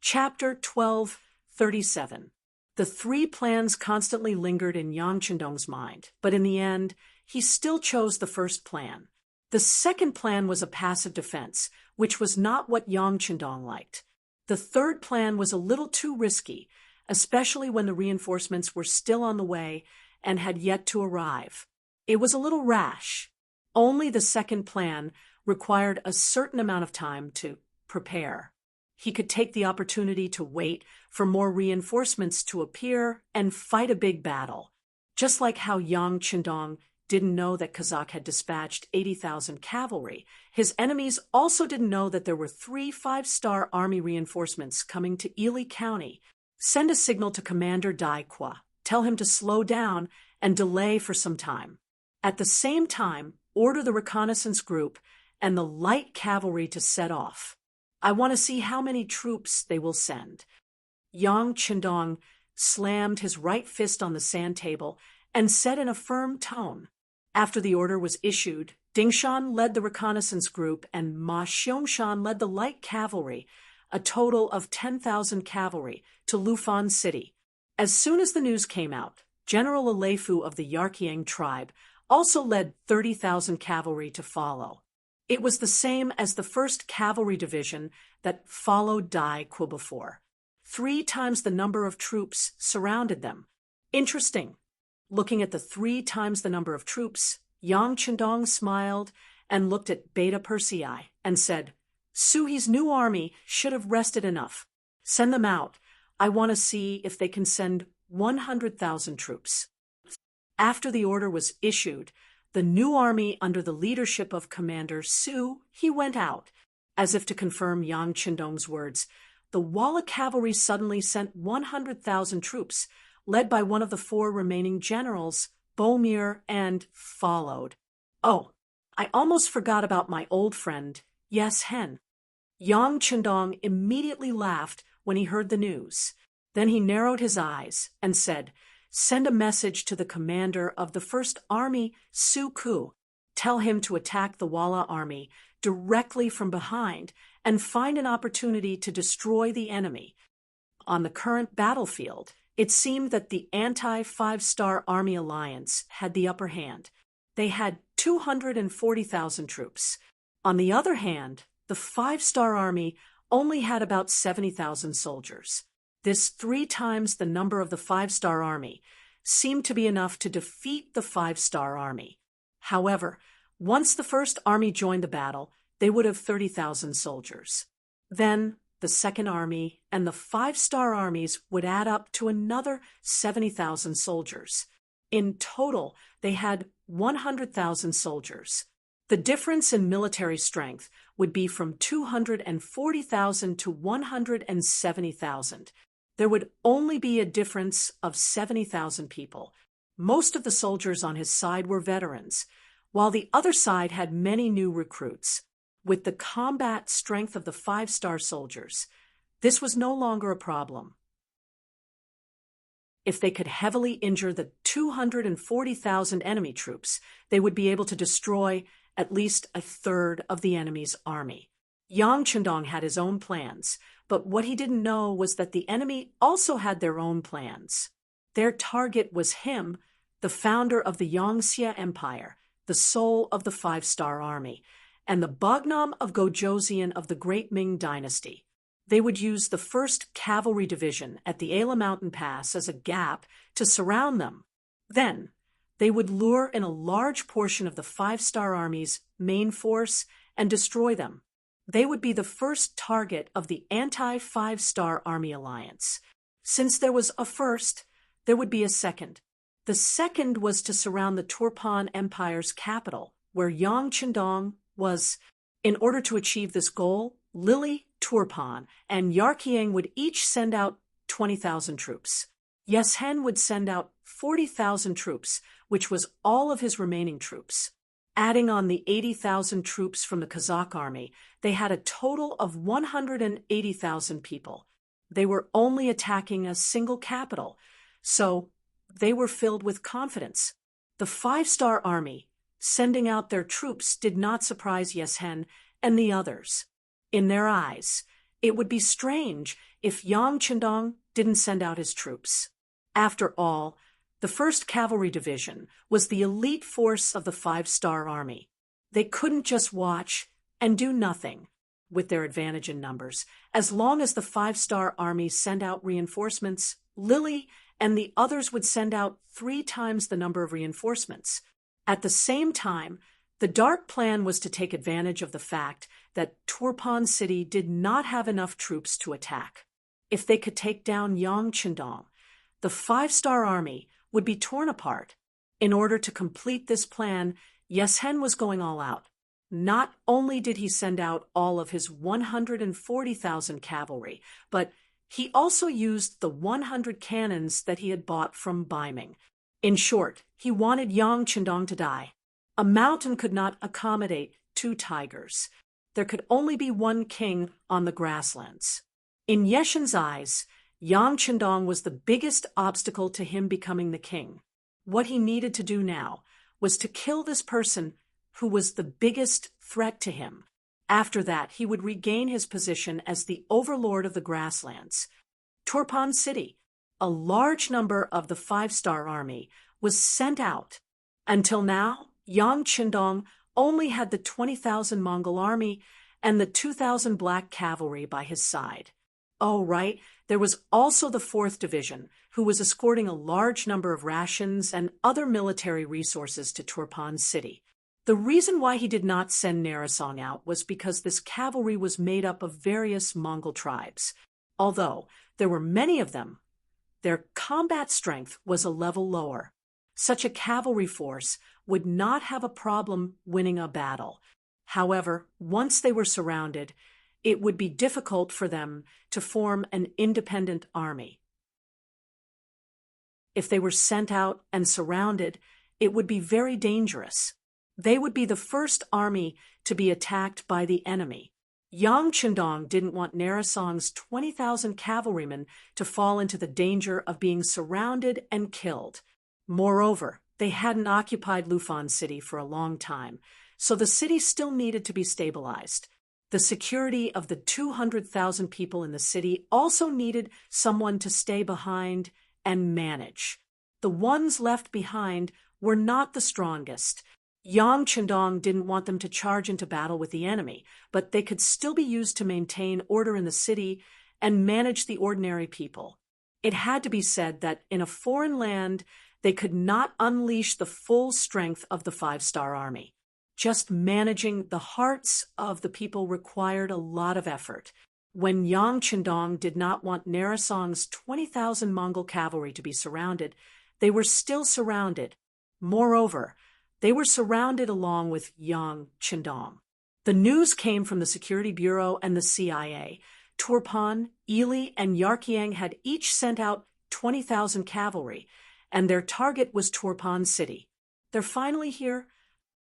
Speaker 1: Chapter 12:37. The 3 plans constantly lingered in Yang Chendong's mind, but in the end, he still chose the first plan. The second plan was a passive defense, which was not what Yang Chendong liked. The third plan was a little too risky, especially when the reinforcements were still on the way and had yet to arrive. It was a little rash. Only the second plan required a certain amount of time to prepare. He could take the opportunity to wait for more reinforcements to appear and fight a big battle. Just like how Yang Chendong didn't know that Kazakh had dispatched 80,000 cavalry, his enemies also didn't know that there were 3 5-star army reinforcements coming to Ely County. Send a signal to Commander Dai Kuo. Tell him to slow down and delay for some time. At the same time, order the reconnaissance group and the light cavalry to set off. I want to see how many troops they will send. Yang Chendong slammed his right fist on the sand table and said in a firm tone. After the order was issued, Dingshan led the reconnaissance group and Ma Xiangshan led the light cavalry, a total of 10,000 cavalry, to Lufan City. As soon as the news came out, General Alefu of the Yarkiang tribe also led 30,000 cavalry to follow. It was the same as the 1st Cavalry Division that followed Dai Kuo before. 3 times the number of troops surrounded them. Interesting. Looking at the 3 times the number of troops, Yang Chendong smiled and looked at Beta Persei and said, Suhi's new army should have rested enough. Send them out. I want to see if they can send 100,000 troops. After the order was issued, the new army under the leadership of Commander Su, he went out. As if to confirm Yang Chendong's words, the Walla cavalry suddenly sent 100,000 troops, led by one of the 4 remaining generals, Bomir, and followed. Oh, I almost forgot about my old friend, Yes Hen. Yang Chendong immediately laughed when he heard the news. Then he narrowed his eyes and said, send a message to the commander of the First Army, Su Ku. Tell him to attack the Walla army directly from behind and find an opportunity to destroy the enemy. On the current battlefield, it seemed that the anti-Five-Star Army Alliance had the upper hand. They had 240,000 troops. On the other hand, the Five-Star Army only had about 70,000 soldiers. This 3 times the number of the Five-Star Army seemed to be enough to defeat the Five-Star Army. However, once the First Army joined the battle, they would have 30,000 soldiers. Then, the Second Army and the Five-Star Armies would add up to another 70,000 soldiers. In total, they had 100,000 soldiers. The difference in military strength would be from 240,000 to 170,000. There would only be a difference of 70,000 people. Most of the soldiers on his side were veterans, while the other side had many new recruits. With the combat strength of the Five-Star soldiers, this was no longer a problem. If they could heavily injure the 240,000 enemy troops, they would be able to destroy at least a third of the enemy's army. Yang Chendong had his own plans, but what he didn't know was that the enemy also had their own plans. Their target was him, the founder of the Yangxia Empire, the soul of the Five-Star Army, and the Bagnam of Gojoseon of the Great Ming Dynasty. They would use the 1st Cavalry Division at the Ala Mountain Pass as a gap to surround them. Then, they would lure in a large portion of the Five-Star Army's main force and destroy them. They would be the first target of the anti-Five-Star Army Alliance. Since there was a first, there would be a second. The second was to surround the Turpan Empire's capital, where Yang Chendong was. In order to achieve this goal, Lily, Turpan, and Yarkiang would each send out 20,000 troops. Yeshen would send out 40,000 troops, which was all of his remaining troops. Adding on the 80,000 troops from the Kazakh army, they had a total of 180,000 people. They were only attacking a single capital, so they were filled with confidence. The Five-Star Army, sending out their troops, did not surprise Yeshen and the others. In their eyes, it would be strange if Yang Chendong didn't send out his troops. After all, the 1st Cavalry Division was the elite force of the Five-Star Army. They couldn't just watch and do nothing with their advantage in numbers. As long as the Five-Star Army sent out reinforcements, Lily and the others would send out 3 times the number of reinforcements. At the same time, the dark plan was to take advantage of the fact that Turpan City did not have enough troops to attack. If they could take down Yang Chendong, the Five-Star Army would be torn apart. In order to complete this plan, Yeshen was going all out. Not only did he send out all of his 140,000 cavalry, but he also used the 100 cannons that he had bought from Ming. In short, he wanted Yang Chendong to die. A mountain could not accommodate 2 tigers. There could only be 1 king on the grasslands. In Yeshen's eyes, Yang Chendong was the biggest obstacle to him becoming the king. What he needed to do now was to kill this person who was the biggest threat to him. After that, he would regain his position as the overlord of the grasslands. Turpan City, a large number of the Five-Star Army, was sent out. Until now, Yang Chendong only had the 20,000 Mongol army and the 2,000 black cavalry by his side. Oh, right, there was also the 4th Division, who was escorting a large number of rations and other military resources to Turpan City. The reason why he did not send Narasong out was because this cavalry was made up of various Mongol tribes. Although there were many of them, their combat strength was a level lower. Such a cavalry force would not have a problem winning a battle. However, once they were surrounded, it would be difficult for them to form an independent army. If they were sent out and surrounded, it would be very dangerous. They would be the first army to be attacked by the enemy. Yang Chendong didn't want Narasong's 20,000 cavalrymen to fall into the danger of being surrounded and killed. Moreover, they hadn't occupied Lufan City for a long time, so the city still needed to be stabilized. The security of the 200,000 people in the city also needed someone to stay behind and manage. The ones left behind were not the strongest. Yang Chendong didn't want them to charge into battle with the enemy, but they could still be used to maintain order in the city and manage the ordinary people. It had to be said that in a foreign land, they could not unleash the full strength of the five-star army. Just managing the hearts of the people required a lot of effort. When Yang Chendong did not want Narasong's 20,000 Mongol cavalry to be surrounded, they were still surrounded. Moreover, they were surrounded along with Yang Chendong. The news came from the Security Bureau and the CIA. Turpan, Ely, and Yarkyang had each sent out 20,000 cavalry, and their target was Turpan City. They're finally here.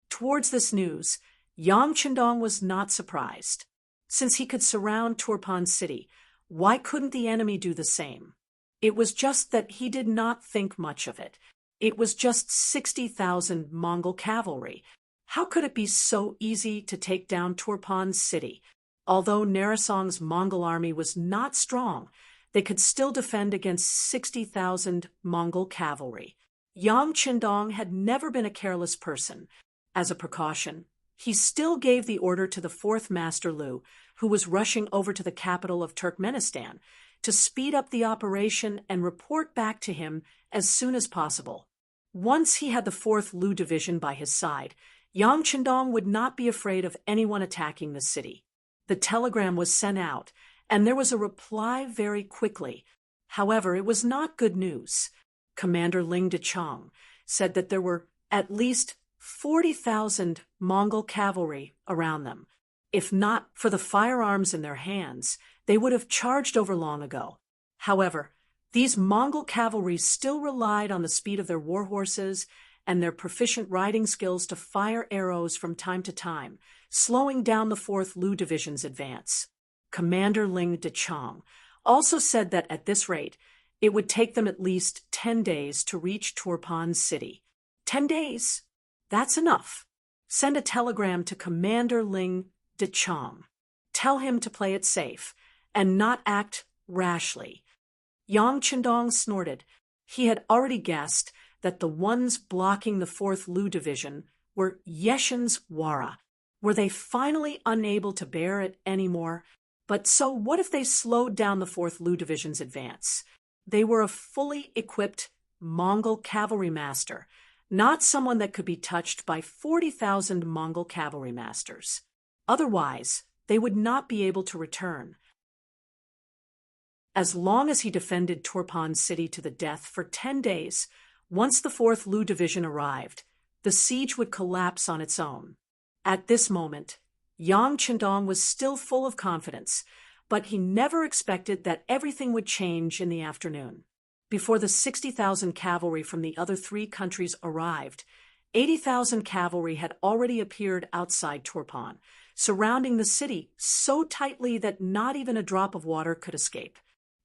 Speaker 1: Towards this news, Yang Chendong was not surprised. Since he could surround Turpan City, why couldn't the enemy do the same? It was just that he did not think much of it. It was just 60,000 Mongol cavalry. How could it be so easy to take down Turpan City? Although Narasong's Mongol army was not strong, they could still defend against 60,000 Mongol cavalry. Yang Chendong had never been a careless person. As a precaution, he still gave the order to the fourth Master Lu, who was rushing over to the capital of Turkmenistan, to speed up the operation and report back to him as soon as possible. Once he had the 4th Lu Division by his side, Yang Chendong would not be afraid of anyone attacking the city. The telegram was sent out, and there was a reply very quickly. However, it was not good news. Commander Ling Dechong said that there were at least 40,000 Mongol cavalry around them. If not for the firearms in their hands, they would have charged over long ago. However, these Mongol cavalry still relied on the speed of their war horses and their proficient riding skills to fire arrows from time to time, slowing down the 4th Lu Division's advance. Commander Ling Dechong also said that at this rate, it would take them at least 10 days to reach Turpan City. 10 days? That's enough. Send a telegram to Commander Ling Dechong. Tell him to play it safe and not act rashly. Yang Chendong snorted. He had already guessed that the ones blocking the 4th Lu Division were Yeshin's Wara. Were they finally unable to bear it anymore? But so what if they slowed down the 4th Lu Division's advance? They were a fully equipped Mongol cavalry master, not someone that could be touched by 40,000 Mongol cavalry masters. Otherwise, they would not be able to return. As long as he defended Turpan City to the death for 10 days, once the 4th Lu Division arrived, the siege would collapse on its own. At this moment, Yang Chendong was still full of confidence, but he never expected that everything would change in the afternoon. Before the 60,000 cavalry from the other 3 countries arrived, 80,000 cavalry had already appeared outside Turpan, surrounding the city so tightly that not even a drop of water could escape.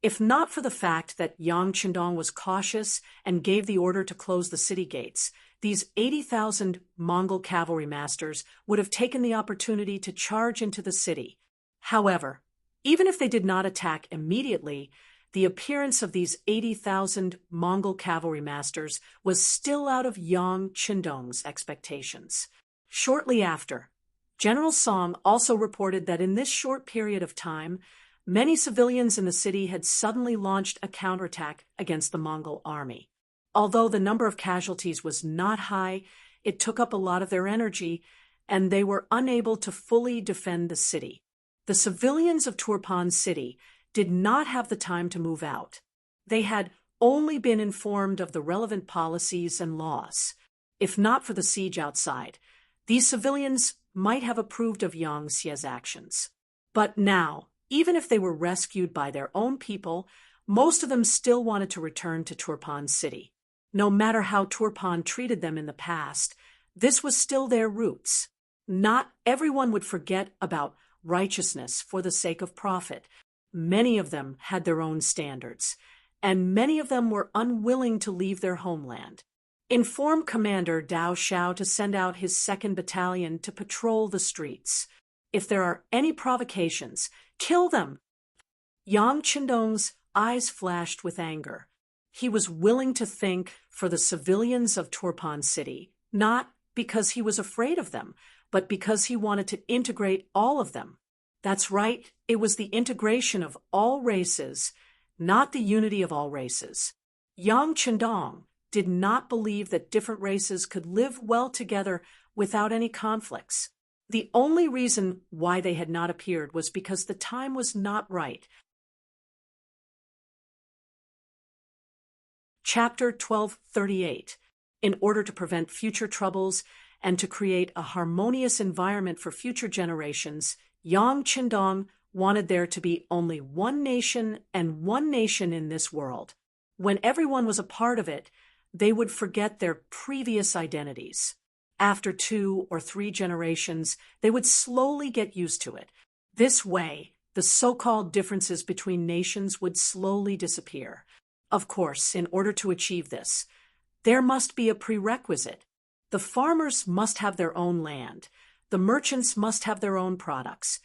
Speaker 1: If not for the fact that Yang Chendong was cautious and gave the order to close the city gates, these 80,000 Mongol cavalry masters would have taken the opportunity to charge into the city. However, even if they did not attack immediately, the appearance of these 80,000 Mongol cavalry masters was still out of Yang Chendong's expectations. Shortly after, General Song also reported that in this short period of time, many civilians in the city had suddenly launched a counterattack against the Mongol army. Although the number of casualties was not high, it took up a lot of their energy, and they were unable to fully defend the city. The civilians of Turpan City did not have the time to move out. They had only been informed of the relevant policies and laws. If not for the siege outside, these civilians might have approved of Yang Xie's actions. But now, even if they were rescued by their own people, most of them still wanted to return to Turpan City. No matter how Turpan treated them in the past, this was still their roots. Not everyone would forget about righteousness for the sake of profit. Many of them had their own standards, and many of them were unwilling to leave their homeland. Inform Commander Dao Xiao to send out his 2nd Battalion to patrol the streets. If there are any provocations, kill them. Yang Qindong's eyes flashed with anger. He was willing to think for the civilians of Turpan City, not because he was afraid of them, but because he wanted to integrate all of them. That's right, it was the integration of all races, not the unity of all races. Yang Qindong did not believe that different races could live well together without any conflicts. The only reason why they had not appeared was because the time was not right. Chapter 1238. In order to prevent future troubles and to create a harmonious environment for future generations, Yang Qindong wanted there to be only one nation and one nation in this world. When everyone was a part of it, they would forget their previous identities. After 2 or 3 generations, they would slowly get used to it. This way, the so-called differences between nations would slowly disappear. Of course, in order to achieve this, there must be a prerequisite. The farmers must have their own land, the merchants must have their own products,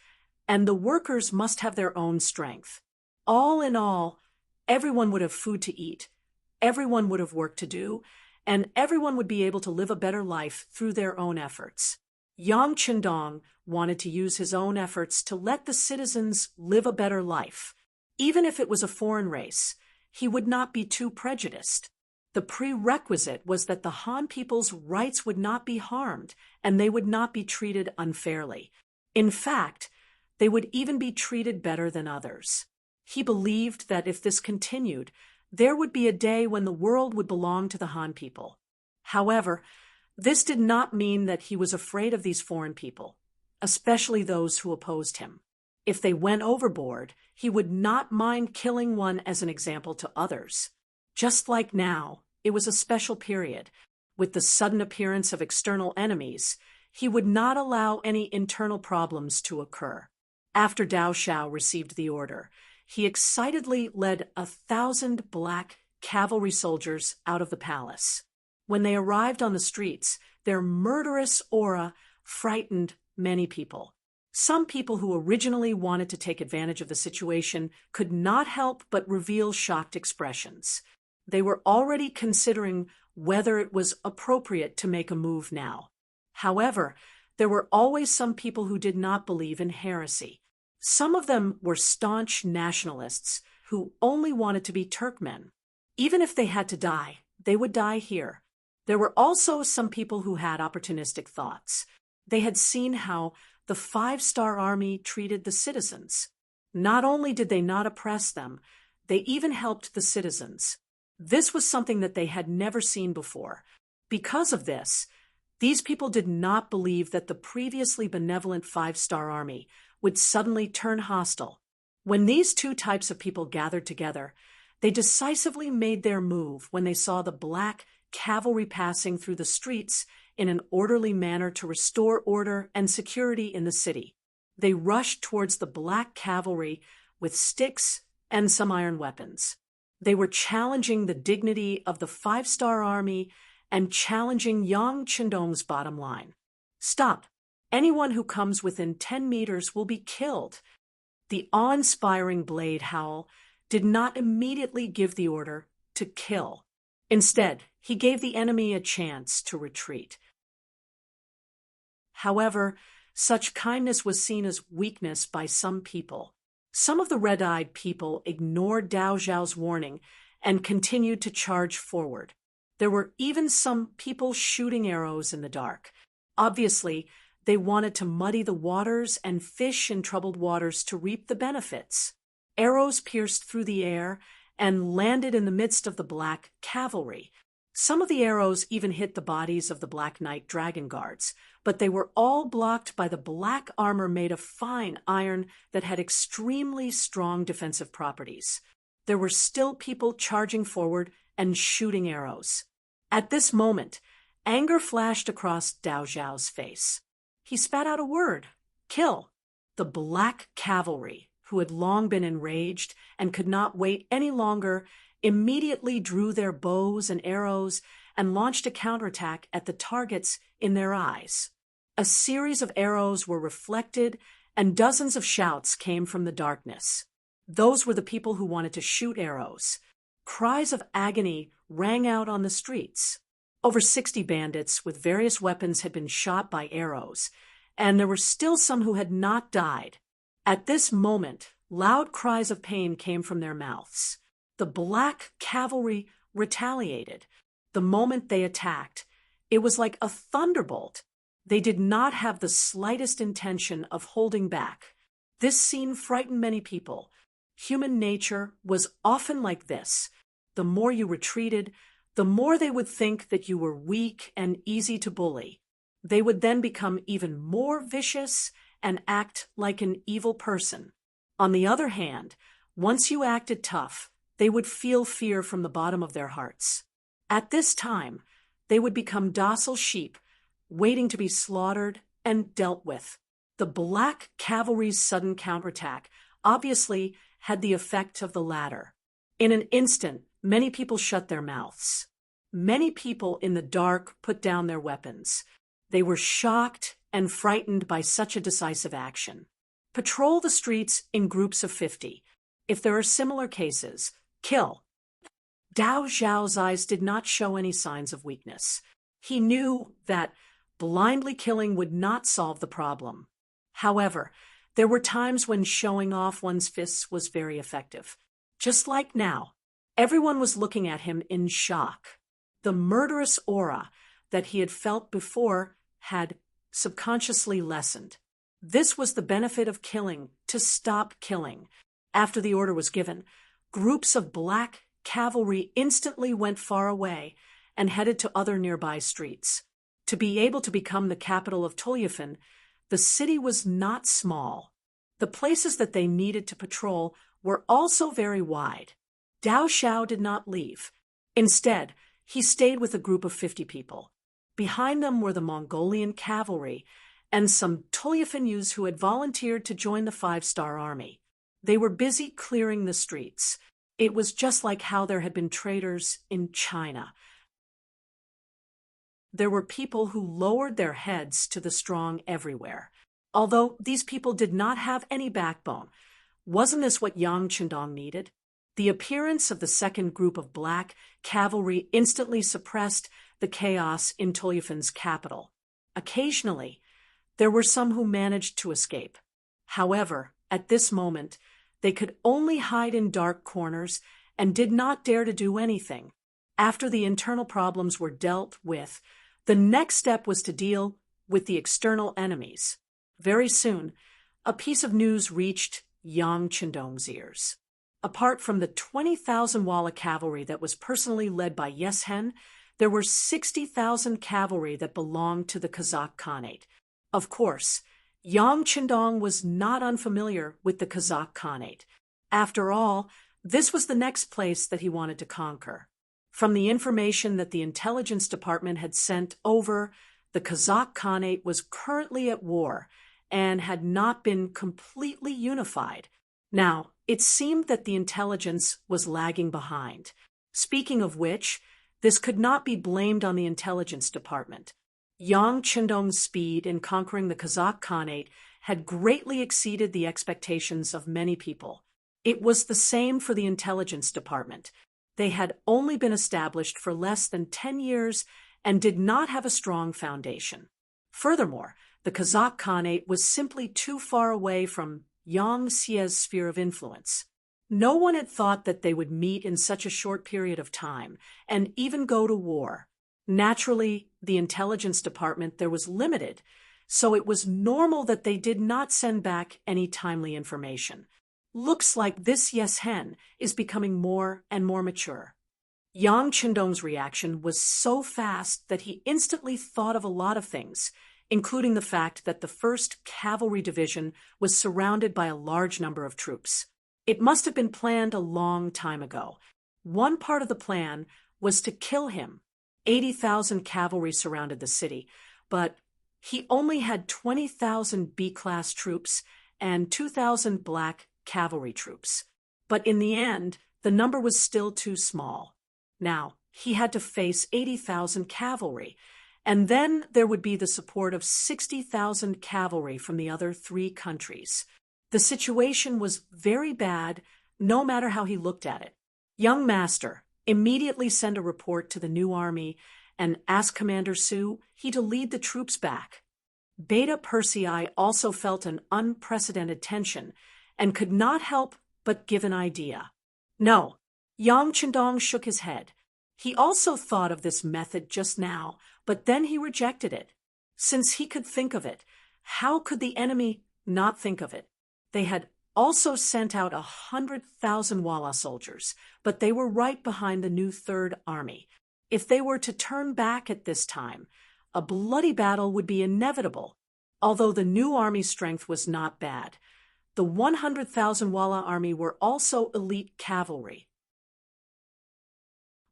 Speaker 1: and the workers must have their own strength. All in all, everyone would have food to eat, everyone would have work to do, and everyone would be able to live a better life through their own efforts. Yang Qindong wanted to use his own efforts to let the citizens live a better life. Even if it was a foreign race, he would not be too prejudiced. The prerequisite was that the Han people's rights would not be harmed, and they would not be treated unfairly. In fact, they would even be treated better than others. He believed that if this continued, there would be a day when the world would belong to the Han people. However, this did not mean that he was afraid of these foreign people, especially those who opposed him. If they went overboard, he would not mind killing one as an example to others. Just like now, it was a special period. With the sudden appearance of external enemies, he would not allow any internal problems to occur. After Dao Xiao received the order, he excitedly led 1,000 black cavalry soldiers out of the palace. When they arrived on the streets, their murderous aura frightened many people. Some people who originally wanted to take advantage of the situation could not help but reveal shocked expressions. They were already considering whether it was appropriate to make a move now. However, there were always some people who did not believe in heresy. Some of them were staunch nationalists who only wanted to be Turkmen. Even if they had to die, they would die here. There were also some people who had opportunistic thoughts. They had seen how the 5-star army treated the citizens. Not only did they not oppress them, they even helped the citizens. This was something that they had never seen before. Because of this, these people did not believe that the previously benevolent 5-star army would suddenly turn hostile. When these two types of people gathered together, they decisively made their move when they saw the black cavalry passing through the streets in an orderly manner to restore order and security in the city. They rushed towards the black cavalry with sticks and some iron weapons. They were challenging the dignity of the 5-star army and challenging Yang Qindong's bottom line. Stop! Anyone who comes within 10 meters will be killed. The awe-inspiring blade howl did not immediately give the order to kill. Instead, he gave the enemy a chance to retreat. However, such kindness was seen as weakness by some people. Some of the red-eyed people ignored Dao Xiao's warning and continued to charge forward. There were even some people shooting arrows in the dark. Obviously, they wanted to muddy the waters and fish in troubled waters to reap the benefits. Arrows pierced through the air and landed in the midst of the black cavalry. Some of the arrows even hit the bodies of the Black Knight Dragon Guards, but they were all blocked by the black armor made of fine iron that had extremely strong defensive properties. There were still people charging forward and shooting arrows. At this moment, anger flashed across Dao Xiao's face. He spat out a word, "Kill." The black cavalry, who had long been enraged and could not wait any longer, immediately drew their bows and arrows and launched a counterattack at the targets in their eyes. A series of arrows were reflected, and dozens of shouts came from the darkness. Those were the people who wanted to shoot arrows. Cries of agony rang out on the streets. Over 60 bandits with various weapons had been shot by arrows, and there were still some who had not died. At this moment, loud cries of pain came from their mouths. The black cavalry retaliated. The moment they attacked, it was like a thunderbolt. They did not have the slightest intention of holding back. This scene frightened many people. Human nature was often like this. The more you retreated, the more they would think that you were weak and easy to bully. They would then become even more vicious and act like an evil person. On the other hand, once you acted tough, they would feel fear from the bottom of their hearts. At this time, they would become docile sheep, waiting to be slaughtered and dealt with. The black cavalry's sudden counterattack obviously had the effect of the latter. In an instant, many people shut their mouths. Many people in the dark put down their weapons. They were shocked and frightened by such a decisive action. Patrol the streets in groups of 50. If there are similar cases, kill. Dao Zhao's eyes did not show any signs of weakness. He knew that blindly killing would not solve the problem. However, there were times when showing off one's fists was very effective. Just like now, everyone was looking at him in shock. The murderous aura that he had felt before had subconsciously lessened. This was the benefit of killing, to stop killing. After the order was given, groups of black cavalry instantly went far away and headed to other nearby streets. To be able to become the capital of Tolyafin, the city was not small. The places that they needed to patrol were also very wide. Dao Xiao did not leave. Instead, he stayed with a group of 50 people. Behind them were the Mongolian cavalry and some Tolyafin youths who had volunteered to join the 5-star army. They were busy clearing the streets. It was just like how there had been traitors in China. There were people who lowered their heads to the strong everywhere. Although these people did not have any backbone, wasn't this what Yang Qindong needed? The appearance of the second group of black cavalry instantly suppressed the chaos in Tolyafin's capital. Occasionally, there were some who managed to escape. However, at this moment, they could only hide in dark corners and did not dare to do anything. After the internal problems were dealt with, the next step was to deal with the external enemies. Very soon, a piece of news reached Yang Qindong's ears. Apart from the 20,000 Walla cavalry that was personally led by Yes Hen, there were 60,000 cavalry that belonged to the Kazakh Khanate. Of course, Yang Qindong was not unfamiliar with the Kazakh Khanate. After all, this was the next place that he wanted to conquer. From the information that the intelligence department had sent over, the Kazakh Khanate was currently at war and had not been completely unified. Now, it seemed that the intelligence was lagging behind. Speaking of which, this could not be blamed on the intelligence department. Yang Qindong's speed in conquering the Kazakh Khanate had greatly exceeded the expectations of many people. It was the same for the intelligence department. They had only been established for less than 10 years and did not have a strong foundation. Furthermore, the Kazakh Khanate was simply too far away from Yang Xie's sphere of influence. No one had thought that they would meet in such a short period of time and even go to war. Naturally, the intelligence department there was limited, so it was normal that they did not send back any timely information. Looks like this Yes Hen is becoming more and more mature. Yang Qindong's reaction was so fast that he instantly thought of a lot of things, including the fact that the 1st Cavalry Division was surrounded by a large number of troops. It must have been planned a long time ago. One part of the plan was to kill him. 80,000 cavalry surrounded the city, but he only had 20,000 B-class troops and 2,000 black cavalry troops. But in the end, the number was still too small. Now, he had to face 80,000 cavalry, and then there would be the support of 60,000 cavalry from the other 3 countries. The situation was very bad, no matter how he looked at it. Young Master immediately sent a report to the new army and asked Commander Su to lead the troops back. Beta Persei also felt an unprecedented tension and could not help but give an idea. No, Yang Chendong shook his head. He also thought of this method just now, but then he rejected it. Since he could think of it, how could the enemy not think of it? They had also sent out 100,000 Walla soldiers, but they were right behind the new Third Army. If they were to turn back at this time, a bloody battle would be inevitable. Although the new army's strength was not bad, the 100,000 Walla army were also elite cavalry.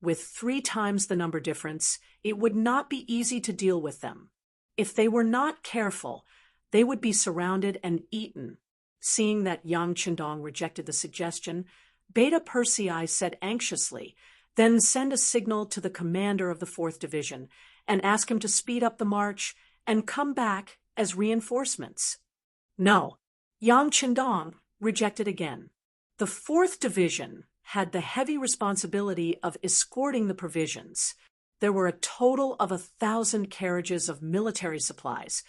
Speaker 1: With 3 times the number difference, it would not be easy to deal with them. If they were not careful, they would be surrounded and eaten. Seeing that Yang Chendong rejected the suggestion, Beta Persei said anxiously, "Then send a signal to the commander of the 4th Division and ask him to speed up the march and come back as reinforcements." No, Yang Chendong rejected again. The 4th Division had the heavy responsibility of escorting the provisions. There were a total of 1,000 carriages of military supplies,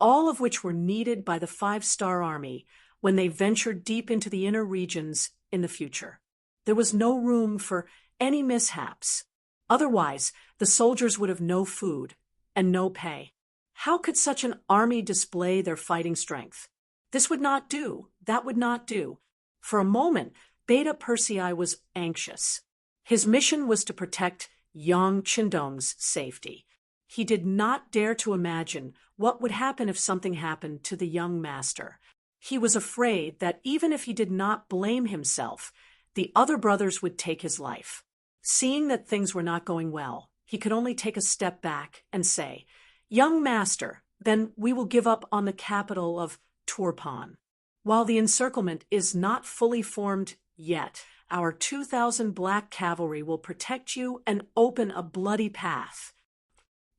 Speaker 1: all of which were needed by the 5-star army when they ventured deep into the inner regions in the future. There was no room for any mishaps. Otherwise, the soldiers would have no food and no pay. How could such an army display their fighting strength? This would not do. That would not do. For a moment, Beta Persei was anxious. His mission was to protect Yang Chendong's safety. He did not dare to imagine what would happen if something happened to the young master. He was afraid that even if he did not blame himself, the other brothers would take his life. Seeing that things were not going well, he could only take a step back and say, "Young master, then we will give up on the capital of Turpan. While the encirclement is not fully formed yet, our 2,000 black cavalry will protect you and open a bloody path."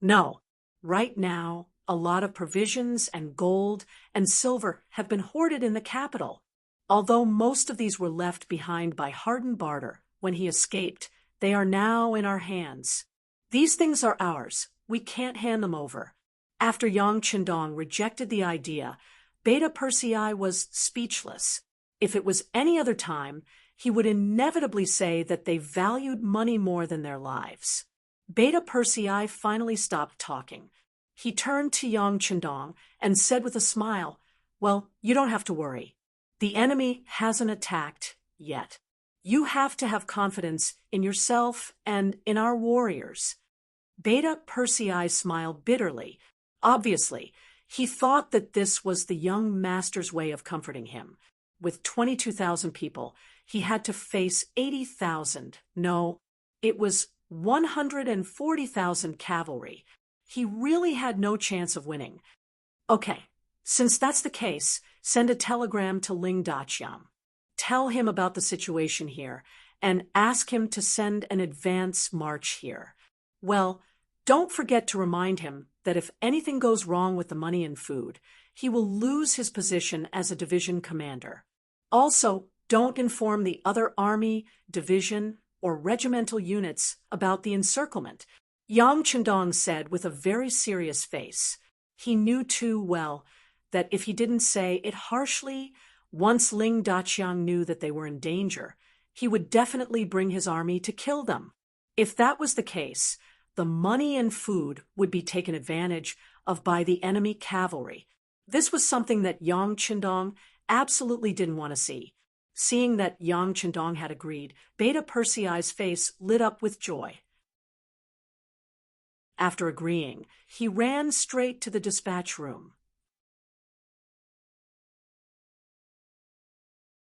Speaker 1: No, right now, a lot of provisions and gold and silver have been hoarded in the capital. Although most of these were left behind by Hardenbarter when he escaped, they are now in our hands. These things are ours. We can't hand them over. After Yang Chendong rejected the idea, Beta Persei was speechless. If it was any other time, he would inevitably say that they valued money more than their lives. Beta Persei finally stopped talking. He turned to Yang Chendong and said with a smile, "Well, you don't have to worry. The enemy hasn't attacked yet. You have to have confidence in yourself and in our warriors." Beta Persei smiled bitterly. Obviously, he thought that this was the young master's way of comforting him. With 22,000 people, he had to face 80,000. No, it was 140,000 cavalry. He really had no chance of winning. Okay, since that's the case, send a telegram to Ling Daqiang. Tell him about the situation here and ask him to send an advance march here. Well, don't forget to remind him that if anything goes wrong with the money and food, he will lose his position as a division commander. Also, don't inform the other army, division, or regimental units about the encirclement, Yang Chendong said with a very serious face. He knew too well that if he didn't say it harshly, once Ling Daqiang knew that they were in danger, he would definitely bring his army to kill them. If that was the case, the money and food would be taken advantage of by the enemy cavalry. This was something that Yang Chendong absolutely didn't want to see. Seeing that Yang Chendong had agreed, Beta Persei's face lit up with joy. After agreeing, he ran straight to the dispatch room.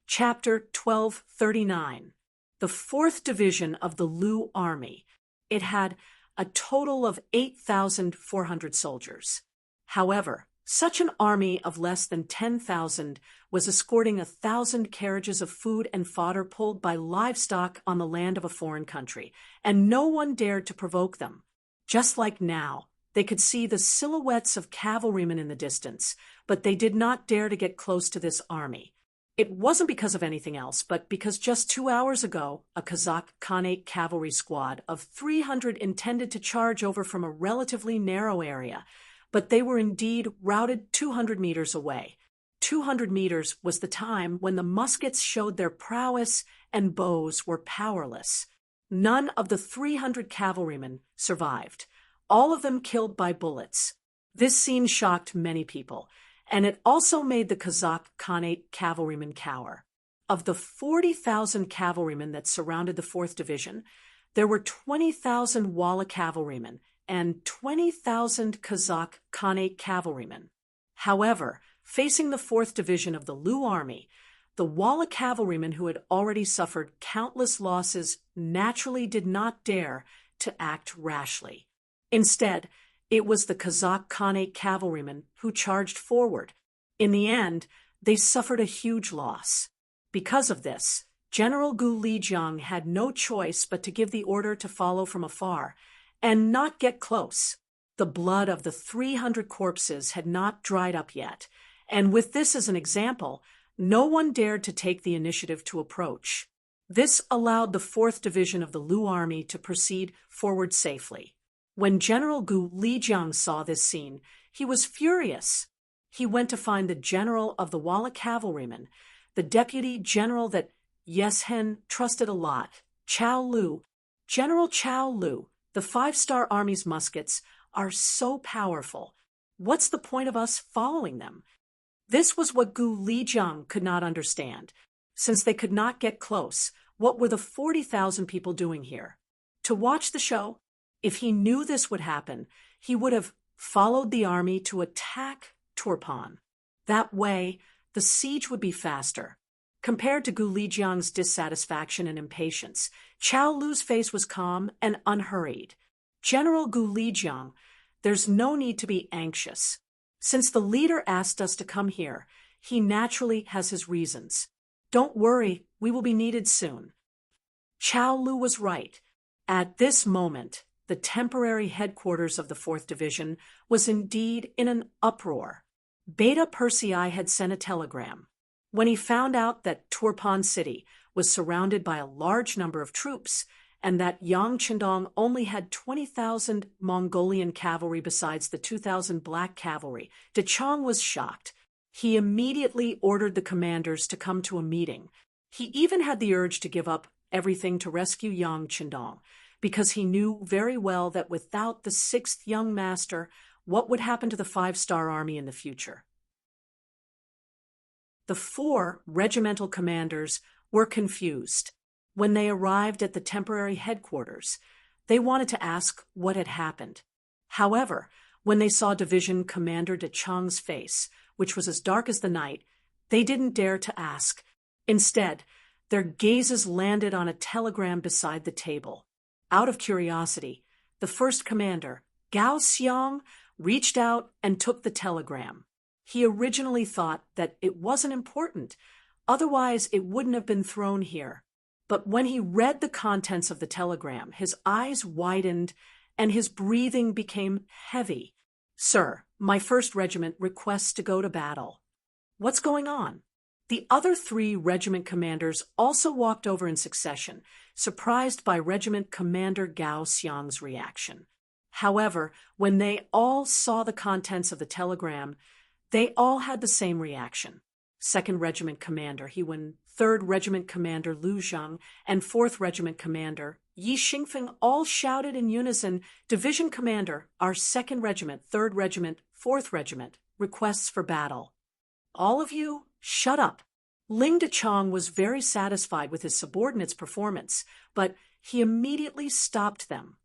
Speaker 1: Chapter 1239. The 4th Division of the Lu Army. It had a total of 8,400 soldiers. However, Such an army of less than 10,000 was escorting 1,000 carriages of food and fodder pulled by livestock on the land of a foreign country, and no one dared to provoke them. Just like now, they could see the silhouettes of cavalrymen in the distance, but they did not dare to get close to this army. It wasn't because of anything else, but because just 2 hours ago, a Kazakh Khanate cavalry squad of 300 intended to charge over from a relatively narrow area, but they were indeed routed 200 meters away. 200 meters was the time when the muskets showed their prowess and bows were powerless. None of the 300 cavalrymen survived, all of them killed by bullets. This scene shocked many people, and it also made the Kazakh Khanate cavalrymen cower. Of the 40,000 cavalrymen that surrounded the 4th Division, there were 20,000 Walla cavalrymen and 20,000 Kazakh Khanate cavalrymen. However, facing the 4th Division of the Lu Army, the Walla cavalrymen who had already suffered countless losses naturally did not dare to act rashly. Instead, it was the Kazakh Khanate cavalrymen who charged forward. In the end, they suffered a huge loss. Because of this, General Gu Lijiang had no choice but to give the order to follow from afar and not get close. The blood of the 300 corpses had not dried up yet, and with this as an example, no one dared to take the initiative to approach. This allowed the 4th Division of the Lu Army to proceed forward safely. When General Gu Lijiang saw this scene, he was furious. He went to find the general of the Walla cavalrymen, the deputy general that Yeshen trusted a lot, Chao Lu. General Chao Lu, the 5-star Army's muskets are so powerful. What's the point of us following them? This was what Gu Lijiang could not understand. Since they could not get close, what were the 40,000 people doing here? To watch the show? If he knew this would happen, he would have followed the army to attack Turpan. That way, the siege would be faster. Compared to Gu Lijiang's dissatisfaction and impatience, Chao Lu's face was calm and unhurried. General Gu Lijiang, there's no need to be anxious. Since the leader asked us to come here, he naturally has his reasons. Don't worry, we will be needed soon. Chao Lu was right. At this moment, the temporary headquarters of the 4th Division was indeed in an uproar. Beta Persei had sent a telegram. When he found out that Turpan City was surrounded by a large number of troops and that Yang Qindong only had 20,000 Mongolian cavalry besides the 2,000 black cavalry, De Chong was shocked. He immediately ordered the commanders to come to a meeting. He even had the urge to give up everything to rescue Yang Qindong, because he knew very well that without the 6th young master, what would happen to the 5-star army in the future? The 4 regimental commanders were confused. When they arrived at the temporary headquarters, they wanted to ask what had happened. However, when they saw Division Commander De Chong's face, which was as dark as the night, they didn't dare to ask. Instead, their gazes landed on a telegram beside the table. Out of curiosity, the first commander, Gao Xiang, reached out and took the telegram. He originally thought that it wasn't important, otherwise it wouldn't have been thrown here. But when he read the contents of the telegram, his eyes widened and his breathing became heavy. "Sir, my 1st regiment requests to go to battle." "What's going on?" The other 3 regiment commanders also walked over in succession, surprised by Regiment Commander Gao Xiang's reaction. However, when they all saw the contents of the telegram, they all had the same reaction. 2nd Regiment Commander Hewen, 3rd Regiment Commander Lu Zhang, and 4th Regiment Commander Yi Xingfeng all shouted in unison, "Division Commander, our 2nd Regiment, 3rd Regiment, 4th Regiment, requests for battle." "All of you, shut up." Ling Dechong was very satisfied with his subordinates' performance, but he immediately stopped them.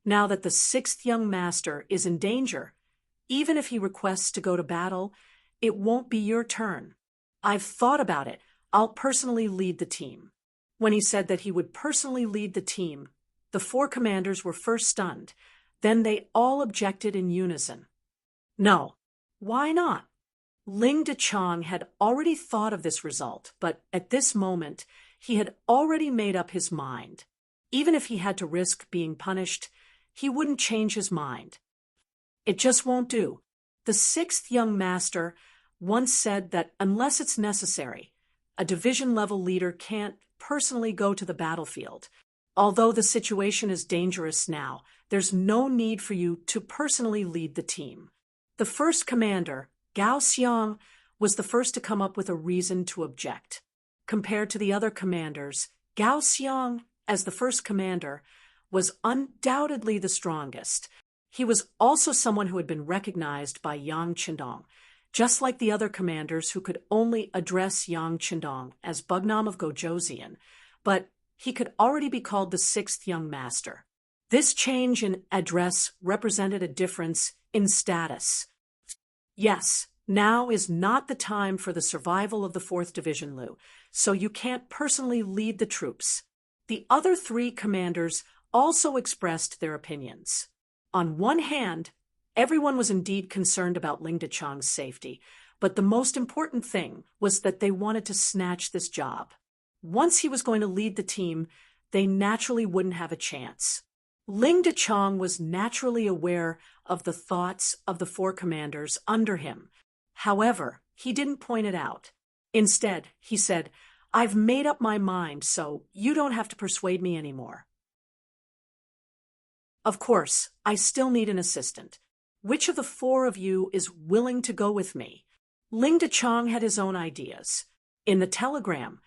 Speaker 1: Now that the 6th young master is in danger, even if he requests to go to battle, it won't be your turn. "I've thought about it. I'll personally lead the team." When he said that he would personally lead the team, the 4 commanders were first stunned. Then they all objected in unison. "No, Why not? Ling Dechang had already thought of this result, but at this moment, he had already made up his mind. Even if he had to risk being punished, he wouldn't change his mind. It just won't do. The sixth young master once said that unless it's necessary, a division-level leader can't personally go to the battlefield. Although the situation is dangerous now, there's no need for you to personally lead the team. The first commander, Gao Xiang, was the first to come up with a reason to object. Compared to the other commanders, Gao Xiang, as the first commander, was undoubtedly the strongest. He was also someone who had been recognized by Yang Qindong, just like the other commanders who could only address Yang Qindong as Bugnam of Gojoseon, but he could already be called the sixth young master. This change in address represented a difference in status. Yes, now is not the time for the survival of the 4th Division, Liu, so you can't personally lead the troops. The other 3 commanders also expressed their opinions. On one hand, everyone was indeed concerned about Ling Dechang's safety, but the most important thing was that they wanted to snatch this job. Once he was going to lead the team, they naturally wouldn't have a chance. Ling Dechang was naturally aware of the thoughts of the 4 commanders under him. However, he didn't point it out. Instead, he said, "I've made up my mind, so you don't have to persuade me anymore. Of course, I still need an assistant. Which of the 4 of you is willing to go with me?" Ling Dechang had his own ideas. In the telegram,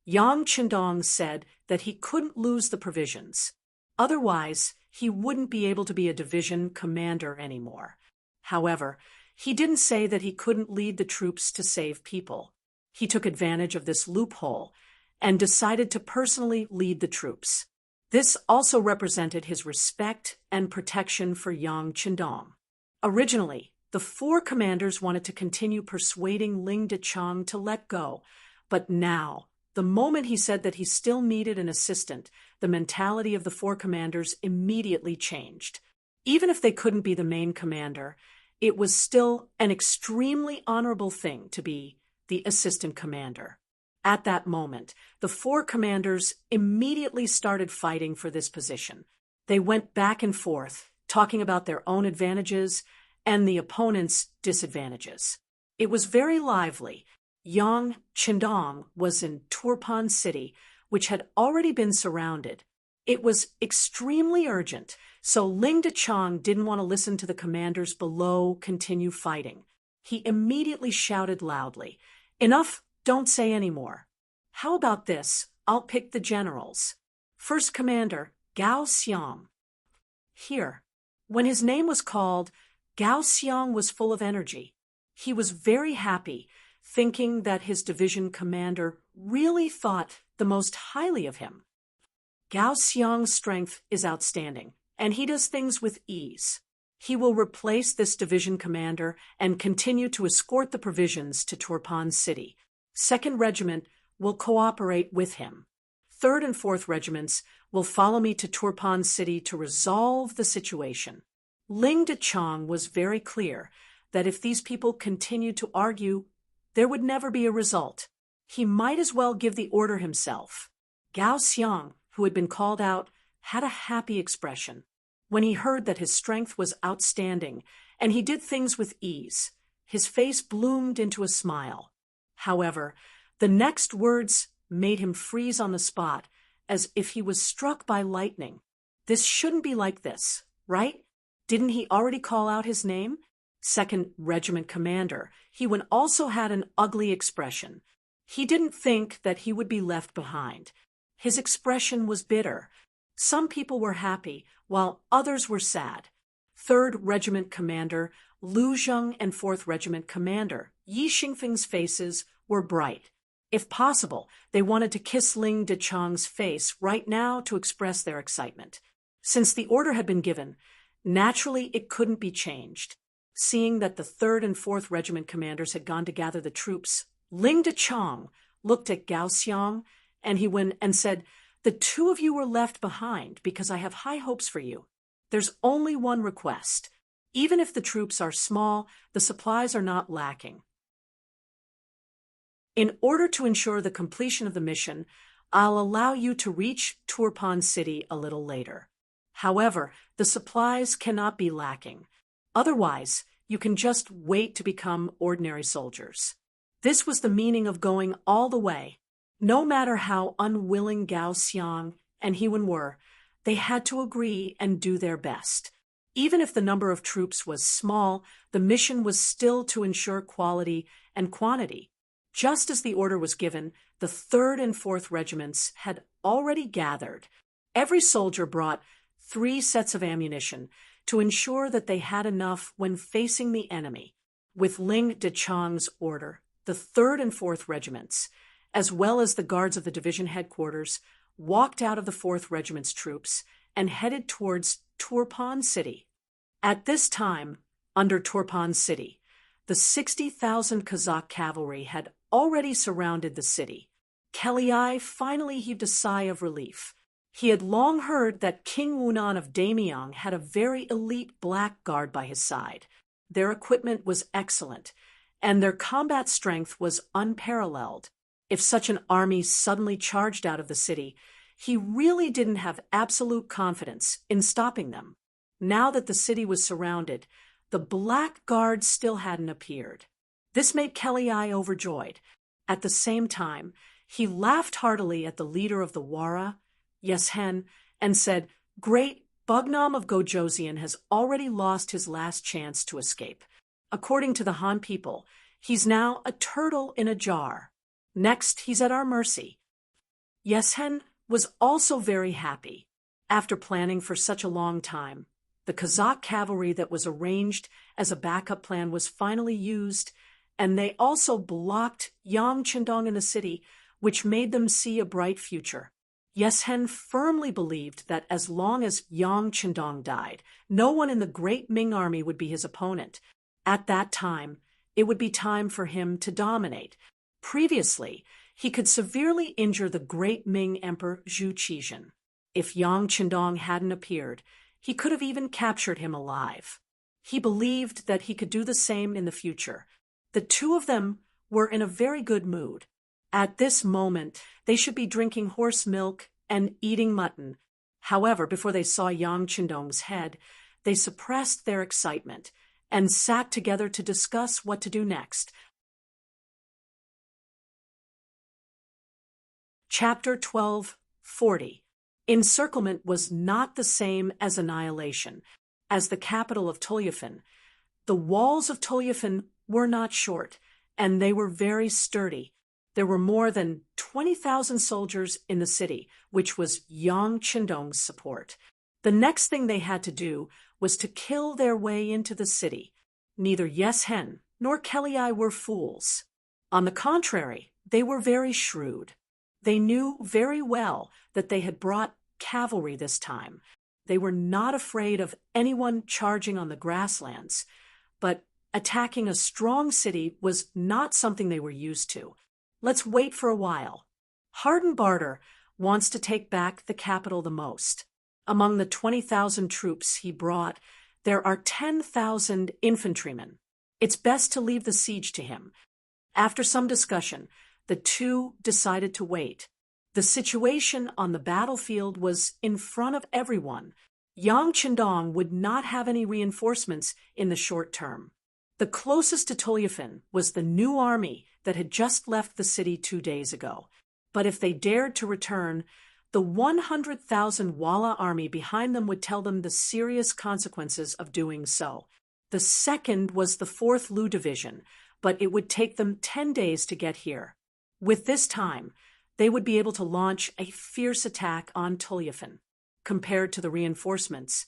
Speaker 1: Yang Qindong said that he couldn't lose the provisions. Otherwise, he wouldn't be able to be a division commander anymore. However, he didn't say that he couldn't lead the troops to save people. He took advantage of this loophole and decided to personally lead the troops. This also represented his respect and protection for Yang Qindong. Originally, the 4 commanders wanted to continue persuading Ling Dechang to let go, but now, the moment he said that he still needed an assistant, the mentality of the 4 commanders immediately changed. Even if they couldn't be the main commander, it was still an extremely honorable thing to be the assistant commander. At that moment, the 4 commanders immediately started fighting for this position. They went back and forth, talking about their own advantages and the opponent's disadvantages. It was very lively. Yang Qindong was in Turpan City, which had already been surrounded. It was extremely urgent, so Ling Dechang didn't want to listen to the commanders below continue fighting. He immediately shouted loudly, "Enough, don't say any more. How about this? I'll pick the generals. First Commander, Gao Xiang." Here, when his name was called, Gao Xiang was full of energy. He was very happy, thinking that his division commander really thought the most highly of him. Gao Xiang's strength is outstanding, and he does things with ease. He will replace this division commander and continue to escort the provisions to Turpan City. 2nd Regiment will cooperate with him. 3rd and 4th Regiments will follow me to Turpan City to resolve the situation. Ling Dechang was very clear that if these people continued to argue, there would never be a result. He might as well give the order himself. Gao Xiang, who had been called out, had a happy expression. When he heard that his strength was outstanding and he did things with ease, his face bloomed into a smile. However, the next words made him freeze on the spot, as if he was struck by lightning. This shouldn't be like this, right? Didn't he already call out his name? 2nd Regiment Commander. He also had an ugly expression. He didn't think that he would be left behind. His expression was bitter. Some people were happy, while others were sad. 3rd Regiment Commander Lu Zheng and 4th Regiment Commander Yi Xingfeng's faces were bright. If possible, they wanted to kiss Ling Dechang's face right now to express their excitement. Since the order had been given, naturally it couldn't be changed. Seeing that the 3rd and 4th Regiment commanders had gone to gather the troops, Ling Dechang looked at Gao Xiang and he went and said, "The 2 of you were left behind because I have high hopes for you. There's only one request. Even if the troops are small, the supplies are not lacking. In order to ensure the completion of the mission, I'll allow you to reach Turpan City a little later. However, the supplies cannot be lacking. Otherwise, you can just wait to become ordinary soldiers. This was the meaning of going all the way. No matter how unwilling Gao Xiang and Hewen were, they had to agree and do their best. Even if the number of troops was small, the mission was still to ensure quality and quantity. Just as the order was given, the 3rd and 4th regiments had already gathered. Every soldier brought 3 sets of ammunition to ensure that they had enough when facing the enemy. With Ling Dechang's order, the 3rd and 4th regiments, as well as the guards of the division headquarters, walked out of the 4th regiment's troops and headed towards Turpan City. At this time, under Turpan City, the 60,000 Kazakh cavalry had already surrounded the city. Kelei finally heaved a sigh of relief. He had long heard that King Wunan of Damyang had a very elite black guard by his side. Their equipment was excellent, and their combat strength was unparalleled. If such an army suddenly charged out of the city, he really didn't have absolute confidence in stopping them. Now that the city was surrounded, the Black Guard still hadn't appeared. This made Kelei overjoyed. At the same time, he laughed heartily at the leader of the Wara, Yeshen, and said, "Great Bugnam of Gojoseon has already lost his last chance to escape. According to the Han people, he's now a turtle in a jar. Next, he's at our mercy." Yeshen was also very happy. After planning for such a long time, the Kazakh cavalry that was arranged as a backup plan was finally used, and they also blocked Yang Chendong in the city, which made them see a bright future. Yeshen firmly believed that as long as Yang Chendong died, no one in the great Ming army would be his opponent. At that time, it would be time for him to dominate. Previously, he could severely injure the great Ming Emperor Zhu Qizhen. If Yang Chendong hadn't appeared, he could have even captured him alive. He believed that he could do the same in the future. The two of them were in a very good mood. At this moment, they should be drinking horse milk and eating mutton. However, before they saw Yang Chendong's head, they suppressed their excitement and sat together to discuss what to do next. Chapter 12:40. Encirclement was not the same as annihilation. As the capital of Tolyafin, the walls of Tolyafin were not short, and they were very sturdy. There were more than 20,000 soldiers in the city, which was Yang Chendong's support. The next thing they had to do was to kill their way into the city. Neither Yeshen nor Kelei were fools. On the contrary, they were very shrewd. They knew very well that they had brought cavalry this time. They were not afraid of anyone charging on the grasslands, but attacking a strong city was not something they were used to. Let's wait for a while. Hardenbarter wants to take back the capital the most. Among the 20,000 troops he brought, there are 10,000 infantrymen. It's best to leave the siege to him. After some discussion, the two decided to wait. The situation on the battlefield was in front of everyone. Yang Chendong would not have any reinforcements in the short term. The closest to Tolyafin was the new army that had just left the city 2 days ago. But if they dared to return, the 100,000 Wala army behind them would tell them the serious consequences of doing so. The second was the 4th Lu Division, but it would take them 10 days to get here. With this time, they would be able to launch a fierce attack on Tolyafin. Compared to the reinforcements,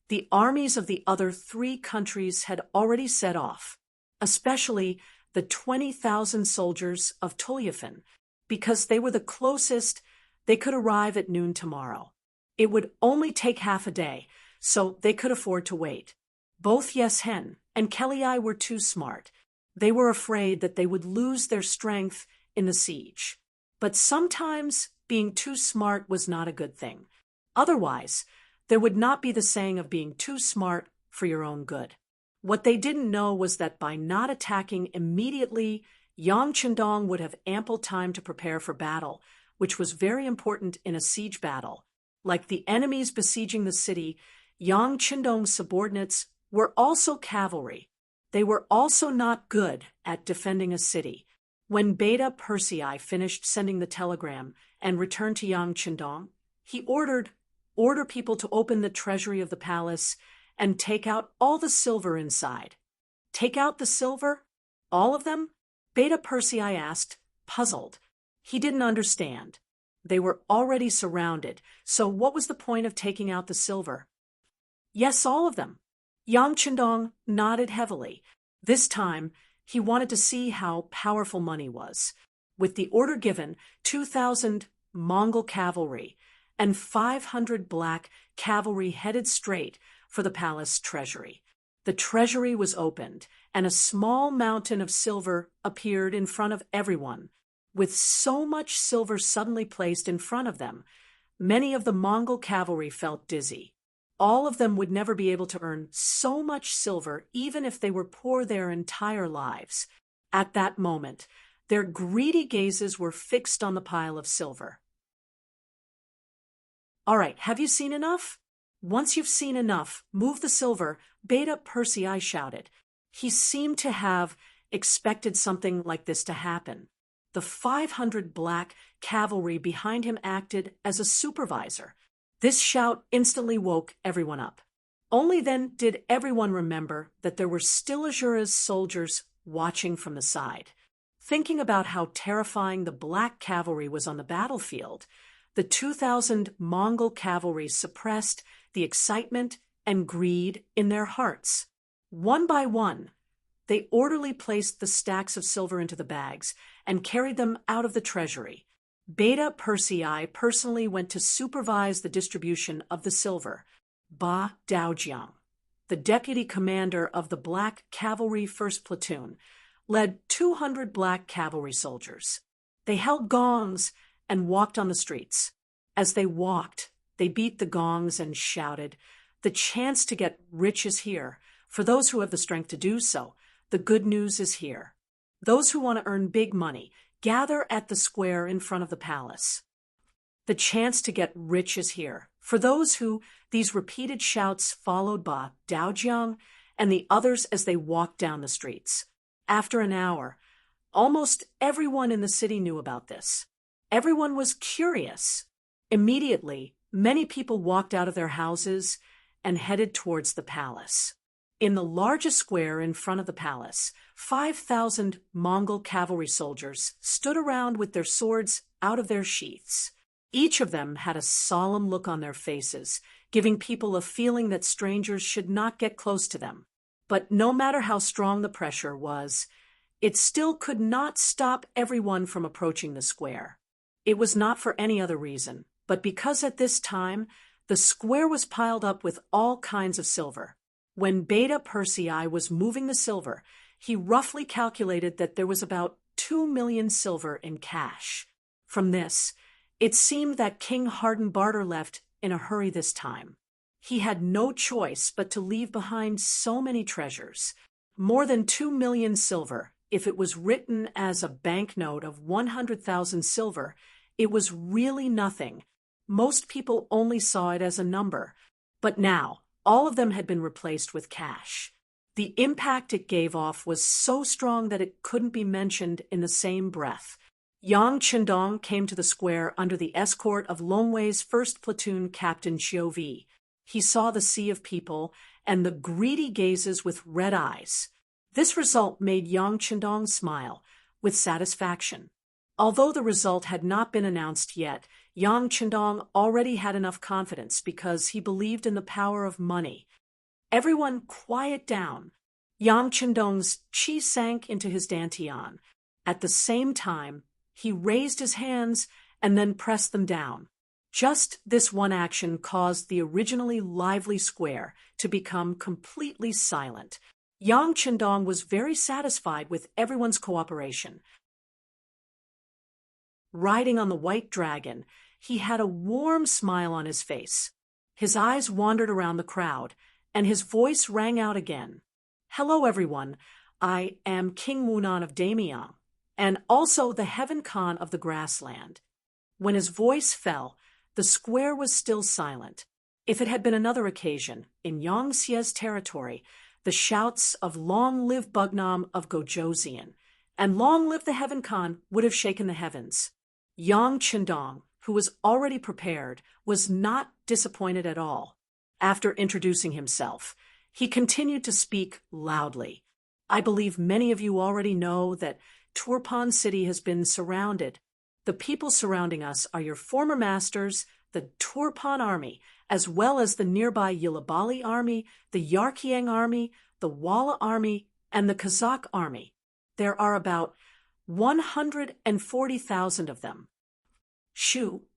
Speaker 1: the armies of the other 3 countries had already set off, especially the 20,000 soldiers of Tolyafin, because they were the closest. They could arrive at noon tomorrow. It would only take half a day, so they could afford to wait. Both Yeshen and Kelei were too smart. They were afraid that they would lose their strength in the siege. But sometimes being too smart was not a good thing. Otherwise, there would not be the saying of being too smart for your own good. What they didn't know was that by not attacking immediately, Yang Chendong would have ample time to prepare for battle, which was very important in a siege battle. Like the enemies besieging the city, Yang Chendong's subordinates were also cavalry. They were also not good at defending a city. When Beta Persei finished sending the telegram and returned to Yang Chendong, he order people to open the treasury of the palace and take out all the silver inside. Take out the silver? All of them? Beta Persei asked, puzzled. He didn't understand. They were already surrounded, so what was the point of taking out the silver? Yes, all of them. Yang Chendong nodded heavily. This time, he wanted to see how powerful money was. With the order given, 2,000 Mongol cavalry and 500 black cavalry headed straight for the palace treasury. The treasury was opened, and a small mountain of silver appeared in front of everyone. With so much silver suddenly placed in front of them, many of the Mongol cavalry felt dizzy. All of them would never be able to earn so much silver even if they were poor their entire lives. At that moment, their greedy gazes were fixed on the pile of silver. All right, have you seen enough? Once you've seen enough, move the silver, Beta Persei shouted. He seemed to have expected something like this to happen. The 500 black cavalry behind him acted as a supervisor. This shout instantly woke everyone up. Only then did everyone remember that there were still Azura's soldiers watching from the side. Thinking about how terrifying the black cavalry was on the battlefield, the 2,000 Mongol cavalry suppressed the excitement and greed in their hearts. One by one, they orderly placed the stacks of silver into the bags and carried them out of the treasury. Beta Persei personally went to supervise the distribution of the silver. Ba Daojiang, the deputy commander of the Black Cavalry 1st Platoon, led 200 black cavalry soldiers. They held gongs and walked on the streets. As they walked, they beat the gongs and shouted, "The chance to get rich is here. For those who have the strength to do so, the good news is here. Those who want to earn big money, gather at the square in front of the palace. The chance to get rich is here." For those who, these repeated shouts followed Ba Daojiang and the others as they walked down the streets. After an hour, almost everyone in the city knew about this. Everyone was curious. Immediately, many people walked out of their houses and headed towards the palace. In the largest square in front of the palace, 5,000 Mongol cavalry soldiers stood around with their swords out of their sheaths. Each of them had a solemn look on their faces, giving people a feeling that strangers should not get close to them. But no matter how strong the pressure was, it still could not stop everyone from approaching the square. It was not for any other reason, but because at this time, the square was piled up with all kinds of silver. When Beta Persei was moving the silver, he roughly calculated that there was about 2 million silver in cash. From this, it seemed that King Hardenbarter left in a hurry this time. He had no choice but to leave behind so many treasures. More than 2 million silver. If it was written as a banknote of 100,000 silver, it was really nothing. Most people only saw it as a number. But now, all of them had been replaced with cash. The impact it gave off was so strong that it couldn't be mentioned in the same breath. Yang Chendong came to the square under the escort of Longwei's 1st Platoon Captain Xiuvi. He saw the sea of people and the greedy gazes with red eyes. This result made Yang Chendong smile with satisfaction. Although the result had not been announced yet, Yang Chendong already had enough confidence because he believed in the power of money. Everyone quiet down. Yang Chendong's chi sank into his dantian. At the same time, he raised his hands and then pressed them down. Just this one action caused the originally lively square to become completely silent. Yang Chendong was very satisfied with everyone's cooperation. Riding on the white dragon, he had a warm smile on his face. His eyes wandered around the crowd, and his voice rang out again. "Hello, everyone. I am King Munan of Damiang, and also the Heaven Khan of the Grassland." When his voice fell, the square was still silent. If it had been another occasion, in Yangtze's territory, the shouts of "Long live Bugnam of Gojoseon" and "Long live the Heaven Khan" would have shaken the heavens. Yang Qindong, who was already prepared, was not disappointed at all. After introducing himself, he continued to speak loudly. "I believe many of you already know that Turpan City has been surrounded. The people surrounding us are your former masters, the Turpan army, as well as the nearby Yilabali army, the Yarkiang army, the Walla army, and the Kazakh army. There are about 140,000 of them."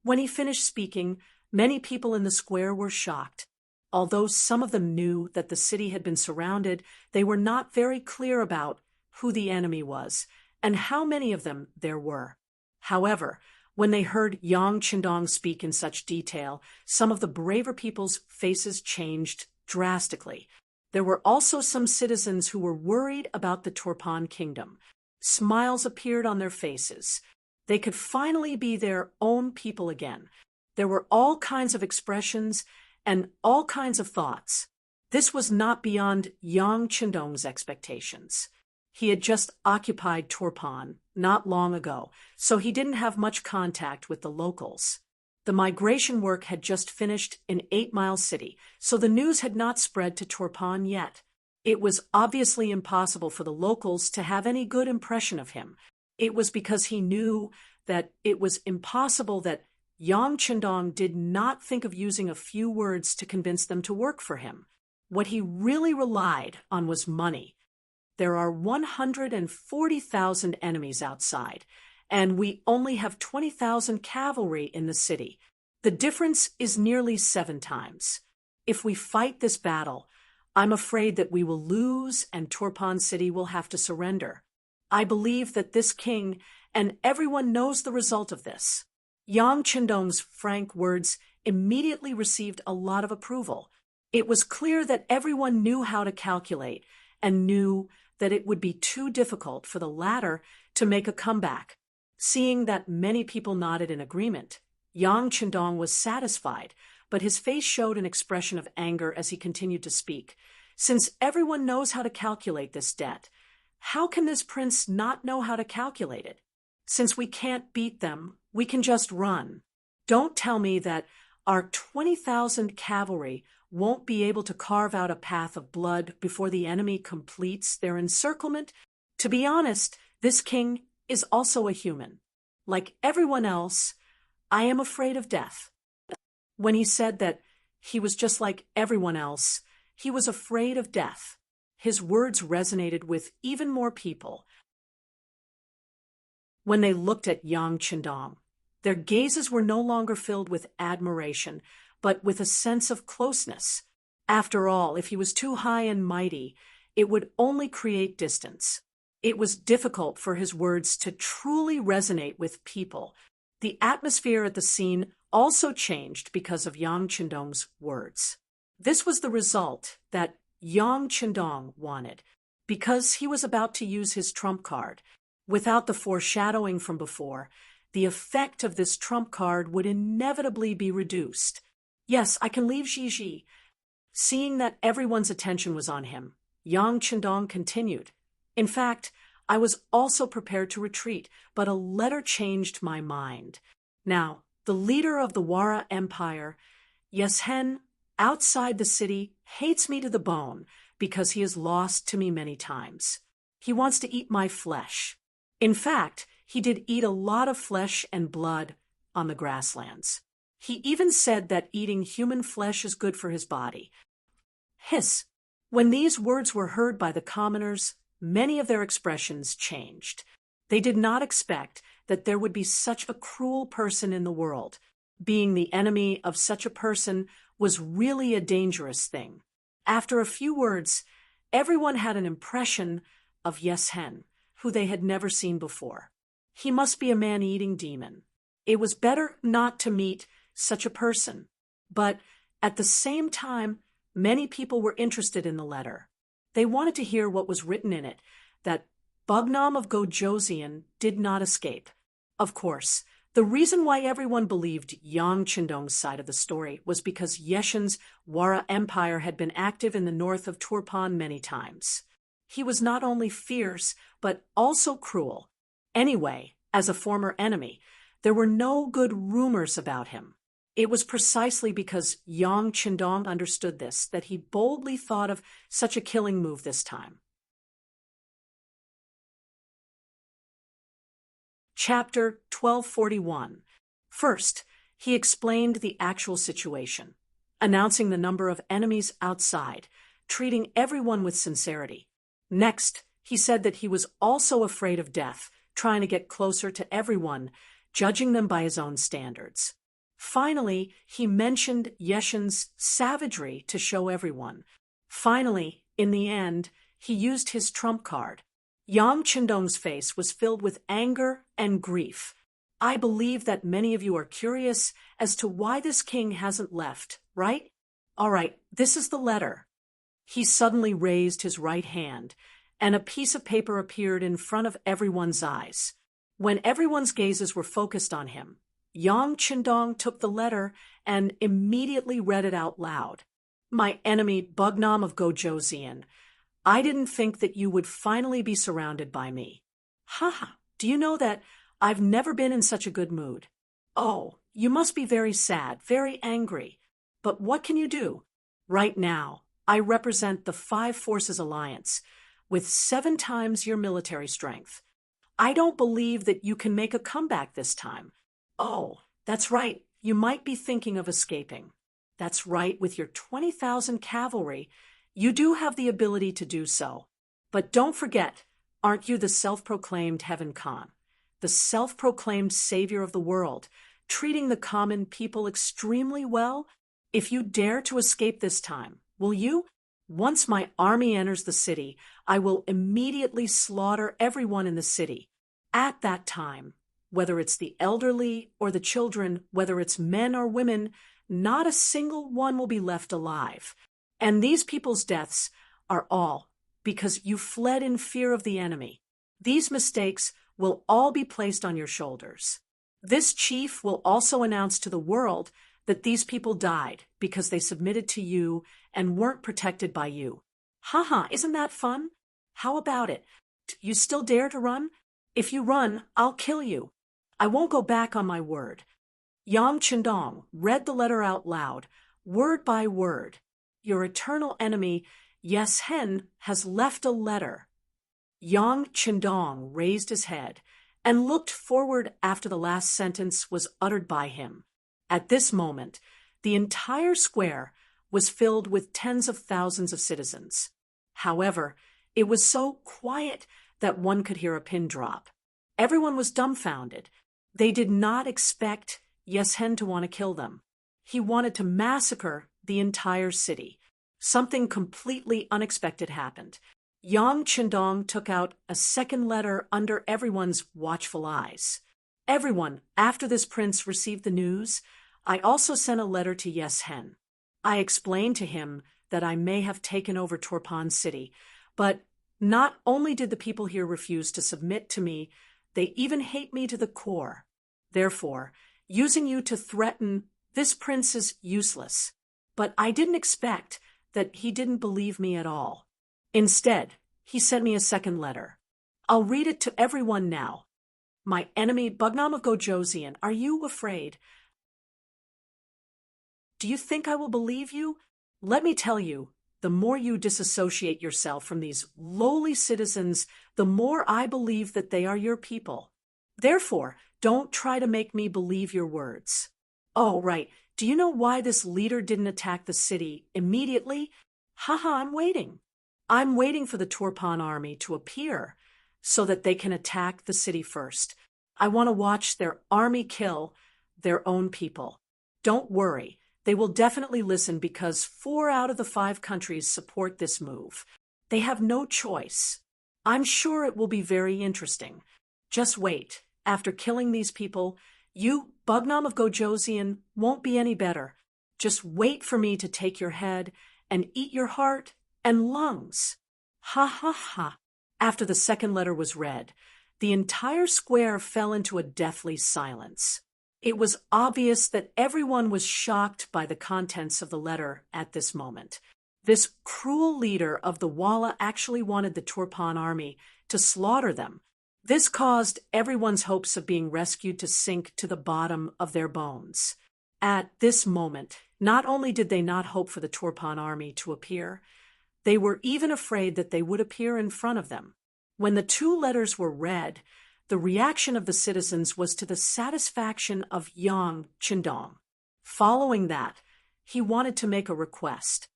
Speaker 1: When he finished speaking, many people in the square were shocked. Although some of them knew that the city had been surrounded, they were not very clear about who the enemy was and how many of them there were. However, when they heard Yang Qindong speak in such detail, some of the braver people's faces changed drastically. There were also some citizens who were worried about the Turpan kingdom. Smiles appeared on their faces. They could finally be their own people again. There were all kinds of expressions and all kinds of thoughts. This was not beyond Yang Qindong's expectations. He had just occupied Turpan not long ago, so he didn't have much contact with the locals. The migration work had just finished in 8 Mile City, so the news had not spread to Turpan yet. It was obviously impossible for the locals to have any good impression of him. It was because he knew that it was impossible that Yang Qindong did not think of using a few words to convince them to work for him. What he really relied on was money. There are 140,000 enemies outside, and we only have 20,000 cavalry in the city. The difference is nearly 7 times. If we fight this battle, I'm afraid that we will lose and Turpan City will have to surrender. I believe that this king and everyone knows the result of this." Yang Qindong's frank words immediately received a lot of approval. It was clear that everyone knew how to calculate and knew that it would be too difficult for the latter to make a comeback. Seeing that many people nodded in agreement, Yang Qindong was satisfied, but his face showed an expression of anger as he continued to speak. "Since everyone knows how to calculate this debt, how can this prince not know how to calculate it? Since we can't beat them, we can just run. Don't tell me that our 20,000 cavalry won't be able to carve out a path of blood before the enemy completes their encirclement. To be honest, this king is also a human. Like everyone else, I am afraid of death." When he said that he was just like everyone else, he was afraid of death. His words resonated with even more people. When they looked at Yang Qindong, their gazes were no longer filled with admiration, but with a sense of closeness. After all, if he was too high and mighty, it would only create distance. It was difficult for his words to truly resonate with people. The atmosphere at the scene also changed because of Yang Qindong's words. This was the result that Yang Qindong wanted, because he was about to use his trump card. Without the foreshadowing from before, the effect of this trump card would inevitably be reduced. "Yes, I can leave Jiji." Seeing that everyone's attention was on him, Yang Qindong continued. "In fact, I was also prepared to retreat, but a letter changed my mind. Now, the leader of the Wara Empire, Yeshen, outside the city, hates me to the bone because he has lost to me many times. He wants to eat my flesh. In fact, he did eat a lot of flesh and blood on the grasslands. He even said that eating human flesh is good for his body." Hiss! When these words were heard by the commoners, many of their expressions changed. They did not expect that there would be such a cruel person in the world. Being the enemy of such a person was really a dangerous thing. After a few words, everyone had an impression of Yeshen, who they had never seen before. He must be a man-eating demon. It was better not to meet such a person. But at the same time, many people were interested in the letter. They wanted to hear what was written in it, that Bugnam of Gojosian did not escape. Of course, the reason why everyone believed Yang Chindong's side of the story was because Yeshen's Wara Empire had been active in the north of Turpan many times. He was not only fierce, but also cruel. Anyway, as a former enemy, there were no good rumors about him. It was precisely because Yang Chindong understood this that he boldly thought of such a killing move this time. Chapter 1241. First, he explained the actual situation, announcing the number of enemies outside, treating everyone with sincerity. Next, he said that he was also afraid of death, trying to get closer to everyone, judging them by his own standards. Finally, he mentioned Yeshen's savagery to show everyone. Finally, in the end, he used his trump card. Yang Chindong's face was filled with anger and grief. I believe that many of you are curious as to why this king hasn't left, right? All right, this is the letter. He suddenly raised his right hand, and a piece of paper appeared in front of everyone's eyes. When everyone's gazes were focused on him, Yang Chindong took the letter and immediately read it out loud. My enemy, Bugnam of Gojosian, I didn't think that you would finally be surrounded by me. Ha! Do you know that I've never been in such a good mood? Oh, you must be very sad, very angry. But what can you do? Right now, I represent the Five Forces Alliance, with 7 times your military strength. I don't believe that you can make a comeback this time. Oh, that's right, you might be thinking of escaping. That's right, with your 20,000 cavalry, you do have the ability to do so. But don't forget, aren't you the self-proclaimed Heaven Khan, the self-proclaimed savior of the world, treating the common people extremely well? If you dare to escape this time, will you? Once my army enters the city, I will immediately slaughter everyone in the city. At that time, whether it's the elderly or the children, whether it's men or women, not a single one will be left alive. And these people's deaths are all because you fled in fear of the enemy. These mistakes will all be placed on your shoulders. This chief will also announce to the world that these people died because they submitted to you and weren't protected by you. Haha, isn't that fun? How about it? You still dare to run? If you run, I'll kill you. I won't go back on my word. Yang Chindong read the letter out loud, word by word. Your eternal enemy, Yes Hen, has left a letter. Yang Chindong raised his head and looked forward after the last sentence was uttered by him. At this moment, the entire square was filled with tens of thousands of citizens. However, it was so quiet that one could hear a pin drop. Everyone was dumbfounded. They did not expect Yes Hen to want to kill them. He wanted to massacre the entire city. Something completely unexpected happened. Yang Chindong took out a second letter under everyone's watchful eyes. Everyone, after this prince received the news, I also sent a letter to Yes Hen. I explained to him that I may have taken over Turpan City, but not only did the people here refuse to submit to me, they even hate me to the core. Therefore, using you to threaten this prince is useless. But I didn't expect that he didn't believe me at all. Instead, he sent me a second letter. I'll read it to everyone now. My enemy, Bugnam of Gojosian, are you afraid? Do you think I will believe you? Let me tell you, the more you disassociate yourself from these lowly citizens, the more I believe that they are your people. Therefore, don't try to make me believe your words. Oh, right. Do you know why this leader didn't attack the city immediately? Haha, I'm waiting. I'm waiting for the Turpan army to appear so that they can attack the city first. I want to watch their army kill their own people. Don't worry. They will definitely listen because 4 out of the 5 countries support this move. They have no choice. I'm sure it will be very interesting. Just wait. After killing these people, you, Bugnam of Gojosian, won't be any better. Just wait for me to take your head and eat your heart and lungs. Ha ha ha. After the second letter was read, the entire square fell into a deathly silence. It was obvious that everyone was shocked by the contents of the letter at this moment. This cruel leader of the Walla actually wanted the Turpan army to slaughter them. This caused everyone's hopes of being rescued to sink to the bottom of their bones. At this moment, not only did they not hope for the Turpan army to appear, they were even afraid that they would appear in front of them. When the two letters were read, the reaction of the citizens was to the satisfaction of Yang Qindong. Following that, he wanted to make a request.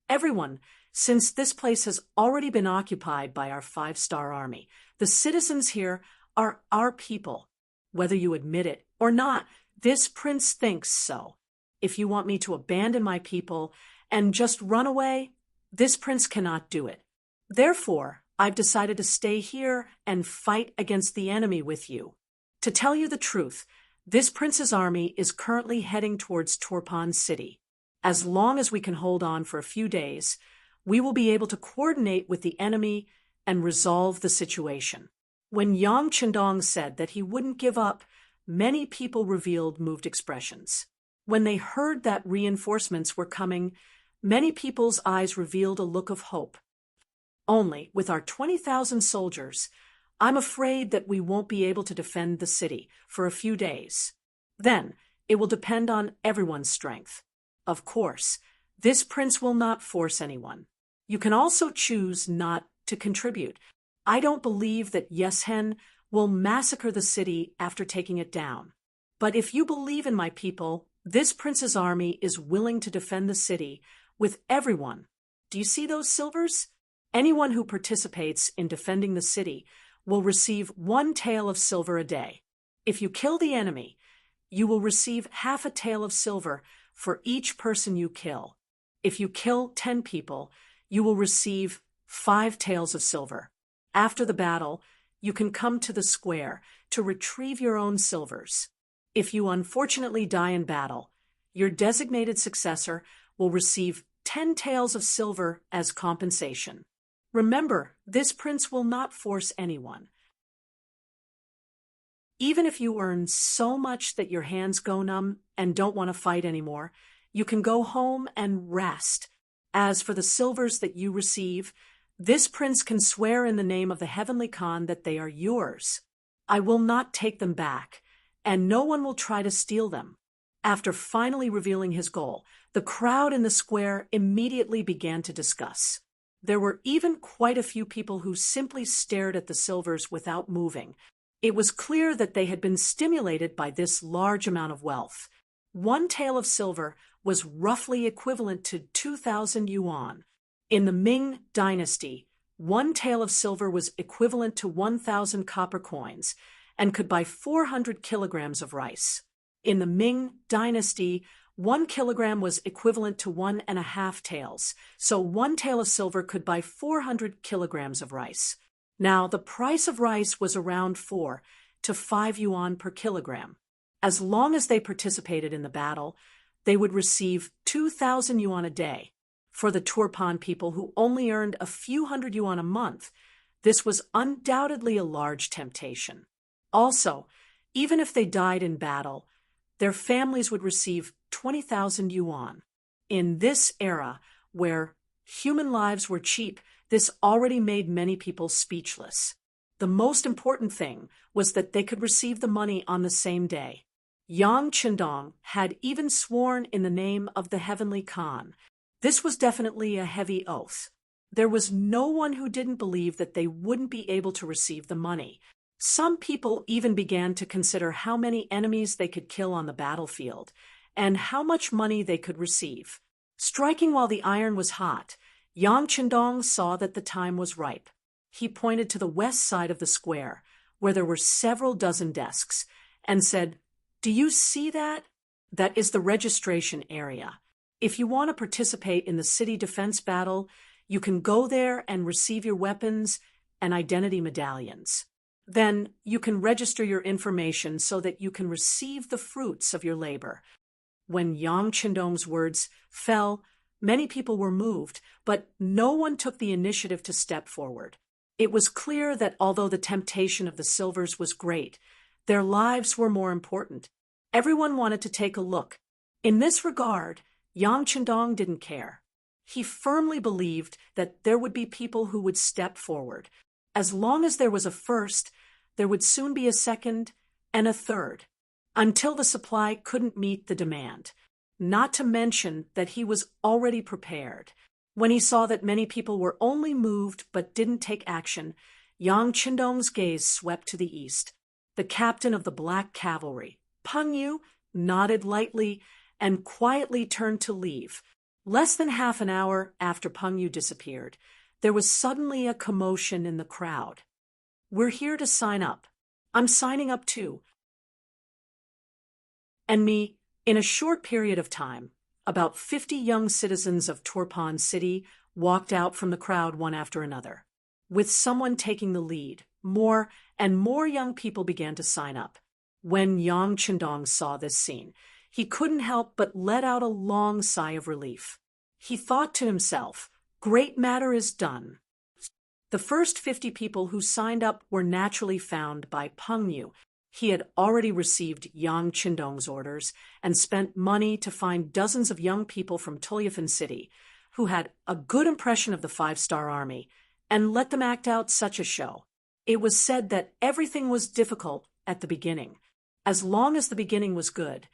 Speaker 1: Everyone, since this place has already been occupied by our 5-star army, the citizens here are our people. Whether you admit it or not, this prince thinks so. If you want me to abandon my people and just run away, this prince cannot do it. Therefore, I've decided to stay here and fight against the enemy with you. To tell you the truth, this prince's army is currently heading towards Turpan City. As long as we can hold on for a few days, we will be able to coordinate with the enemy and resolve the situation. When Yang Qindong said that he wouldn't give up, many people revealed moved expressions. When they heard that reinforcements were coming, many people's eyes revealed a look of hope. Only, with our 20,000 soldiers, I'm afraid that we won't be able to defend the city for a few days. Then, it will depend on everyone's strength. Of course, this prince will not force anyone. You can also choose not to contribute. I don't believe that Yeshen will massacre the city after taking it down. But if you believe in my people, this prince's army is willing to defend the city with everyone. Do you see those silvers? Anyone who participates in defending the city will receive 1 tael of silver a day. If you kill the enemy, you will receive half a tael of silver for each person you kill. If you kill 10 people, you will receive 5 taels of silver. After the battle, you can come to the square to retrieve your own silvers. If you unfortunately die in battle, your designated successor will receive 10 taels of silver as compensation. Remember, this prince will not force anyone. Even if you earn so much that your hands go numb and don't want to fight anymore, you can go home and rest. As for the silvers that you receive, this prince can swear in the name of the Heavenly Khan that they are yours. I will not take them back, and no one will try to steal them. After finally revealing his goal, the crowd in the square immediately began to discuss. There were even quite a few people who simply stared at the silvers without moving. It was clear that they had been stimulated by this large amount of wealth. 1 tael of silver was roughly equivalent to 2,000 yuan. In the Ming dynasty, 1 tael of silver was equivalent to 1,000 copper coins and could buy 400 kilograms of rice. In the Ming dynasty, 1 kilogram was equivalent to 1.5 taels, so 1 tael of silver could buy 400 kilograms of rice. Now, the price of rice was around 4 to 5 yuan per kilogram. As long as they participated in the battle, they would receive 2,000 yuan a day. For the Turpan people who only earned a few hundred yuan a month, this was undoubtedly a large temptation. Also, even if they died in battle, their families would receive 20,000 yuan. In this era, where human lives were cheap, this already made many people speechless. The most important thing was that they could receive the money on the same day. Yang Qindong had even sworn in the name of the Heavenly Khan. This was definitely a heavy oath. There was no one who didn't believe that they wouldn't be able to receive the money. Some people even began to consider how many enemies they could kill on the battlefield and how much money they could receive. Striking while the iron was hot, Yang Qindong saw that the time was ripe. He pointed to the west side of the square, where there were several dozen desks, and said, "Do you see that? That is the registration area. If you want to participate in the city defense battle, you can go there and receive your weapons and identity medallions. Then you can register your information so that you can receive the fruits of your labor." When Yang Qindong's words fell, Many people were moved, but no one took the initiative to step forward. It was clear that although the temptation of the silvers was great, their lives were more important. Everyone wanted to take a look. In this regard, Yang Chendong didn't care. He firmly believed that there would be people who would step forward. As long as there was a first, there would soon be a second and a third, until the supply couldn't meet the demand. Not to mention that he was already prepared. When he saw that many people were only moved but didn't take action, Yang Chendong's gaze swept to the east. The captain of the Black Cavalry, Peng Yu, nodded lightly and quietly turned to leave. Less than half an hour after Peng Yu disappeared, there was suddenly a commotion in the crowd. "We're here to sign up. I'm signing up too." And me, in a short period of time, about 50 young citizens of Turpan City walked out from the crowd one after another. With someone taking the lead, more and more young people began to sign up. When Yang Chendong saw this scene, he couldn't help but let out a long sigh of relief. He thought to himself, "Great matter is done." The first 50 people who signed up were naturally found by Peng Yu. He had already received Yang Chendong's orders and spent money to find dozens of young people from Tulyafan City who had a good impression of the Five-Star Army and let them act out such a show. It was said that everything was difficult at the beginning. As long as the beginning was good,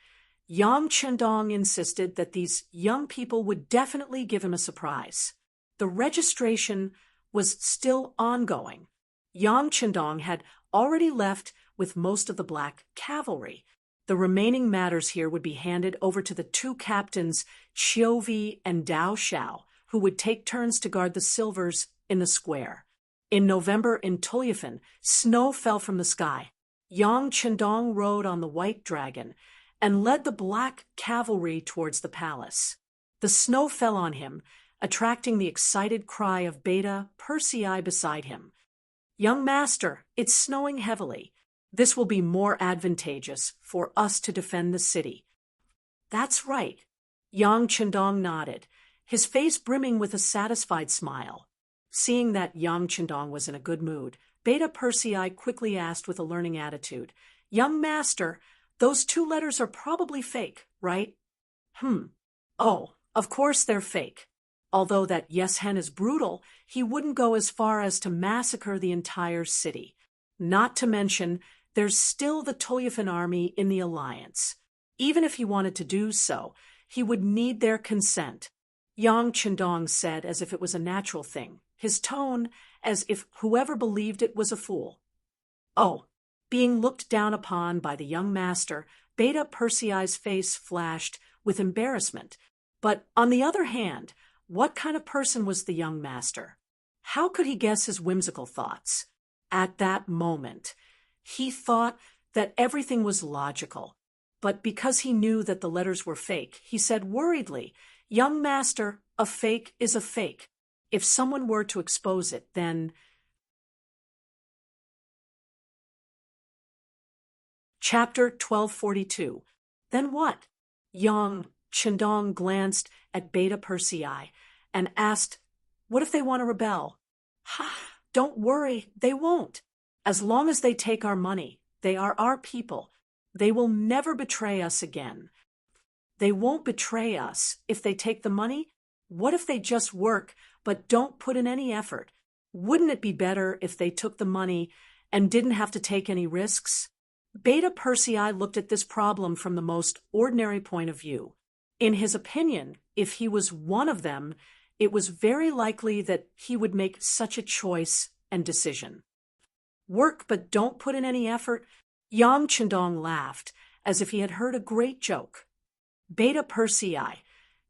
Speaker 1: Yang Chendong insisted that these young people would definitely give him a surprise. The registration was still ongoing. Yang Chendong had already left with most of the Black Cavalry. The remaining matters here would be handed over to the two captains, Chiovi and Dao Xiao, who would take turns to guard the silvers in the square. In November in Tulyafan, snow fell from the sky. Yang Chendong rode on the white dragon and led the Black Cavalry towards the palace. The snow fell on him, attracting the excited cry of Beta Persei beside him. "Young master, it's snowing heavily. This will be more advantageous for us to defend the city." "That's right." Yang Chendong nodded, his face brimming with a satisfied smile. Seeing that Yang Chendong was in a good mood, Beta Persei quickly asked with a learning attitude, "Young master, those 2 letters are probably fake, right?" "Oh, of course they're fake." Although that Yes Hen is brutal, he wouldn't go as far as to massacre the entire city. Not to mention, there's still the Tulyafan army in the alliance. Even if he wanted to do so, he would need their consent. Yang Chendong said as if it was a natural thing, his tone as if whoever believed it was a fool. "Oh." Being looked down upon by the young master, Beta Persei's face flashed with embarrassment. But on the other hand, what kind of person was the young master? How could he guess his whimsical thoughts? At that moment, he thought that everything was logical. But because he knew that the letters were fake, he said worriedly, "Young master, a fake is a fake. If someone were to expose it, then..." Chapter 1242. Then what? Yang Chendong glanced at Beta Persei and asked, "What if they want to rebel?" "Ha! Don't worry, they won't. As long as they take our money, they are our people. They will never betray us again." "They won't betray us if they take the money? What if they just work but don't put in any effort? Wouldn't it be better if they took the money and didn't have to take any risks?" Beta Persei looked at this problem from the most ordinary point of view. In his opinion, if he was one of them, it was very likely that he would make such a choice and decision. "Work but don't put in any effort?" Yang Chendong laughed, as if he had heard a great joke. "Beta Persei,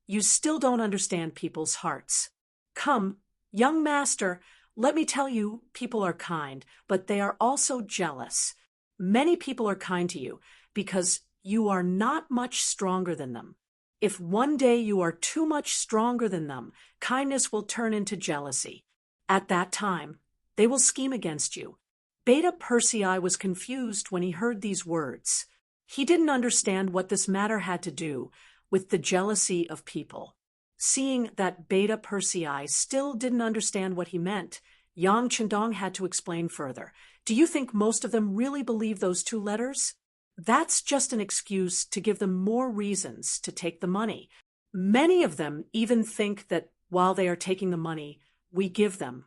Speaker 1: you still don't understand people's hearts. Come, young master, let me tell you, people are kind, but they are also jealous. Many people are kind to you because you are not much stronger than them. If one day you are too much stronger than them, kindness will turn into jealousy. At that time, they will scheme against you." Beta Persei was confused when he heard these words. He didn't understand what this matter had to do with the jealousy of people. Seeing that Beta Persei still didn't understand what he meant, Yang Chendong had to explain further. Do you think most of them really believe those 2 letters? That's just an excuse to give them more reasons to take the money. Many of them even think that while they are taking the money we give them,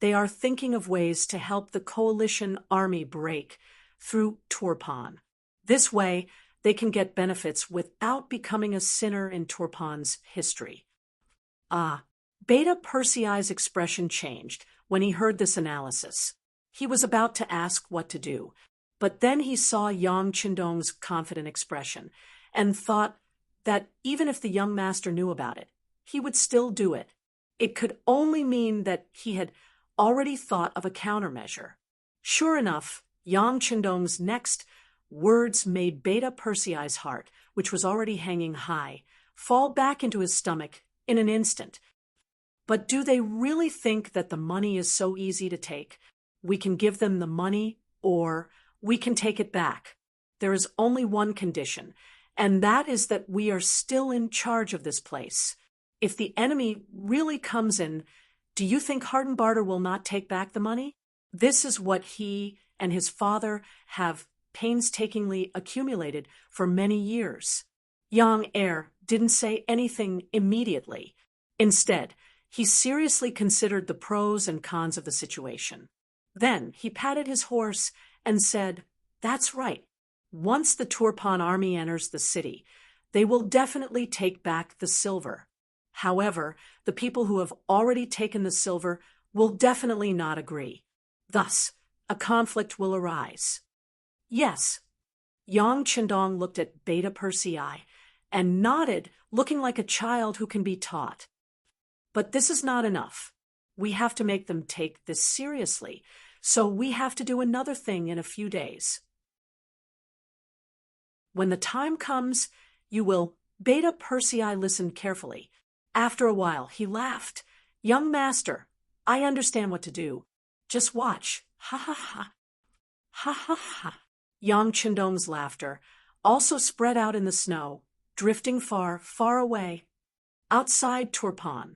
Speaker 1: they are thinking of ways to help the coalition army break through Turpan. This way, they can get benefits without becoming a sinner in Turpan's history. Beta Persei's expression changed when he heard this analysis. He was about to ask what to do, but then he saw Yang Chendong's confident expression and thought that even if the young master knew about it, he would still do it. It could only mean that he had already thought of a countermeasure. Sure enough, Yang Chendong's next words made Beta Persei's heart, which was already hanging high, fall back into his stomach in an instant. But do they really think that the money is so easy to take? We can give them the money, or we can take it back. There is only one condition, and that is that we are still in charge of this place. If the enemy really comes in, do you think Hardenbarter will not take back the money? This is what he and his father have painstakingly accumulated for many years. Young heir didn't say anything immediately. Instead, he seriously considered the pros and cons of the situation. Then he patted his horse and said, "That's right. Once the Turpan army enters the city, they will definitely take back the silver. However, the people who have already taken the silver will definitely not agree. Thus, a conflict will arise." "Yes." Yang Chendong looked at Beta Persei and nodded, looking like a child who can be taught. "But this is not enough. We have to make them take this seriously, so we have to do another thing in a few days. When the time comes, you will—" Beta Persei listened carefully. After a while, he laughed. "Young master, I understand what to do. Just watch. Ha ha ha. Ha ha ha." Yang Chendong's laughter also spread out in the snow, drifting far, far away. Outside Turpan,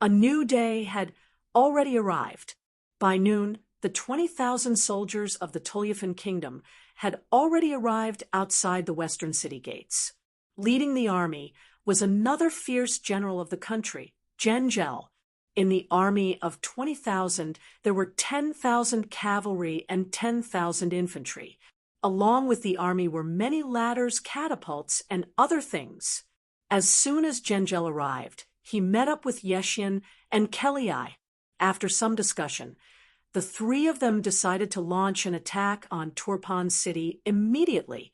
Speaker 1: a new day had already arrived. By noon, the 20,000 soldiers of the Tulyafan kingdom had already arrived outside the western city gates. Leading the army was another fierce general of the country, Zhengzhou. In the army of 20,000, there were 10,000 cavalry and 10,000 infantry. Along with the army were many ladders, catapults, and other things. As soon as Zhengzhou arrived, he met up with Yexian and Kelii. After some discussion, the 3 of them decided to launch an attack on Turpan city immediately.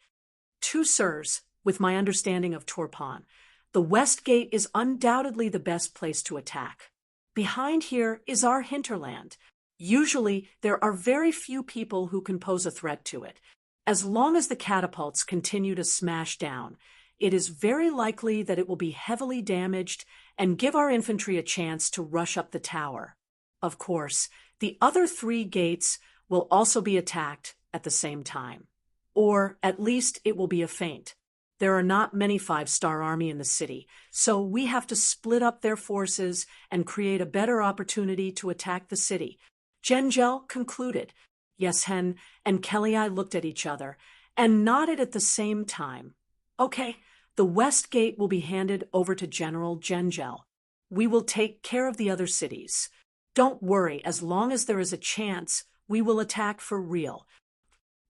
Speaker 1: "Two sirs, with my understanding of Turpan, the west gate is undoubtedly the best place to attack. Behind here is our hinterland. Usually, there are very few people who can pose a threat to it. As long as the catapults continue to smash down, it is very likely that it will be heavily damaged and give our infantry a chance to rush up the tower. Of course, the other 3 gates will also be attacked at the same time. Or at least it will be a feint. There are not many 5-star army in the city, so we have to split up their forces and create a better opportunity to attack the city." Zhengzhou concluded. Yexian and Kelii looked at each other and nodded at the same time. "Okay, the west gate will be handed over to General Zhengzhou. We will take care of the other cities. Don't worry, as long as there is a chance, we will attack for real."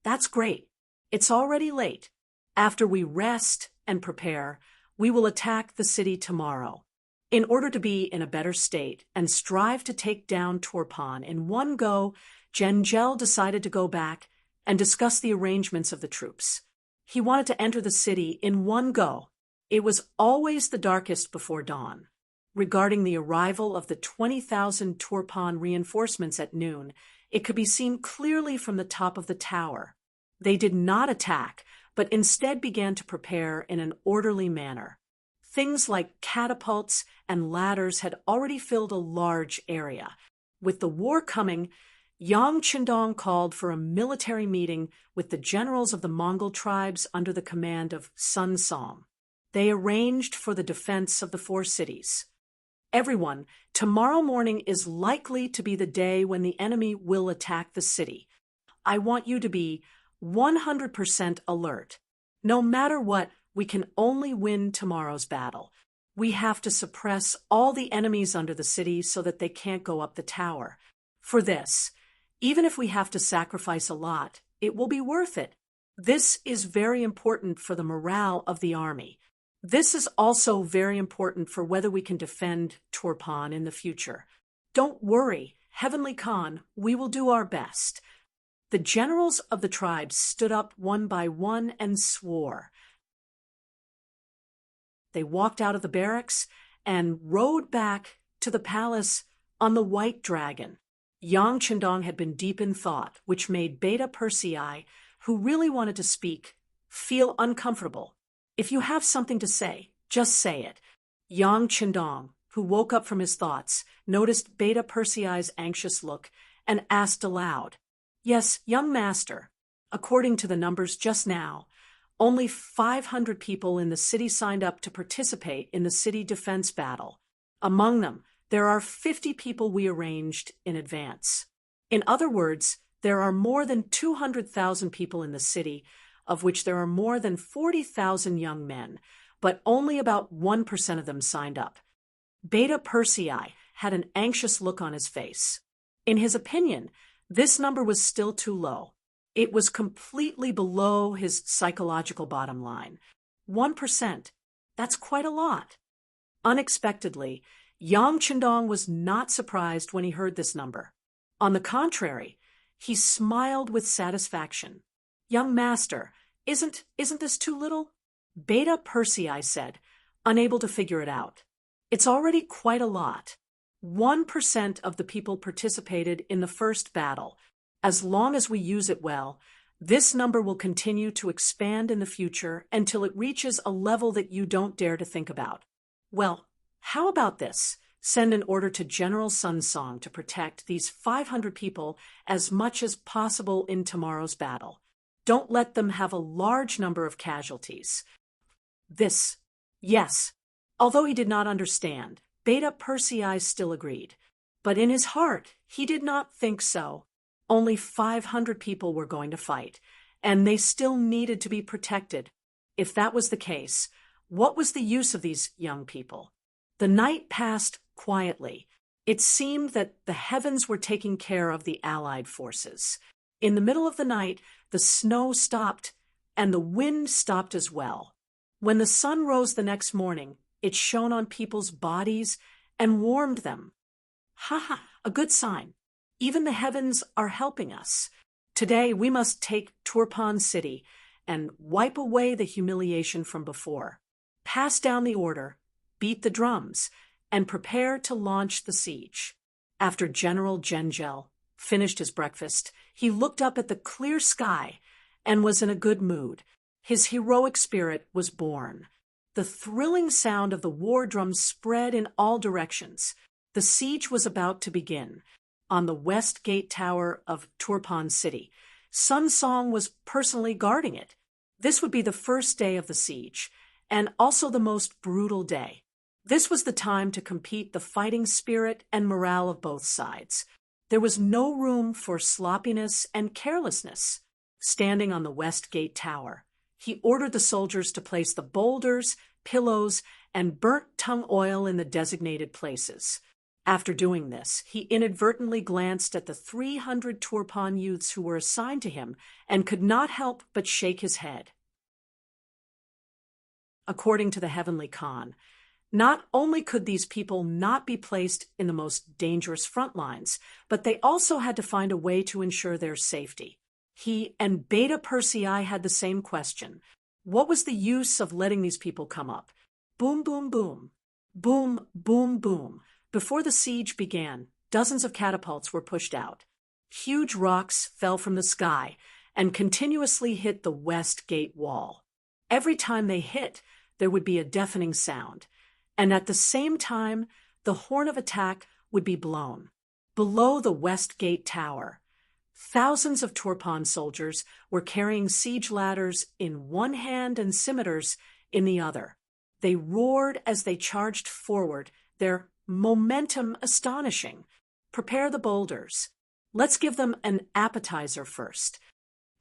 Speaker 1: "That's great. It's already late. After we rest and prepare, we will attack the city tomorrow." In order to be in a better state and strive to take down Turpan in one go, Zhengzhou decided to go back and discuss the arrangements of the troops. He wanted to enter the city in one go. It was always the darkest before dawn. Regarding the arrival of the 20,000 Turpan reinforcements at noon, it could be seen clearly from the top of the tower. They did not attack, but instead began to prepare in an orderly manner. Things like catapults and ladders had already filled a large area. With the war coming, Yang Chendong called for a military meeting with the generals of the Mongol tribes under the command of Sun Song. They arranged for the defense of the 4 cities. Everyone, tomorrow morning is likely to be the day when the enemy will attack the city. I want you to be 100% alert. No matter what, we can only win tomorrow's battle. We have to suppress all the enemies under the city so that they can't go up the tower. For this, even if we have to sacrifice a lot, it will be worth it. This is very important for the morale of the army. This is also very important for whether we can defend Turpan in the future. Don't worry, Heavenly Khan, we will do our best. The generals of the tribes stood up one by one and swore. They walked out of the barracks and rode back to the palace on the white dragon. Yang Chendong had been deep in thought, which made Beta Persei, who really wanted to speak, feel uncomfortable. If you have something to say, just say it. Yang Chendong, who woke up from his thoughts, noticed Beta Persei's anxious look and asked aloud, "Yes, young master, according to the numbers just now, only 500 people in the city signed up to participate in the city defense battle. Among them, there are 50 people we arranged in advance. In other words, there are more than 200,000 people in the city, of which there are more than 40,000 young men, but only about 1% of them signed up." Beta Persei had an anxious look on his face. In his opinion, this number was still too low. It was completely below his psychological bottom line. 1%, that's quite a lot. Unexpectedly, Yang Chendong was not surprised when he heard this number. On the contrary, he smiled with satisfaction. "Young master, isn't this too little?" Beta Persei said, unable to figure it out. "It's already quite a lot. 1% of the people participated in the first battle. As long as we use it well, this number will continue to expand in the future until it reaches a level that you don't dare to think about. Well, how about this? Send an order to General Sun Song to protect these 500 people as much as possible in tomorrow's battle. Don't let them have a large number of casualties." Yes. Although he did not understand, Beta Persei still agreed. But in his heart, he did not think so. Only 500 people were going to fight, and they still needed to be protected. If that was the case, what was the use of these young people? The night passed quietly. It seemed that the heavens were taking care of the Allied forces. In the middle of the night, the snow stopped, and the wind stopped as well. When the sun rose the next morning, it shone on people's bodies and warmed them. A good sign. Even the heavens are helping us. Today we must take Turpan City and wipe away the humiliation from before. Pass down the order, beat the drums, and prepare to launch the siege. After General Gengel finished his breakfast, he looked up at the clear sky and was in a good mood. His heroic spirit was born. The thrilling sound of the war drums spread in all directions. The siege was about to begin. On the west gate tower of Turpan City, Sun Song was personally guarding it. This would be the first day of the siege, and also the most brutal day. This was the time to compete the fighting spirit and morale of both sides. There was no room for sloppiness and carelessness. Standing on the west gate tower, he ordered the soldiers to place the boulders, pillows, and burnt tung oil in the designated places. After doing this, he inadvertently glanced at the 300 Turpan youths who were assigned to him and could not help but shake his head. According to the Heavenly Khan, not only could these people not be placed in the most dangerous front lines, but they also had to find a way to ensure their safety. He and Beta Persei had the same question. What was the use of letting these people come up? Boom, boom, boom. Boom, boom, boom. Before the siege began, dozens of catapults were pushed out. Huge rocks fell from the sky and continuously hit the west gate wall. Every time they hit, there would be a deafening sound, and at the same time, the horn of attack would be blown. Below the west gate tower, thousands of Turpan soldiers were carrying siege ladders in one hand and scimitars in the other. They roared as they charged forward, their momentum astonishing. Prepare the boulders. Let's give them an appetizer first.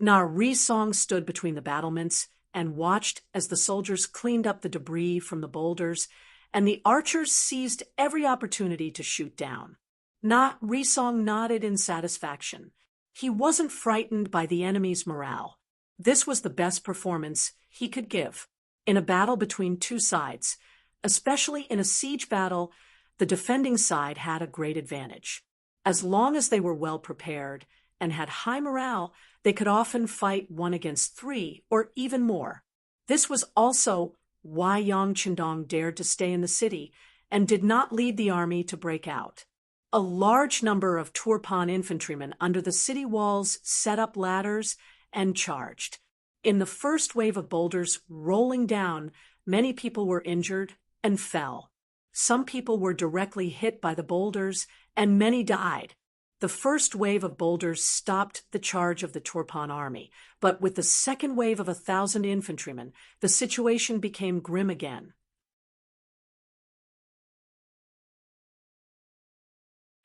Speaker 1: Na Risong stood between the battlements and watched as the soldiers cleaned up the debris from the boulders, and the archers seized every opportunity to shoot down. Na Risong nodded in satisfaction. He wasn't frightened by the enemy's morale. This was the best performance he could give. In a battle between two sides, especially in a siege battle, the defending side had a great advantage. As long as they were well prepared and had high morale, they could often fight 1 against 3 or even more. This was also why Yang Qindong dared to stay in the city and did not lead the army to break out. A large number of Turpan infantrymen under the city walls set up ladders and charged. In the first wave of boulders rolling down, many people were injured and fell. Some people were directly hit by the boulders, and many died. The first wave of boulders stopped the charge of the Turpan army, but with the second wave of 1,000 infantrymen, the situation became grim again.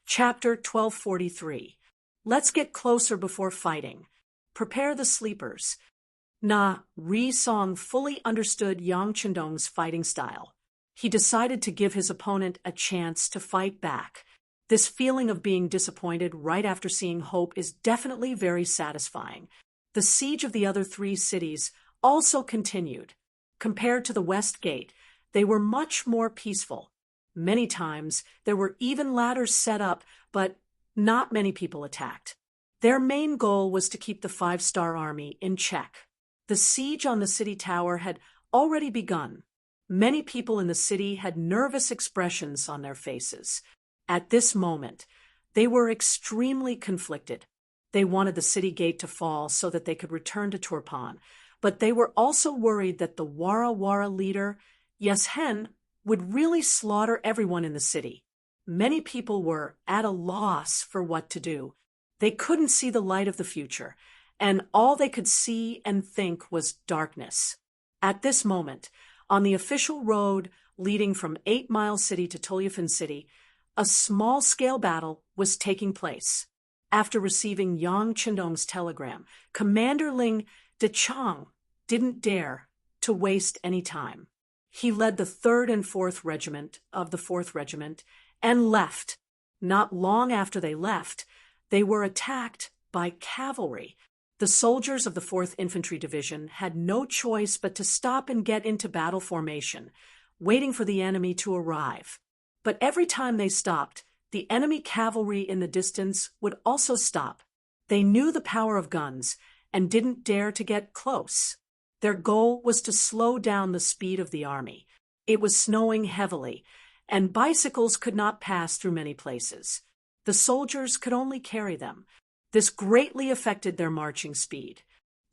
Speaker 1: Chapter 1243. Let's get closer before fighting. Prepare the sleepers. Na Risong fully understood Yang Qindong's fighting style. He decided to give his opponent a chance to fight back. This feeling of being disappointed right after seeing hope is definitely very satisfying. The siege of the other 3 cities also continued. Compared to the West Gate, they were much more peaceful. Many times, there were even ladders set up, but not many people attacked. Their main goal was to keep the 5-star army in check. The siege on the city tower had already begun. Many people in the city had nervous expressions on their faces. At this moment, they were extremely conflicted. They wanted the city gate to fall so that they could return to Turpan, but they were also worried that the Wara Wara leader, Yes Hen, would really slaughter everyone in the city. Many people were at a loss for what to do. They couldn't see the light of the future, and all they could see and think was darkness. At this moment, on the official road leading from 8 Mile City to Tulyafin City, a small-scale battle was taking place. After receiving Yang Qindong's telegram, Commander Ling Dechang didn't dare to waste any time. He led the 3rd and 4th Regiment of the 4th Regiment and left. Not long after they left, they were attacked by cavalry. The soldiers of the 4th Infantry Division had no choice but to stop and get into battle formation, waiting for the enemy to arrive. But every time they stopped, the enemy cavalry in the distance would also stop. They knew the power of guns and didn't dare to get close. Their goal was to slow down the speed of the army. It was snowing heavily, and bicycles could not pass through many places. The soldiers could only carry them. This greatly affected their marching speed.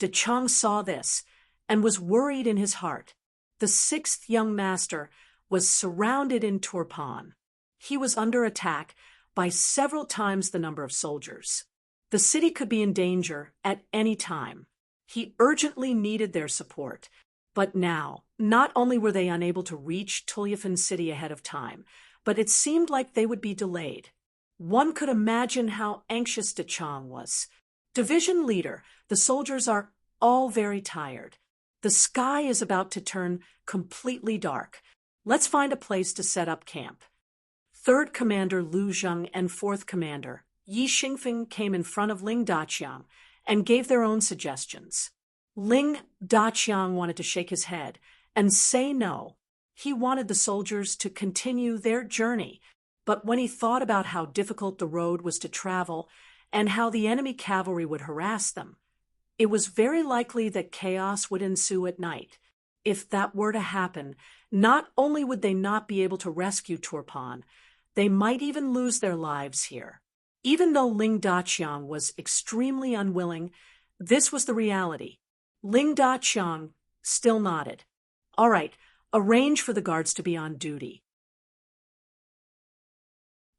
Speaker 1: Dechang saw this and was worried in his heart. The 6th young master was surrounded in Turpan. He was under attack by several times the number of soldiers. The city could be in danger at any time. He urgently needed their support. But now, not only were they unable to reach Tulyafin City ahead of time, but it seemed like they would be delayed. One could imagine how anxious Dechang was. Division leader, the soldiers are all very tired. The sky is about to turn completely dark. Let's find a place to set up camp. 3rd Commander Lu Zheng and 4th Commander Yi Xingfeng came in front of Ling Daqiang and gave their own suggestions. Ling Daqiang wanted to shake his head and say no. He wanted the soldiers to continue their journey. But when he thought about how difficult the road was to travel and how the enemy cavalry would harass them, it was very likely that chaos would ensue at night. If that were to happen, not only would they not be able to rescue Turpan, they might even lose their lives here. Even though Ling Daqiang was extremely unwilling, this was the reality. Ling Daqiang still nodded. All right, arrange for the guards to be on duty.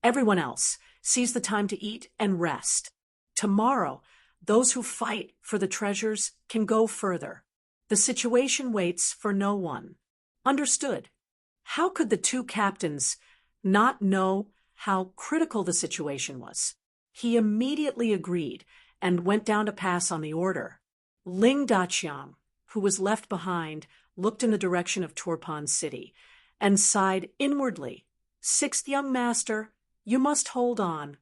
Speaker 1: Everyone else, seize the time to eat and rest. Tomorrow, those who fight for the treasures can go further. The situation waits for no one. Understood. How could the 2 captains, not know how critical the situation was. He immediately agreed and went down to pass on the order. Ling Daqiang, who was left behind, looked in the direction of Turpan City and sighed inwardly. "Sixth young master, you must hold on."